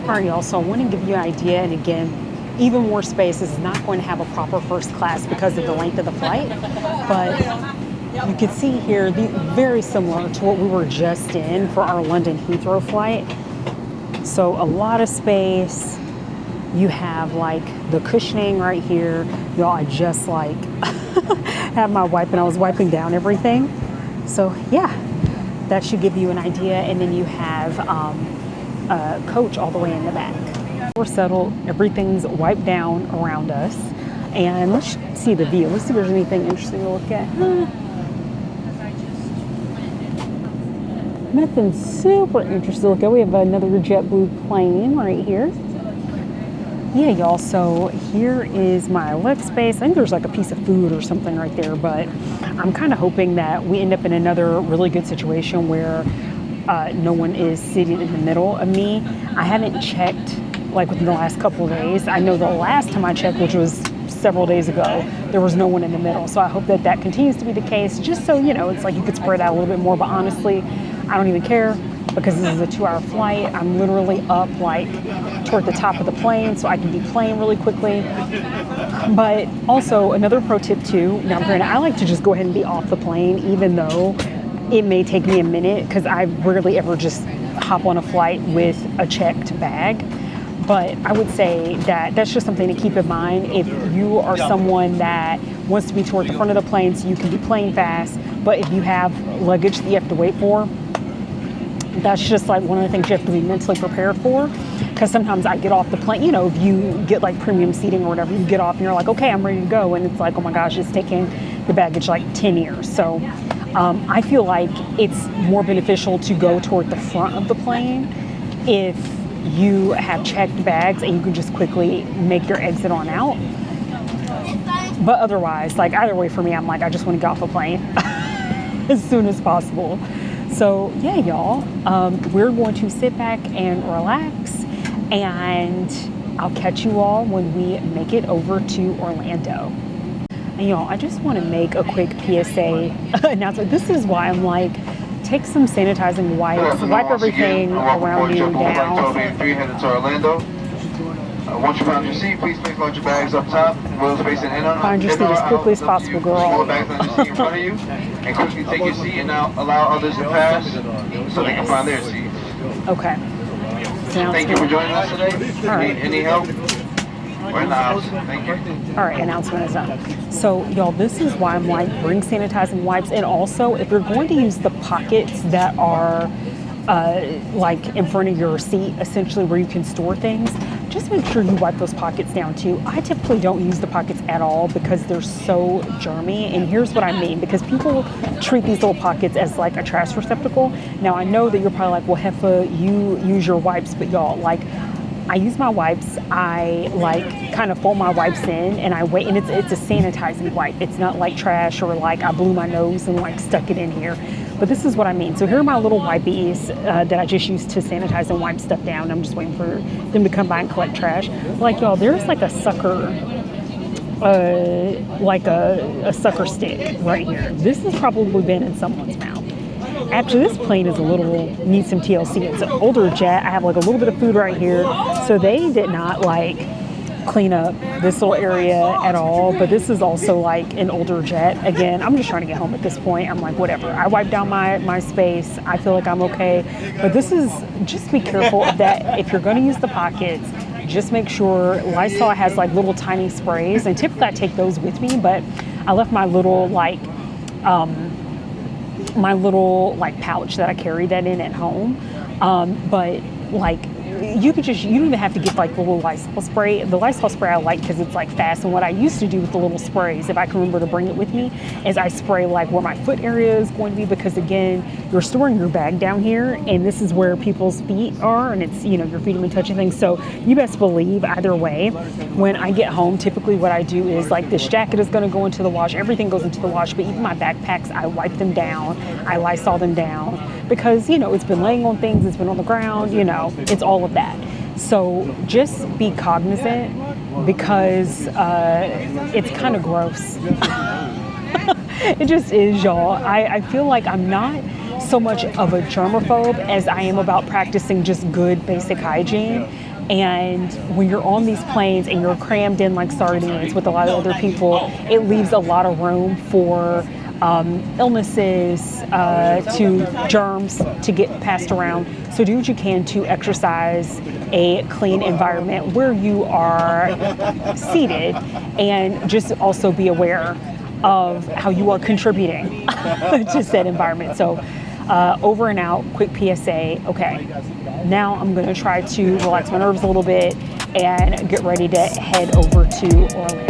All right, y'all, so I want to give you an idea, and again, even more space. This is not going to have a proper first class because of the length of the flight, but you can see here, very similar to what we were just in for our London Heathrow flight. So a lot of space, You have like the cushioning right here. Y'all, I just like have my wipe and I was wiping down everything. So yeah, that should give you an idea. And then you have a coach all the way in the back. We're settled, everything's wiped down around us. And let's see the view. Let's see if there's anything interesting to look at. Nothing super interesting to look at. We have another JetBlue plane right here. Yeah, y'all, so here is my leg space. I think there's like a piece of food or something right there, but I'm kind of hoping that we end up in another really good situation where no one is sitting in the middle of me. I haven't checked like within the last couple of days. I know the last time I checked, which was several days ago, there was no one in the middle. So I hope that that continues to be the case, just so, you know, it's like you could spread out a little bit more, but honestly, I don't even care. Because this is a 2-hour flight, I'm literally up like toward the top of the plane so I can deplane really quickly. But also another pro tip too, now granted, I like to just go ahead and be off the plane even though it may take me a minute because I rarely ever just hop on a flight with a checked bag. But I would say that that's just something to keep in mind if you are someone that wants to be toward the front of the plane so you can deplane fast, but if you have luggage that you have to wait for, that's just like one of the things you have to be mentally prepared for. Because sometimes I get off the plane, you know, if you get like premium seating or whatever, you get off and you're like, okay, I'm ready to go. And it's like, oh my gosh, it's taking the baggage like 10 years. So I feel like it's more beneficial to go toward the front of the plane if you have checked bags and you can just quickly make your exit on out. But otherwise, like either way for me, I'm like, I just want to get off a plane as soon as possible. So yeah, y'all, we're going to sit back and relax, and I'll catch you all when we make it over to Orlando. And y'all, I just want to make a quick PSA announcement. This is why I'm like, take some sanitizing wipes, wipe everything around you down. Headed to Orlando. Once you find your seat, please place load your bags up top. Wheels facing in on. Find your seat as quickly as possible, girl. Small bags on the seat in front of you, and quickly take your seat and now allow others to pass so they can find their seats. Okay. Thank you for joining us today. All right. Any help? We're in the house. Thank you. All right, announcement is done. So y'all, this is why I'm like, bring sanitizing wipes, and also if you're going to use the pockets that are like in front of your seat, essentially where you can store things, just make sure you wipe those pockets down too. I typically don't use the pockets at all because they're so germy, and here's what I mean, because people treat these little pockets as like a trash receptacle. Now I know that you're probably like, well, Heffa, you use your wipes, but y'all, like, I use my wipes, I like kind of fold my wipes in and I wait, and it's a sanitizing wipe. It's not like trash or like I blew my nose and like stuck it in here. But this is what I mean. So here are my little wipies that I just used to sanitize and wipe stuff down. I'm just waiting for them to come by and collect trash. Like y'all, there's like a sucker, like a sucker stick right here. This has probably been in someone's mouth. Actually, this plane is a little, needs some TLC. It's an older jet. I have like a little bit of food right here. So they did not like clean up this little area at all. But this is also like an older jet. Again, I'm just trying to get home at this point. I'm like, whatever. I wiped down my space. I feel like I'm okay. But this is, just be careful of that. If you're going to use the pockets, just make sure Lysol has like little tiny sprays. And typically I take those with me, but I left my little like, pouch that I carry that in at home. But like, you don't even have to get like the little Lysol spray. The Lysol spray I like because it's like fast. And what I used to do with the little sprays, if I can remember to bring it with me, is I spray like where my foot area is going to be, because again, you're storing your bag down here and this is where people's feet are, and it's, you know, your feet have been touching things. So you best believe either way, when I get home, typically what I do is like this jacket is going to go into the wash. Everything goes into the wash, but even my backpacks, I wipe them down. I Lysol them down because, you know, it's been laying on things. It's been on the ground, you know, it's all of that. So just be cognizant because it's kind of gross. It just is, y'all. I feel like I'm not so much of a germaphobe as I am about practicing just good basic hygiene. And when you're on these planes and you're crammed in like sardines with a lot of other people, it leaves a lot of room for illnesses, to germs to get passed around. So do what you can to exercise a clean environment where you are seated, and just also be aware of how you are contributing to said environment. So over and out, quick PSA. Okay, now I'm going to try to relax my nerves a little bit and get ready to head over to Orlando.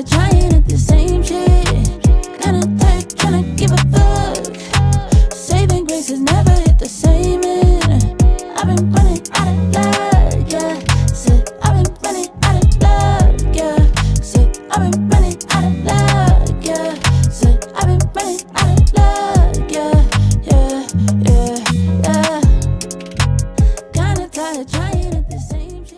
Trying at the same shit. Kinda tired, tryna give a fuck. Saving grace has never hit the same end. I've been running out of luck, yeah. Said I've been running out of luck, yeah. Said I've been running out of luck, yeah. Said I've been running out of luck, yeah. Kinda tired, trying at the same shit.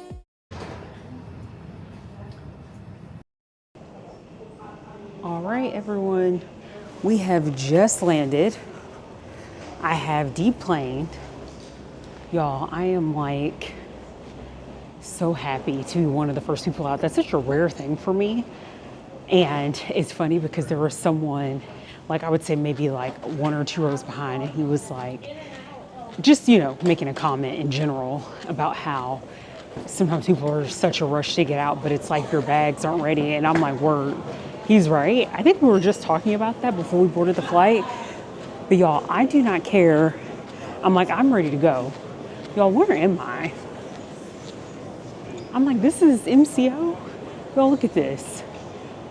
All right, everyone, we have just landed. I have deplaned. Y'all, I am like so happy to be one of the first people out. That's such a rare thing for me. And it's funny because there was someone, like I would say maybe like 1 or 2 rows behind, and he was like, just, you know, making a comment in general about how sometimes people are such a rush to get out, but it's like your bags aren't ready. And I'm like, word. He's right. I think we were just talking about that before we boarded the flight. But y'all, I do not care. I'm like, I'm ready to go. Y'all, where am I? I'm like, this is MCO? Y'all, look at this.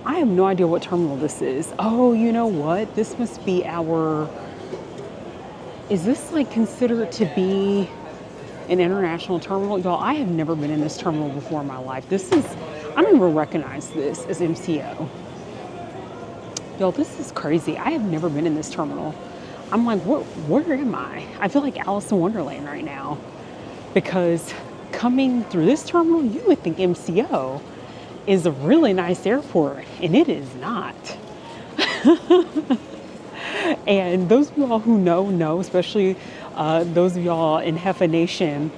I have no idea what terminal this is. Oh, you know what? This must be our... Is this like considered to be an international terminal? Y'all, I have never been in this terminal before in my life. This is... I don't even recognize this as MCO. Y'all, this is crazy. I have never been in this terminal. I'm like, where am I? I feel like Alice in Wonderland right now. Because coming through this terminal, you would think MCO is a really nice airport, and it is not. And those of y'all who know, especially those of y'all in Heffas Nation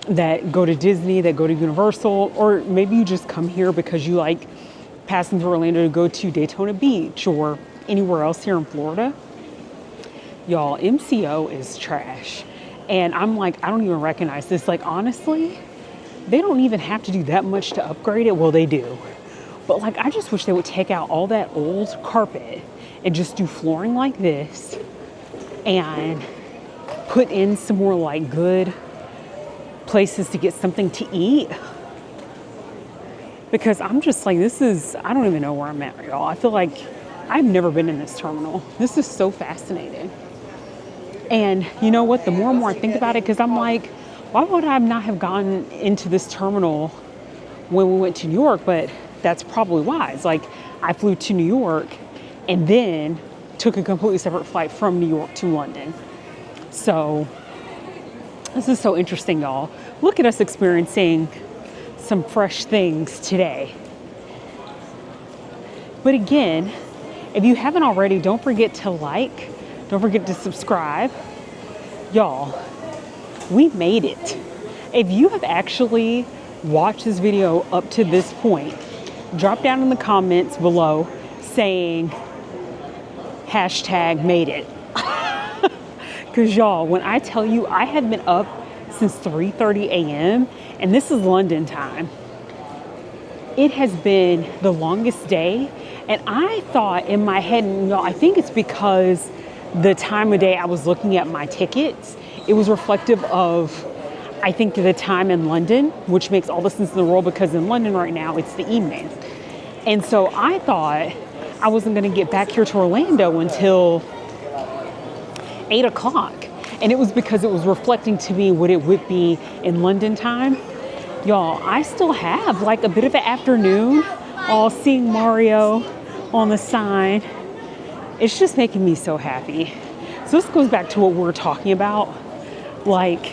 that go to Disney, that go to Universal, or maybe you just come here because you like passing through Orlando to go to Daytona Beach or anywhere else here in Florida. Y'all, MCO is trash. And I'm like, I don't even recognize this. Like, honestly, they don't even have to do that much to upgrade it. Well, they do. But like, I just wish they would take out all that old carpet and just do flooring like this and put in some more like good places to get something to eat. Because I'm just like, I don't even know where I'm at, y'all. I feel like I've never been in this terminal. This is so fascinating. And you know what? The more and more I think about it, because I'm like, why would I not have gone into this terminal when we went to New York? But that's probably wise. Like, I flew to New York and then took a completely separate flight from New York to London. So this is so interesting, y'all. Look at us experiencing some fresh things today. But again, if you haven't already, don't forget to like, don't forget to subscribe. Y'all, we made it. If you have actually watched this video up to this point, drop down in the comments below saying #made it. Because y'all, when I tell you I have been up since 3:30 a.m. and this is London time, it has been the longest day. And I thought in my head, and y'all, I think it's because the time of day I was looking at my tickets, it was reflective of, I think, the time in London, which makes all the sense in the world because in London right now it's the evening. And so I thought I wasn't going to get back here to Orlando until 8 o'clock. And it was because it was reflecting to me what it would be in London time. Y'all, I still have like a bit of an afternoon, all seeing Mario on the sign. It's just making me so happy. So this goes back to what we're talking about. Like,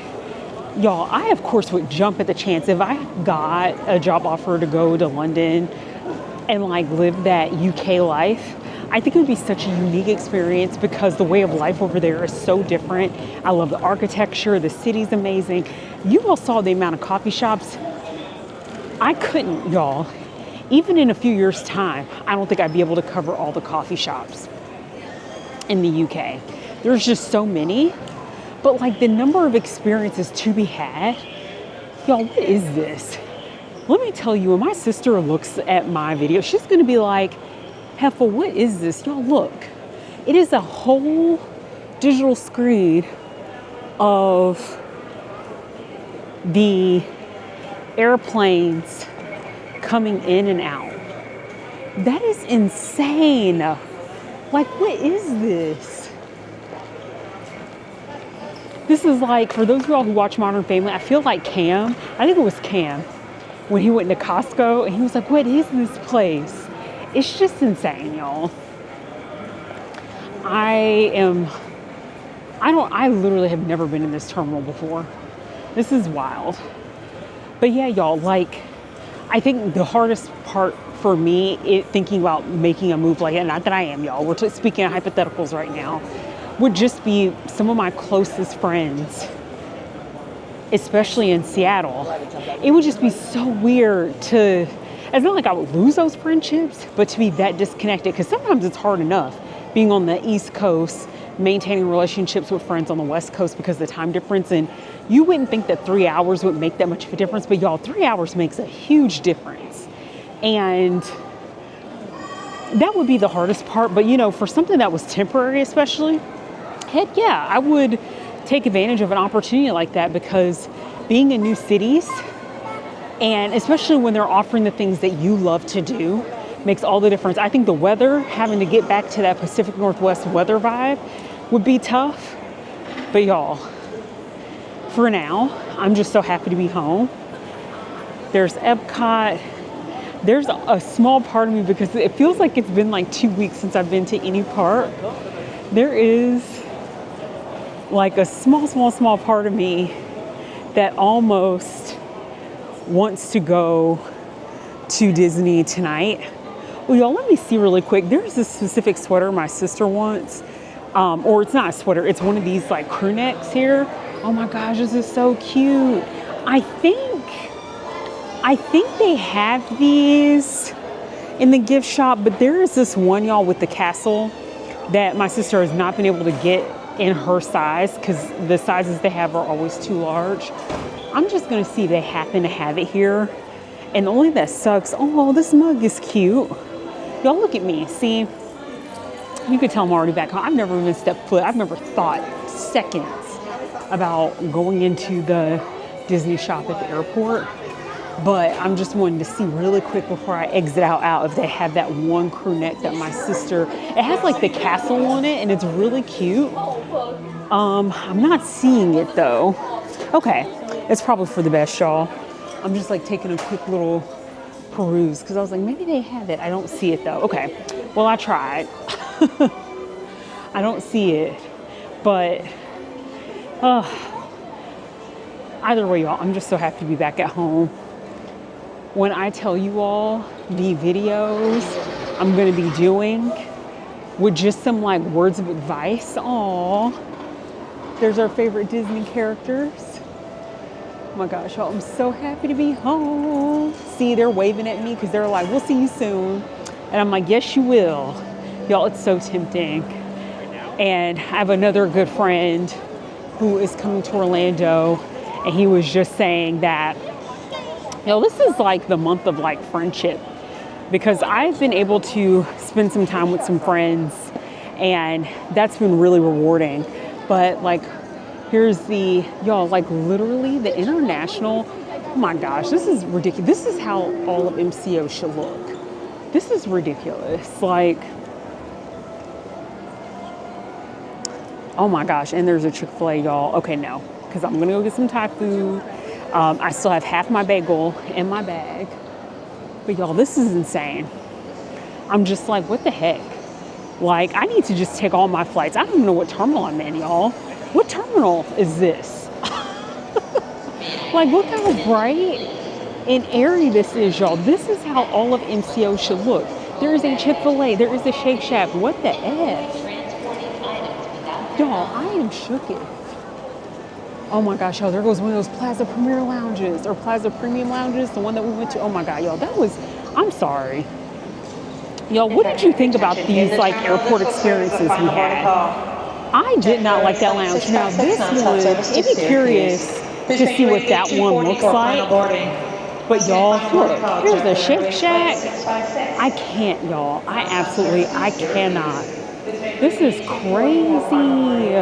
y'all, I of course would jump at the chance if I got a job offer to go to London and like live that UK life. I think it would be such a unique experience because the way of life over there is so different. I love the architecture, the city's amazing. You all saw the amount of coffee shops. I couldn't, y'all. Even in a few years' time, I don't think I'd be able to cover all the coffee shops in the UK. There's just so many. But like the number of experiences to be had, y'all, what is this? Let me tell you, when my sister looks at my video, she's gonna be like, Heffa, what is this? Y'all look. It is a whole digital screen of the airplanes coming in and out. That is insane. Like, what is this? This is like, for those of y'all who watch Modern Family, I feel like Cam, I think it was Cam, when he went to Costco and he was like, what is this place? It's just insane, y'all. I literally have never been in this terminal before. This is wild. But yeah, y'all, like, I think the hardest part for me, thinking about making a move like that, not that I am, y'all, we're speaking of hypotheticals right now, would just be some of my closest friends, especially in Seattle. It would just be so weird to, it's not like I would lose those friendships, but to be that disconnected, because sometimes it's hard enough being on the East Coast, maintaining relationships with friends on the West Coast because of the time difference. And you wouldn't think that 3 hours would make that much of a difference, but y'all, 3 hours makes a huge difference. And that would be the hardest part. But you know, for something that was temporary especially, heck yeah, I would take advantage of an opportunity like that, because being in new cities, and especially when they're offering the things that you love to do, makes all the difference. I think the weather, having to get back to that Pacific Northwest weather vibe would be tough. But y'all, for now, I'm just so happy to be home. There's Epcot. There's a small part of me, because it feels like it's been like 2 weeks since I've been to any park. There is like a small part of me that almost wants to go to Disney tonight. Well, y'all, let me see really quick. There's this specific sweater my sister wants, or it's not a sweater, it's one of these like crew necks here. Oh my gosh, this is so cute. I think they have these in the gift shop, but there is this one, y'all, with the castle that my sister has not been able to get in her size, because the sizes they have are always too large. I'm just gonna see if they happen to have it here. And the only that sucks, oh, this mug is cute. Y'all look at me, see? You could tell I'm already back home. I've never even stepped foot. I've never thought seconds about going into the Disney shop at the airport. But I'm just wanting to see really quick before I exit out if they have that one crew neck that my sister, it has like the castle on it and it's really cute. I'm not seeing it though. Okay, it's probably for the best, y'all. I'm just like taking a quick little peruse because I was like, maybe they have it. I don't see it though. Okay, well, I tried. I don't see it, but either way, y'all, I'm just so happy to be back at home. When I tell you all the videos I'm gonna be doing with just some like words of advice, aw, there's our favorite Disney characters. Oh my gosh, y'all, I'm so happy to be home. See, they're waving at me because they're like, we'll see you soon. And I'm like, yes, you will. Y'all, it's so tempting. And I have another good friend who is coming to Orlando, and he was just saying that, you know, this is like the month of like friendship, because I've been able to spend some time with some friends and that's been really rewarding. But like, here's the, y'all, like literally the international, oh my gosh, this is ridiculous. This is how all of MCO should look. This is ridiculous. Like, oh my gosh, and there's a Chick-fil-A, y'all. Okay, no, because I'm gonna go get some Thai food. I still have half my bagel in my bag. But y'all, this is insane. I'm just like, what the heck? Like, I need to just take all my flights. I don't even know what terminal I'm in, y'all. What terminal is this? Like, look how bright and airy this is, y'all. This is how all of MCO should look. There is a Chick-fil-A. There is a Shake Shack. What the F? Y'all, I am shooketh. Oh my gosh, y'all, there goes one of those Plaza Premier lounges or Plaza Premium lounges, the one that we went to. Oh my God, y'all, that was, I'm sorry. Y'all, what did you think about these like airport experiences we had? I did not like that lounge. Now this one, it'd be curious to see what that one looks like. But y'all, look, here's the Shake Shack. I can't, y'all. I cannot. This is crazy.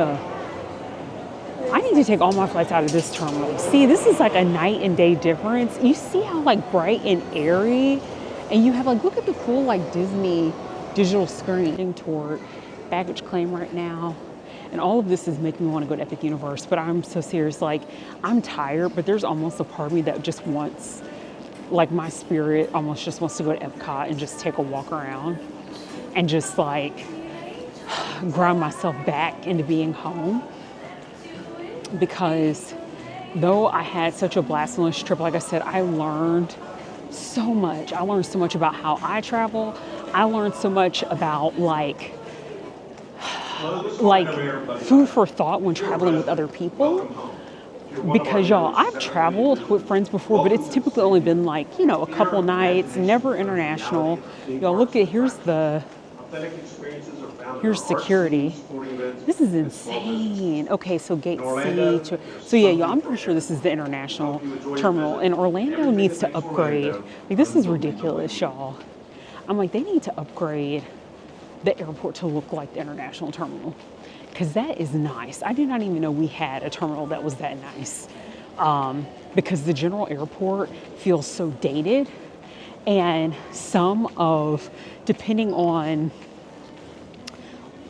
I need to take all my flights out of this terminal. See, this is like a night and day difference. You see how like bright and airy, and you have like, look at the full like Disney digital screen toward baggage claim right now. And all of this is making me want to go to Epic Universe, but I'm so serious. Like, I'm tired, but there's almost a part of me that just wants, like my spirit almost just wants to go to Epcot and just take a walk around and just like ground myself back into being home. Because though I had such a blast on this trip, like I said, I learned so much. I learned so much about how I travel. I learned so much about like food for thought when traveling with other people. Because y'all, I've traveled with friends before, but it's typically only been like, you know, a couple nights, never international. Y'all look at, here's security. This is insane. Okay, so gate C. So yeah, y'all, I'm pretty sure this is the international terminal. And Orlando needs to upgrade. Like, this is ridiculous, y'all. I'm like, they need to upgrade the airport to look like the international terminal. Because that is nice. I did not even know we had a terminal that was that nice. Because the general airport feels so dated. And depending on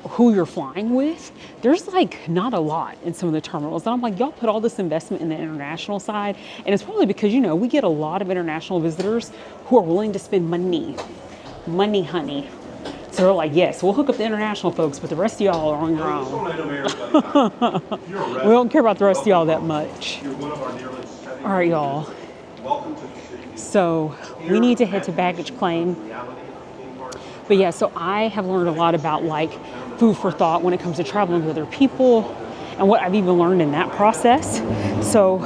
who you're flying with, there's like not a lot in some of the terminals. And I'm like, y'all put all this investment in the international side. And it's probably because, you know, we get a lot of international visitors who are willing to spend money, honey. So they're like, yes, we'll hook up the international folks, but the rest of y'all are on your own. We don't care about the rest of y'all that much. All right, y'all. So we need to head to baggage claim. But yeah, so I have learned a lot about like food for thought when it comes to traveling with other people and what I've even learned in that process. So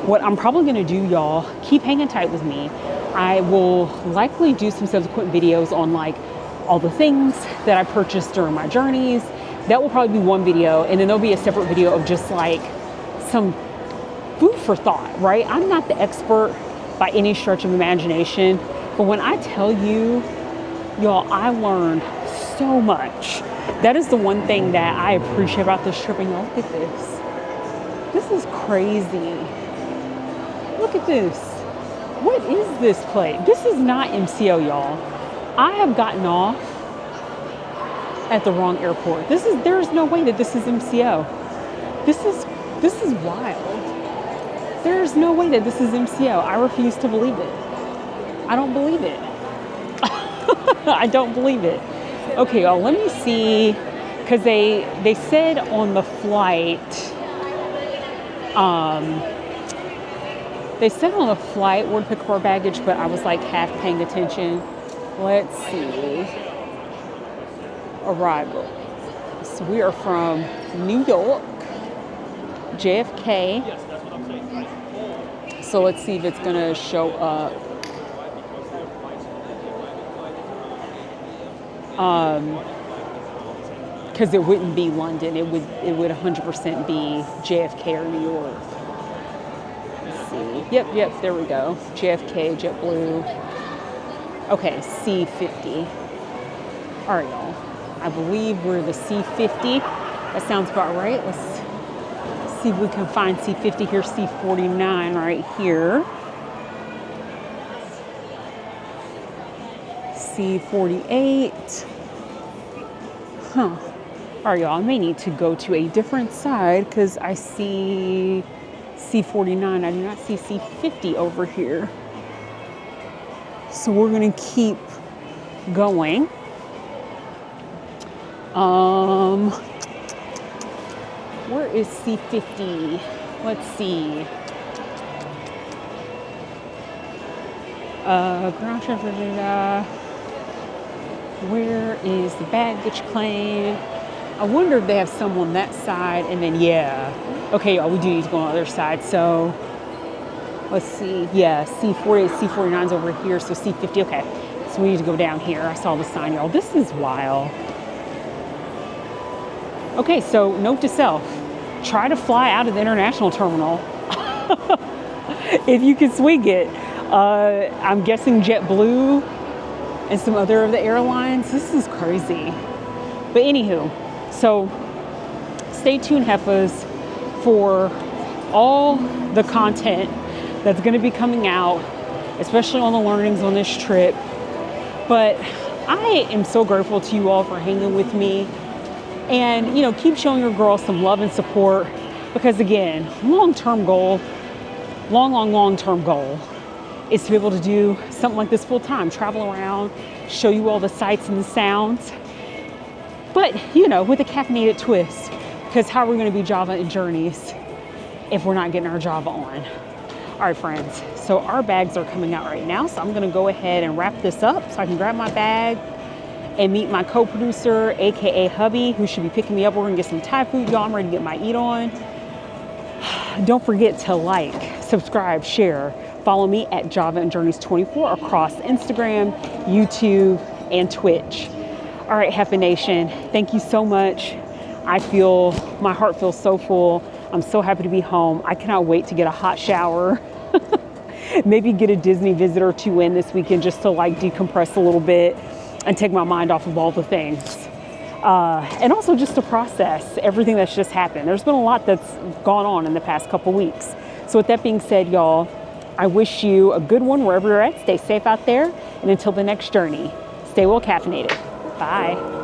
what I'm probably gonna do, y'all, keep hanging tight with me. I will likely do some subsequent videos on like all the things that I purchased during my journeys. That will probably be one video, and then there'll be a separate video of just like some food for thought, right? I'm not the expert by any stretch of imagination, but when I tell you, y'all, I learned so much. That is the one thing that I appreciate about this trip. And y'all, look at this. This is crazy. Look at this. What is this place? This is not MCO, y'all. I have gotten off at the wrong airport. There's no way that this is MCO. This is wild. There's no way that this is MCO. I refuse to believe it. I don't believe it. I don't believe it. Okay, y'all, let me see, because they said on the flight, where to pick up our baggage, but I was like half paying attention. Let's see. Arrival. So we are from New York, JFK. So let's see if it's gonna show up. Because it wouldn't be London. It would 100% be JFK or New York. Let's see. Yep, there we go. JFK, JetBlue. Okay, C50. All right, y'all. I believe we're the C50. That sounds about right. Let's see if we can find C50 here. C49 right here. C48. Huh. All right, y'all. I may need to go to a different side because I see C49. I do not see C50 over here. So we're gonna keep going. Where is C50? Let's see. Ground transfer data. Where is the baggage claim? I wonder if they have some on that side, and then yeah. Okay, y'all, we do need to go on the other side. So let's see. Yeah, C48, C49's over here. So C50. Okay, so we need to go down here. I saw the sign, y'all. This is wild. Okay, so note to self: try to fly out of the international terminal if you can swing it. I'm guessing JetBlue and some other of the airlines. This is crazy. But anywho, so stay tuned, Heffas, for all the content that's going to be coming out, especially on the learnings on this trip. But I am so grateful to you all for hanging with me, and you know, keep showing your girl some love and support, because again, long-term goal is to be able to do something like this full time, travel around, show you all the sights and the sounds, but you know, with a caffeinated twist, because how are we going to be Java in journeys if we're not getting our Java on? All right, friends, so our bags are coming out right now, so I'm going to go ahead and wrap this up so I can grab my bag and meet my co-producer, aka hubby, who should be picking me up. We're gonna get some Thai food, y'all. I'm ready to get my eat on. Don't forget to like, subscribe, share, follow me at Java and Journeys 24 across Instagram, YouTube, and Twitch. All right, Heffa Nation, thank you so much. My heart feels so full. I'm so happy to be home. I cannot wait to get a hot shower. Maybe get a Disney visit or two in this weekend just to like decompress a little bit and take my mind off of all the things. And also just to process everything that's just happened. There's been a lot that's gone on in the past couple weeks. So with that being said, y'all, I wish you a good one wherever you're at. Stay safe out there. And until the next journey, stay well caffeinated. Bye.